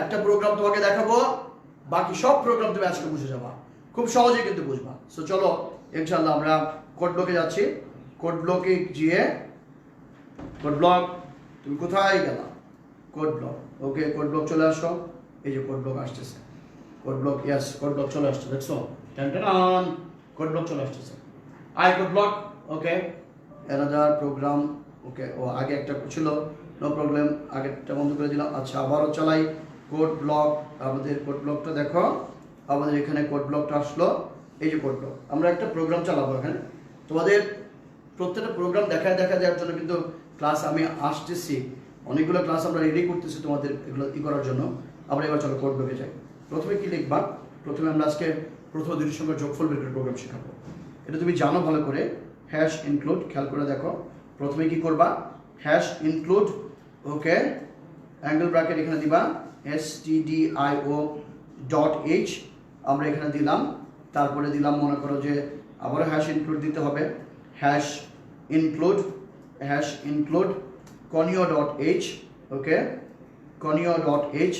একটা প্রোগ্রাম তোমাকে দেখাবো, বাকি সব প্রোগ্রাম তুমি আজকে বুঝে যাবা, খুব সহজে কিন্তু বুঝবা। সো চলো ইনশাআল্লাহ আমরা কোড ব্লকে যাচ্ছি। কোড ব্লকে গিয়ে, কোড ব্লক তুমি কোথায় গেলা, code block. Okay, code block চলে আসো, এই যে কোড ব্লক আসতেছে, code block, yes, code block চলে আসছে, দেখছো, টান কোড ব্লক চলে আসতেছে। আই code block, okay, another program. Okay, ও আগে একটা ছিল, নো প্রবলেম, আগেরটা বন্ধ করে দিলাম। আচ্ছা, আবারও চালাই কোড ব্লক। আমাদের কোড ব্লকটা দেখো, আমাদের এখানে কোড ব্লকটা আসলো, এই যে কোড ব্লক। আমরা একটা প্রোগ্রাম চালাবো এখানে, তোমাদের প্রত্যেকটা প্রোগ্রাম দেখা দেওয়ার জন্য কিন্তু ক্লাস আমি আসতেছি, অনেকগুলো ক্লাস আমরা রেডি করতেছি তোমাদের এগুলো করার জন্য। আমরা এবার চলো কোড ব্লকে যাই। প্রথমে কি লিখবা, প্রথমে আমরা আজকে প্রথম দুটির সঙ্গে যোগফল বের করে প্রোগ্রাম শেখাবো। এটা তুমি জানো ভালো করে, হ্যাশ ইনক্লুড, খেয়াল করে দেখো। প্রথমে কি করবা, হ্যাশ ইনক্লুড, ওকে, অ্যাঙ্গেল ব্র্যাকেট এখানে দিবা, stdio.h আমরা এখানে দিলাম। তারপরে দিলাম, মনে করো যে আবারও হ্যাশ ইনক্লুড দিতে হবে, হ্যাশ ইনক্লুড conio.h, ওকে, conio.h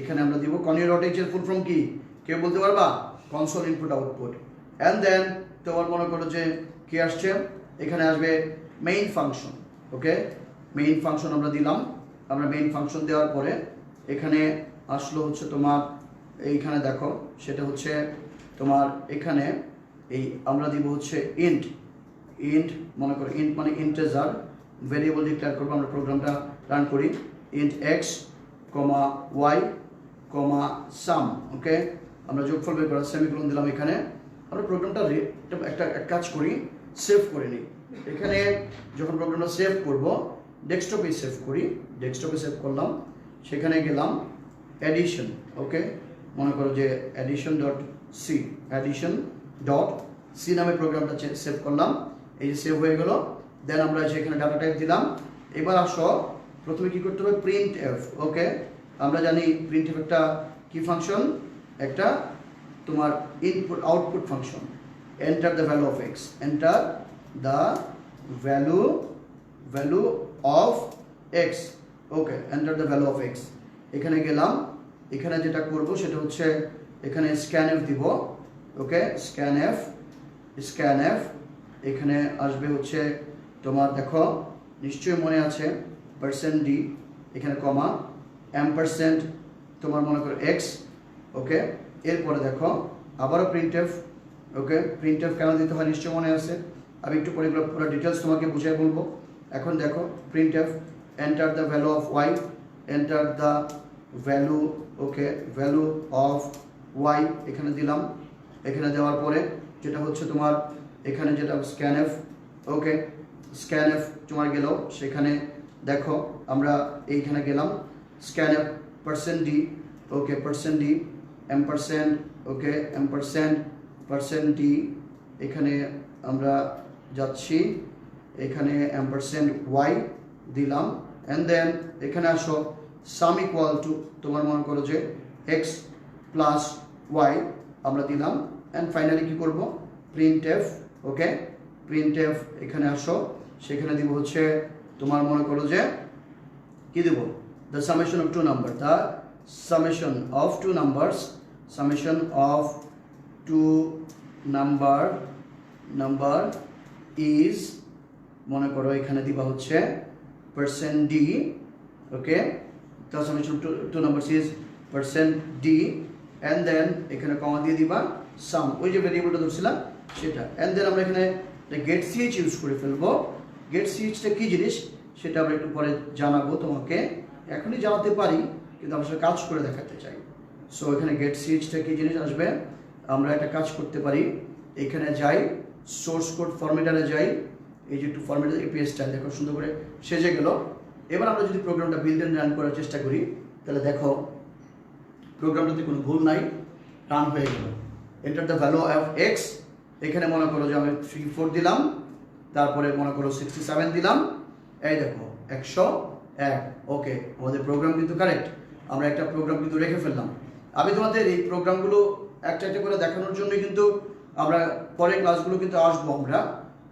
এখানে আমরা দিব। conio.h এর ফুল ফর্ম কি কেউ বলতে পারবা? Console input output. And then তোমার মনে করো যে কি আসছে, এখানে আসবে main function. Okay, main function আমরা দিলাম। আমরা মেইন ফাংশন দেওয়ার পরে এখানে আসলো হচ্ছে তোমার, এইখানে দেখো, সেটা হচ্ছে তোমার এখানে এই আমরা দিব হচ্ছে ইন্ট ইন্ট মনে করো ইন্ট মানে ইন্টেজার ভেরিয়েবল ডিক্লেয়ার করবো আমরা প্রোগ্রামটা রান করি ইন্ট এক্স কমা ওয়াই কমা সাম ওকে আমরা যোগফল বের করার সেমিকোলন দিলাম এখানে আমরা প্রোগ্রামটা একটা কাজ করি সেভ করে নিই এখানে যখন প্রোগ্রামটা সেভ করব ডেস্কটপে সেভ করি ডেস্কটপে সেভ করলাম সেখানে গেলাম অ্যাডিশন ওকে মনে করো যে অ্যাডিশন ডট সি নামে প্রোগ্রামটা সেভ করলাম এই যে সেভ হয়ে গেল দেন আমরা যেখানে ডাটা টাইপ দিলাম এবার আসো প্রথমে কি করতে হবে প্রিন্ট এফ ওকে আমরা জানি প্রিন্ট এফ একটা কি ফাংশন একটা তোমার input output function enter the value of x enter the value of x okay enter the value of x এখানে গেলাম এখানে যেটা করব সেটা হচ্ছে এখানে স্ক্যানএফ দিব ওকে স্ক্যানএফ এখানে আসবে হচ্ছে তোমার দেখো নিশ্চয়ই মনে আছে %d এখানে কমা %, তোমার মনে করো এক্স ওকে এরপরে দেখো আবারও প্রিন্টএফ ওকে প্রিন্টএফ কেন দিতে হয় নিশ্চয়ই মনে আছে আমি একটু পরে এগুলো পুরো ডিটেলস তোমাকে বুঝিয়ে বলবো এখন দেখো printf enter the value of Y enter the value okay value of Y এখানে দিলাম এখানে দেওয়ার পরে যেটা হচ্ছে তোমার এখানে যেটা স্ক্যানএফ ওকে স্ক্যানএফ তোমার গেল সেখানে দেখো আমরা এইখানে গেলাম স্ক্যানএফ %d ওকে %d এম্পারস্যান্ড ওকে %d এখানে আমরা যাচ্ছি এখানে %y দিলাম অ্যান্ড দেন এখানে আসো সাম ইকুয়াল টু তোমার মনে করো যে এক্স প্লাস ওয়াই আমরা দিলাম অ্যান্ড ফাইনালি কি করব প্রিন্টএফ ওকে প্রিন্টএফ এখানে আসো সেখানে দিব হচ্ছে তোমার মনে করো যে কি দেব the summation of two number the summation of two number is মনে করো এখানে দিবা হচ্ছে %d okay the summation of two numbers is %d and then এখানে কমা দিয়ে দিবা সাম ওই যে ভেরিয়েবলটা ধরছিলাম সেটা অ্যান্ড দেন আমরা এখানে গেট সিএইচ ইউজ করে ফেলবো গেট সিএইচটা কী জিনিস সেটা আমরা একটু পরে জানাবো তোমাকে এখনই জানাতে পারি কিন্তু আমরা সেটা কাজ করে দেখাতে চাই সো এখানে গেট সিএইচটা কী জিনিস আসবে আমরা একটা কাজ করতে পারি এখানে যাই সোর্স কোড ফরম্যাটারে যাই এই যে একটু ফরম্যাটের এপিএসটা দেখো সুন্দর করে সেজে গেল এবার আমরা যদি প্রোগ্রামটা বিল্ড এন্ড রান করার চেষ্টা করি তাহলে দেখো প্রোগ্রামটাতে কোনো ভুল নাই রান হয়ে গেল enter the value of x এখানে মনে করো যে আমি 34 দিলাম তারপরে মনে করো 67 দিলাম এই দেখো 101 ওকে আমাদের প্রোগ্রাম কিন্তু কারেক্ট আমরা একটা প্রোগ্রাম কিন্তু রেখে ফেললাম আমি তোমাদের এই প্রোগ্রামগুলো একটা একটা করে দেখানোর জন্যই কিন্তু আমরা পরের ক্লাসগুলো কিন্তু আসবো আমরা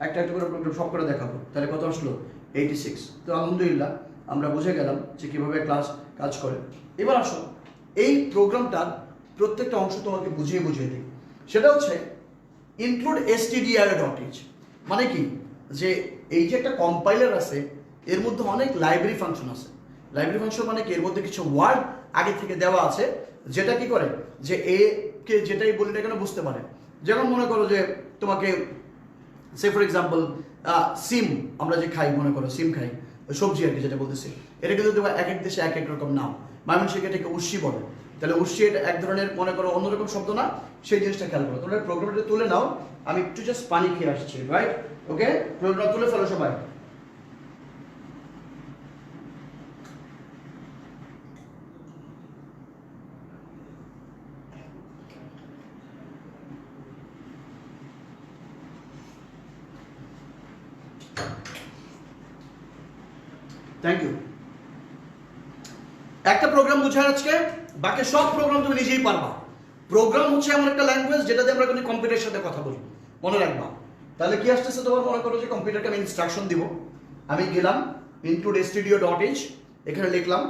একটা একটা করে প্রোগ্রাম সব করে দেখাবো তাহলে কত আসলো 86 তো আলহামদুলিল্লাহ আমরা বুঝে গেলাম যে কীভাবে ক্লাস কাজ করে এবার আসো এই প্রোগ্রামটার প্রত্যেকটা অংশ তোমাকে বুঝিয়ে দিই সেটা হচ্ছে ইনক্লুড stdio.h মানে কি যে এই যে একটা কম্পাইলার আছে এর মধ্যে অনেক লাইব্রেরি ফাংশন আছে লাইব্রেরি ফাংশন মানে কি এর মধ্যে কিছু ওয়ার্ড আগে থেকে দেওয়া আছে যেটা কি করে যে এ কে যেটাই বলি না কেন বুঝতে পারে যেমন মনে করো যে তোমাকে সে ফর এক্সাম্পল সিম আমরা যে খাই মনে করো সিম খাই সবজি আর কি যেটা বলতেছি এটা কিন্তু তোমার এক এক দেশে এক এক রকম নাম ময়মনসিংহে এটাকে উস্সি বলে তাহলে উস্সি এটা এক ধরনের মনে করো অন্যরকম শব্দ না সেই জিনিসটা খেয়াল করো তোমরা প্রোগ্রামটা তুলে নাও আমি একটু জাস্ট পানি খেয়ে আসছি রাইট ওকে প্রোগ্রাম তুলে ফেলো সবাই থ্যাংক ইউ একটা প্রোগ্রাম বুঝায় আজকে বাকি সব প্রোগ্রাম তুমি নিজেই পারবা প্রোগ্রাম হচ্ছে এমন একটা ল্যাঙ্গুয়েজ যেটাতে আমরা কোনো কম্পিউটারের সাথে কথা বলি মনে রাখবা তাহলে কি আসতেছে তোমার মনে করো যে কম্পিউটারকে আমি ইনস্ট্রাকশন দিব আমি গেলাম ইনক্লুড stdio.h এখানে লিখলাম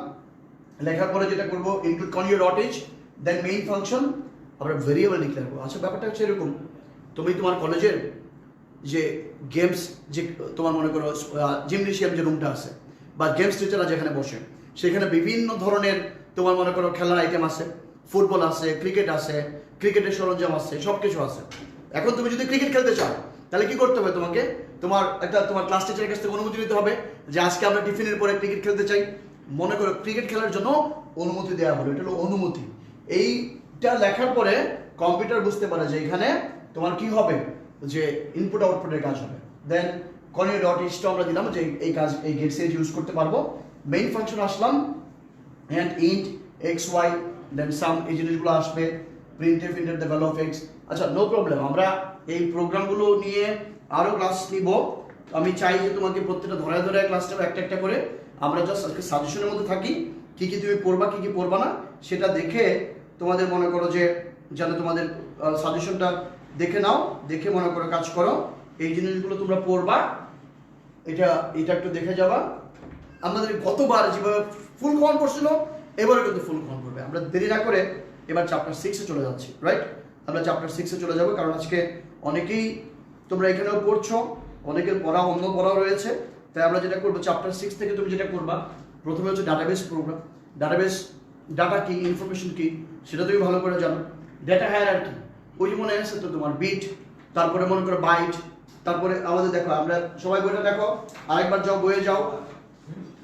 লেখার পরে যেটা করবো include conio.h then main function আমরা ভেরিয়েবল ডিক্লেয়ার করবো আচ্ছা ব্যাপারটা হচ্ছে এরকম তুমি তোমার কলেজের যে গেমস যে তোমার মনে করো জিমনেশিয়াম যে রুমটা আছে বা গেমস টিচাররা যেখানে বসে সেখানে বিভিন্ন ধরনের তোমার মনে করো খেলার আইটেম আছে ফুটবল আছে ক্রিকেট আছে ক্রিকেটের সরঞ্জাম আছে সব কিছু আছে এখন তুমি যদি ক্রিকেট খেলতে চাও তাহলে কি করতে হবে তোমাকে? তোমার ক্লাস টিচারের কাছ থেকে অনুমতি নিতে হবে যে আজকে আমরা টিফিনের পরে ক্রিকেট খেলতে চাই। মনে করো ক্রিকেট খেলার জন্য অনুমতি দেওয়া হলো, এটা হলো অনুমতি। এইটা লেখার পরে কম্পিউটার বুঝতে পারে যে এখানে তোমার কি হবে, যে ইনপুট আউটপুটের কাজ হবে। দেন কর্নিও ডট ইস্ট আমরা দিলাম যে এই গেট সেজ ইউজ করতে পারবো। Main function Aslam and int xy then sum, এই জিনিসগুলো আসবে। printf int the value of x। আচ্ছা, নো প্রবলেম, আমরা এই প্রোগ্রামগুলো নিয়ে আরো ক্লাস নিব। আমি চাই যে তোমাকে প্রত্যেকটা ধরে ধরে ক্লাস নেব একটা একটা করে। আমরা জাস্ট আজকে সাজেশনের মধ্যে থাকি, কি কি তুমি পড়বা কি কি পড়বা না সেটা দেখে তোমাদের মনে করো যে যেন তোমাদের সাজেশনটা দেখে নাও, দেখে মনে করো কাজ করো। এই জিনিসগুলো তোমরা পড়বা, এটা একটু দেখে যাবা। আমাদের গতবার যেভাবে ফুল কভার করছিল এবারে কিন্তু ফুল কভার করবে। আমরা দেরি না করে এবার চ্যাপ্টার 6-এ চলে যাচ্ছি, রাইট? আমরা চ্যাপ্টার 6-এ চলে যাব, কারণ আজকে অনেকেই তোমরা এখানেও পড়ছো, অনেকের অন্য পড়াও রয়েছে। তাই আমরা যেটা করবো চ্যাপ্টার 6 থেকে তুমি যেটা করবা, প্রথমে হচ্ছে ডাটাবেস প্রোগ্রাম। ডাটাবেস ডাটা কি, ইনফরমেশন কি সেটা তুমি ভালো করে জানো। ডেটা হায়ারার্কি, ওই যে মনে আছে তো তোমার বিট, তারপরে মনে করো বাইট, তারপরে আমাদের দেখো আমরা সবাই বইটা দেখো, আরেকবার যাও বইয়ে যাও,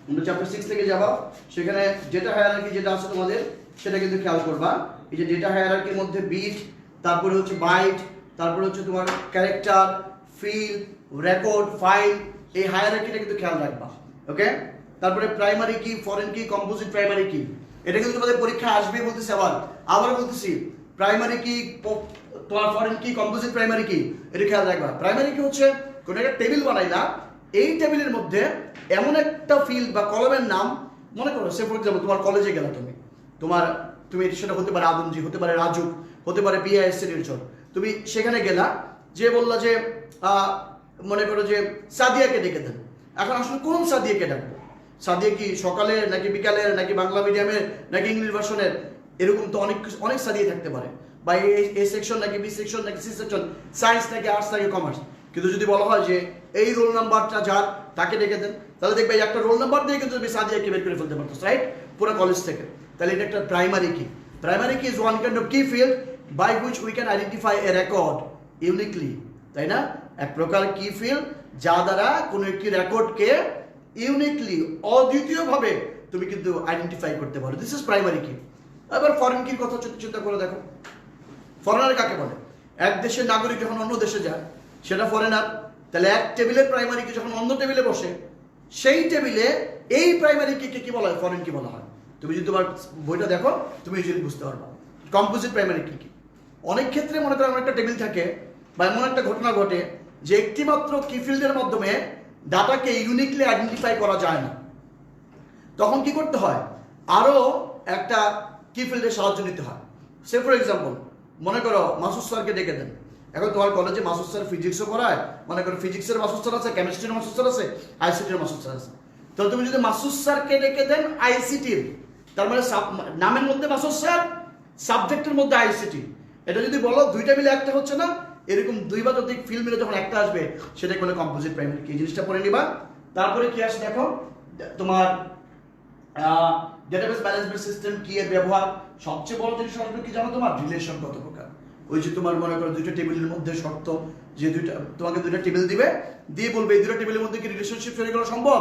আমরা চ্যাপ্টার 6 থেকে যাবা। সেখানে ডেটা হায়ারার্কি যেটা আছে তোমাদের সেটা কিন্তু খেয়াল করবা। এই যে ডেটা হায়ারার্কির মধ্যে বিট, তারপরে হচ্ছে বাইট, তারপরে হচ্ছে তোমার ক্যারেক্টার, ফিল্ড, রেকর্ড, ফাইল, এই হায়ারার্কিটা কিন্তু খেয়াল রাখবা, ওকে? তারপরে প্রাইমারি কি, ফরেন কি, কম্পোজিট প্রাইমারি কি, এটা কিন্তু তোমাদের পরীক্ষা আসবে বলতেছি। আবার বলতেছি, প্রাইমারি কি, তোমার ফরেন কি, কম্পোজিট প্রাইমারি কি, এটা খেয়াল রাখবা। প্রাইমারি কি হচ্ছে কোনো একটা টেবিল বানাইলা, এই টেবিলের মধ্যে এমন একটা ফিল্ড বা কলমের নাম, মনে করো সে ফর এক্সাম্পল তোমার কলেজে গেলা, তুমি সেটা হতে পারে আদমজি, হতে পারে রাজু, হতে পারে পিআইএসসি নির্জন। তুমি সেখানে গেলা, যে বললা যে মনে করো যে সাদিয়াকে ডেকে দেন। এখন আসলে কোন সাদিয়াকে ডাকবো? সাদিয়া কি সকালের নাকি বিকালের নাকি বাংলা মিডিয়ামের নাকি ইংলিশ ভার্সনের? এরকম তো অনেক সাদিয়া থাকতে পারে, বা এ সেকশন নাকি বি সেকশন নাকি সি সেকশন, সায়েন্স নাকি আর্টস নাকি কমার্স। কিন্তু যদি বলা হয় যে এই রোল নাম্বারটা যার তাকে ডেকে দেন, তাহলে দেখবে একটা রোল নাম্বার দিয়ে কিন্তু তুমি সাদিয়াকে বের করে ফেলতে পারতো, রাইট? পুরো কলেজ থেকে। তাহলে এটা একটা primary key. Primary key is one kind of key field by which we can identify a record uniquely, তাই না? এক প্রকার কি ফিল্ড যা দ্বারা কোনো একটি রেকর্ডকে ইউনিকলি, অদ্বিতীয়ভাবে তুমি কিন্তু আইডেন্টিফাই করতে পারো। দিস ইজ প্রাইমারি কি। এবার ফরেন কির কথা চিন্তা করে দেখো, ফরেনার কাকে বলে? এক দেশের নাগরিক যখন অন্য দেশে যায় সেটা ফরেনার। তাহলে এক টেবিলের প্রাইমারি কি যখন অন্য টেবিলে বসে, সেই টেবিলে এই প্রাইমারি কি কি বলা হয়, ফরেন কি বলা হয়। তুমি যদি তোমার বইটা দেখো তুমি ইজিলি বুঝতে পারবা। কম্পোজিট প্রাইমারি কি কি, অনেক ক্ষেত্রে মনে করো এমন একটা টেবিল থাকে বা এমন একটা ঘটনা ঘটে যে একটি মাত্র কি ফিল্ডের মাধ্যমে ডাটাকে ইউনিকলি আইডেন্টিফাই করা যায় না, তখন কি করতে হয়? আরো একটা কি ফিল্ডের সাহায্য নিতে হয়। সে ফর এক্সাম্পল মনে করো মাসুদ স্যারকে ডেকে দেন। এখন তোমার কলেজে মাসুদ স্যার ফিজিক্সও পড়ায়, মনে করো ফিজিক্সের মাসুদ স্যার আছে, কেমিস্ট্রির মাসুদ স্যার আছে, আইসিটির মাসুদ স্যার আছে। তাহলে তুমি যদি মাসুদ স্যারকে ডেকে দেন আইসিটির, তার মানে নামের মধ্যে মাসুদ স্যার, সাবজেক্টের মধ্যে আইসিটি, এটা যদি বলো দুইটা মিলে একটা হচ্ছে না, এরকম দুই বা ততোধিক ফিল্ড মিলে যখন একটা আসবে সেটাকে বলে কম্পোজিট প্রাইমারি কি। এই জিনিসটা পড়ে নিবা। তারপরে কি আসে দেখো, তোমার ডেটাবেস ম্যানেজমেন্ট সিস্টেম কি, এর ব্যবহার। সবচেয়ে বড় জিনিস আসবে কি জানো, তোমার রিলেশন কত প্রকার। ওই যে তোমার মনে করো দুইটা টেবিলের মধ্যে শর্ত, যে তোমাকে দুইটা টেবিল দিবে, দিয়ে বলবে এই দুইটা টেবিলের মধ্যে কি রিলেশনশিপ তৈরি করা সম্ভব?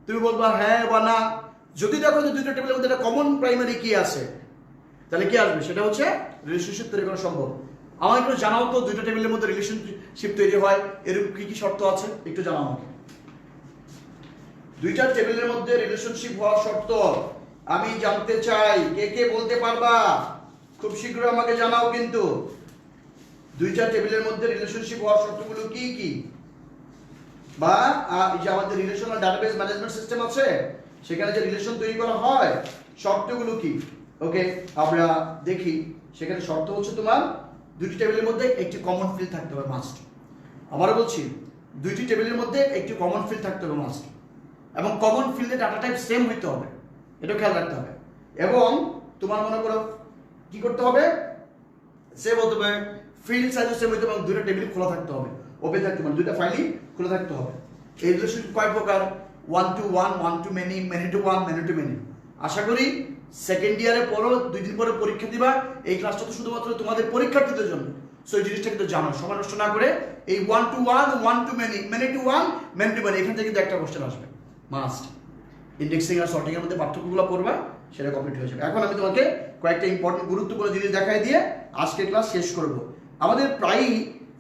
তুমি বলবা হ্যাঁ বা না। যদি দেখো যে দুইটা টেবিলের মধ্যে একটা কমন প্রাইমারি কি আছে, তাহলে কি আসবে? সেটা হচ্ছে রিলেশনশিপ তৈরি করা সম্ভব। আমার একটু জানাও তো, দুইটা টেবিলের মধ্যে রিলেশনশিপ তৈরি হয় এরকম কি কি শর্ত আছে, একটু জানাও আমাকে। দুইটা টেবিলের মধ্যে রিলেশনশিপ হওয়ার শর্ত আমি জানতে চাই, কে কে বলতে পারবা? খুব শীঘ্র আমাকে জানাও কিন্তু। দুইটা টেবিলের মধ্যে রিলেশনশিপ হওয়ার শর্তগুলো কি কি? বা এই যে আমাদের রিলেশনাল ডাটাবেস ম্যানেজমেন্ট সিস্টেম আছে, সেখানে যে রিলেশন তৈরি করা হয় শর্তগুলো কি? ওকে, আমরা দেখি। সেখানে শর্ত হচ্ছে তোমার দুইটি টেবিলের মধ্যে একটি কমন ফিল্ড থাকতে হবে মাস্ট। আবারও বলছি, দুইটি টেবিলের মধ্যে একটি কমন ফিল্ড থাকতে হবে মাস্ট, এবং কমন ফিল্ডে ডাটা টাইপ সেম হইতে হবে, এটা খেয়াল রাখতে হবে। এবং তোমার মনে করো কি করতে হবে, সেম হতে হবে, ফিল্ড সাইজও সেম হইতে হবে, এবং দুইটা টেবিল খোলা থাকতে হবে, ওপেন থাকতে হবে, দুইটা ফাইলই খোলা থাকতে হবে। এই রিলেশন কয় প্রকার? 1 to 1, 1 to many, many to 1, many to many। আশা করি সেকেন্ড ইয়ারে পড়ো, 2 দিন পরে পরীক্ষা দিবা। এই ক্লাসটা তো শুধুমাত্র তোমাদের পরীক্ষার্থীদের জন্য, সো এই জিনিসটা কিন্তু জানো, সময় নষ্ট না করে এই 1 to 1, 1 to many, many to 1, many to many, এখান থেকে কিন্তু একটা কোশ্চেন আসবে মাস্ট। ইন্ডেক্সিং আর সর্টিং এর মধ্যে পার্থক্যগুলো পড়বা, সেটা কমপ্লিট হয়ে যাবে। এখন আমি তোমাকে কয়েকটা ইম্পর্টেন্ট গুরুত্বপূর্ণ জিনিস দেখাই দিয়ে আজকের ক্লাস শেষ করব। আমাদের প্রায়ই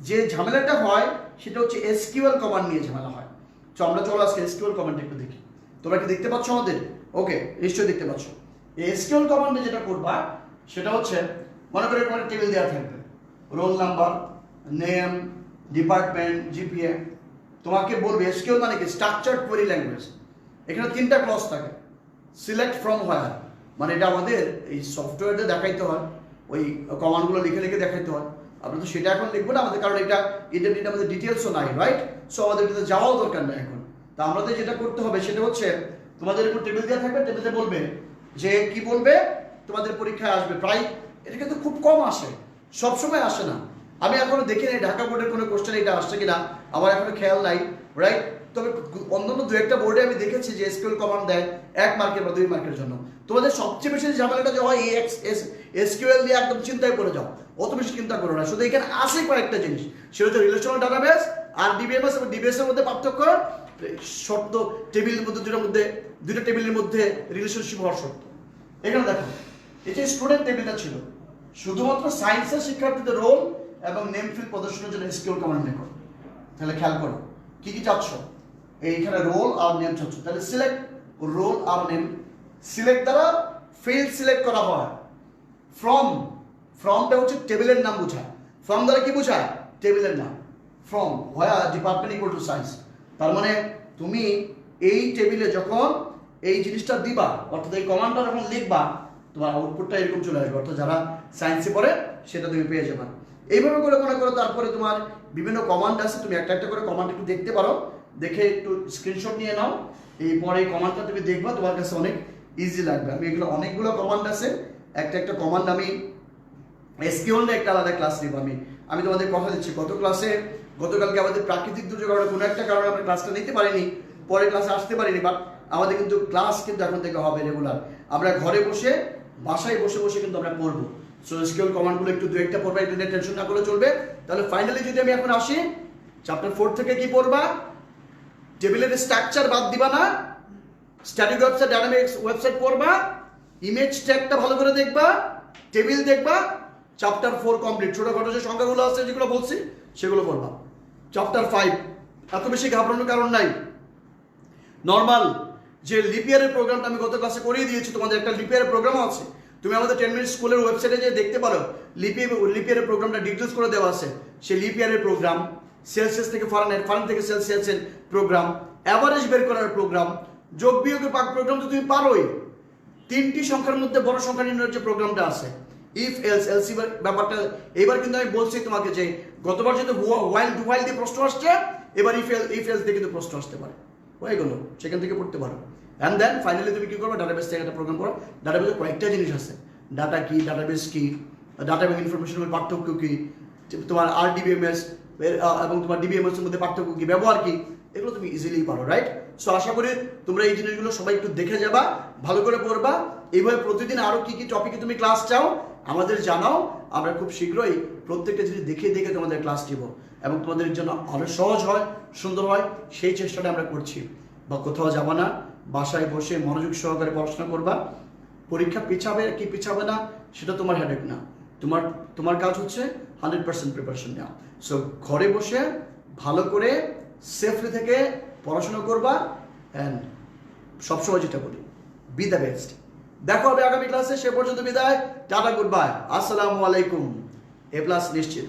যে ঝামেলাটা হয় সেটা হচ্ছে এসকিউএল কমান্ড নিয়ে ঝামেলা হয়। তো আমরা চলো আজকে এসকিউএল কমান্ড একটু দেখি। তোমরা কি দেখতে পাচ্ছ আমাদের? ওকে, নিশ্চয়ই দেখতে পাচ্ছ। এই এসকিউএল কমান্ডে যেটা করবা সেটা হচ্ছে, মনে করে তোমার টেবিল দেওয়া থাকবে, roll number, name, department, GPA. তোমাকে বলবে এসকিউএল মানে কি? Structured query language. এখানে তিনটা ক্লজ থাকে। সিলেক্ট ফ্রম হোয়ার, মানে এটা আমাদের এই সফটওয়্যারে দেখাইতে হয়, ওই কমান্ডগুলো লিখে লিখে দেখাইতে হয়। আমরা তো সেটা এখন লিখবো না আমাদের, কারণ এটা ইন্টারনেটে আমাদের ডিটেলসও নাই, রাইট? সো আমাদের এটাতে যাওয়াও দরকার নেই এখন। তা আমাদের যেটা করতে হবে সেটা হচ্ছে, তোমাদের উপর টেবিল দেওয়া থাকবে, টেবিলে বলবে যে কি বলবে তোমাদের পরীক্ষায় আসবে। প্রায় এটা কিন্তু খুব কম আসে, সবসময় আসে না। আমি এখনো দেখি নাই ঢাকা বোর্ডের কোনো কোশ্চেন এটা আসছে কিনা, আমার এখনো খেয়াল নাই, রাইট? তবে অন্যান্য দু একটা বোর্ডে আমি দেখেছি যে এসকিউএল কমান্ড দেয় 1 মার্কের বা 2 মার্কের জন্য। তোমাদের সবচেয়ে বেশি ঝামেলাটা যে হয় এসকিউএল দিয়ে একদম চিন্তায় পড়ে যাও, অত বেশি চিন্তা করো না। শুধু এখানে আসে কয়েকটা জিনিস, সেটা হচ্ছে রিলেশনাল ডাটাবেস আর ডিবিএমএস এবং ডিবিএস এর মধ্যে পার্থক্য, শর্ত টেবিলের মধ্যে দুইটা টেবিলের মধ্যে রিলেশনশিপ হওয়ার শর্ত। এখানে দেখো, এই যে স্টুডেন্ট টেবিলটা ছিল, শুধুমাত্র সায়েন্সের শিক্ষার্থীদের রোল এবং নেম ফিল্ড প্রদর্শনের জন্য এসকিউএল কমান্ড দেখো। তাহলে খেয়াল করো কি কি চাচ্ছ, এইখানে রোল আর নেম চাচ্ছ। তাহলে সিলেক্ট রোল আর নেম। সিলেক্ট দ্বারা ফিল্ড সিলেক্ট করা হয়। ফ্রমটা হচ্ছে টেবিলের নাম বোঝায়। ফ্রম দ্বারা কি বোঝায়? টেবিলের নাম। From where department equal to science. তার মানে তুমি এই টেবিলে যখন এই জিনিসটা দিবা, অর্থাৎ এই কমান্ডটা যখন লিখবা, তোমার আউটপুটটা এরকম চলে আসবে। অর্থাৎ যারা সায়েন্সে পড়ে সেটা তুমি পেয়ে যাবে। এইভাবে করে মনে করো, তারপরে তোমার বিভিন্ন কমান্ড আছে, তুমি একটা একটা করে কমান্ড একটু দেখতে পারো, দেখে একটু স্ক্রিনশট নিয়ে নাও। এই পরে এই কমান্ডটা তুমি দেখবা, তোমার কাছে অনেক ইজি লাগবে। আমি এগুলো অনেকগুলো কমান্ড আছে, একটা একটা কমান্ড আমি এসকিউএল একটা আলাদা ক্লাস নিব। আমি তোমাদের কথা দিচ্ছি, গতকালকে আমাদের প্রাকৃতিক দুর্যোগ কোনো একটা কারণে আমরা ক্লাসটা নিতে পারিনি, পরে ক্লাসে আসতে পারিনি, বাট আমাদের কিন্তু ক্লাস কিন্তু এখন থেকে হবে রেগুলার। আমরা ঘরে বসে, বাসায় বসে বসে কিন্তু আমরা পড়বো। সো এসকিউএল কমান্ডগুলো একটু দু একটা পড়বা, একটু টেনশন না করলে চলবে। তাহলে ফাইনালি যদি আমি এখন আসি, চ্যাপ্টার 4 থেকে কি পড়বা? টেবিলের স্ট্রাকচার বাদ দিবা না, স্ট্যাটিক ওয়েবসাইট, ডায়নামিক্স ওয়েবসাইট পড়বা, ইমেজ ট্যাগটা ভালো করে দেখবা, টেবিল দেখবা। Chapter 4 complete. ছোটখাটো যে সংখ্যাগুলো আছে যেগুলো বলছি সেগুলো পড়বা। চ্যাপ্টার 5 এত বেশি ঘাবড়ানোর কারণ নাই। নর্মাল যে লিপিয়ারের প্রোগ্রামটা আমি গত ক্লাসে করিয়ে দিয়েছি, তোমাদের একটা লিপিয়ারের প্রোগ্রামও আছে। তুমি আমাদের 10 মিনিট স্কুলের ওয়েবসাইটে যে দেখতে পারো, লিপিয়ারের প্রোগ্রামটা ডিটেলস করে দেওয়া আছে। সেই লিপিয়ারের প্রোগ্রাম, সেলসিয়াস থেকে ফারেনহাইট, ফারেন থেকে সেলসিয়াসের প্রোগ্রাম, অ্যাভারেজ বের করার প্রোগ্রাম, যোগ বিয়োগের প্রোগ্রাম তো তুমি পারোই। 3টি সংখ্যার মধ্যে বড় সংখ্যা নির্ণয়ের যে প্রোগ্রামটা আছে, ইফ এলস, এলসি ব্যাপারটা এবার কিন্তু আমি বলছি তোমাকে যে গতবার যদি হোয়াইল ডু হোয়াইল দিয়ে প্রশ্ন আসছে, এবার ইফ এলস দিয়ে কিন্তু প্রশ্ন আসতে পারে। হয়ে গেল, সেখান থেকে পড়তে পারো। অ্যান্ড দেন ফাইনালি তুমি কি করবে? ডাটাবেস থেকে একটা প্রোগ্রাম করো। ডাটাবেসে কয়েকটা জিনিস আছে, ডাটা কি, ডাটাবেস কি, ডাটা এবং ইনফরমেশনের পার্থক্য কি, তোমার RDBMS এবং তোমার DBMS এর মধ্যে পার্থক্য কি, ব্যবহার কি, এগুলো তুমি ইজিলি পারো, রাইট? সো আশা করি তোমরা এই জিনিসগুলো সবাই একটু দেখে যাবা, ভালো করে পড়বা। এইভাবে প্রতিদিন আরো কি কি টপিকে তুমি ক্লাস চাও আমাদের জানাও, আমরা খুব শীঘ্রই প্রত্যেকটা জিনিস দেখে দেখে তোমাদের ক্লাস দিব এবং তোমাদের জন্য আরো সহজ হয়, সুন্দর হয়, সেই চেষ্টাটা আমরা করছি। বা কোথাও যাবা না, বাসায় বসে মনোযোগ সহকারে পড়াশোনা করবা। পরীক্ষা পিছাবে কি পিছাবে না সেটা তোমার হেডেক না, তোমার কাজ হচ্ছে 100% প্রিপারেশন নেওয়া। সো ঘরে বসে ভালো করে সেফলি থেকে পড়াশোনা করবা অ্যান্ড সবসময় যেটা বলি, বি দ্য বেস্ট। দেখো হবে আগামী ক্লাসে, সে পর্যন্ত বিদায়, টাটা, গুড বাই, আসসালামু আলাইকুম। A+ নিশ্চিত।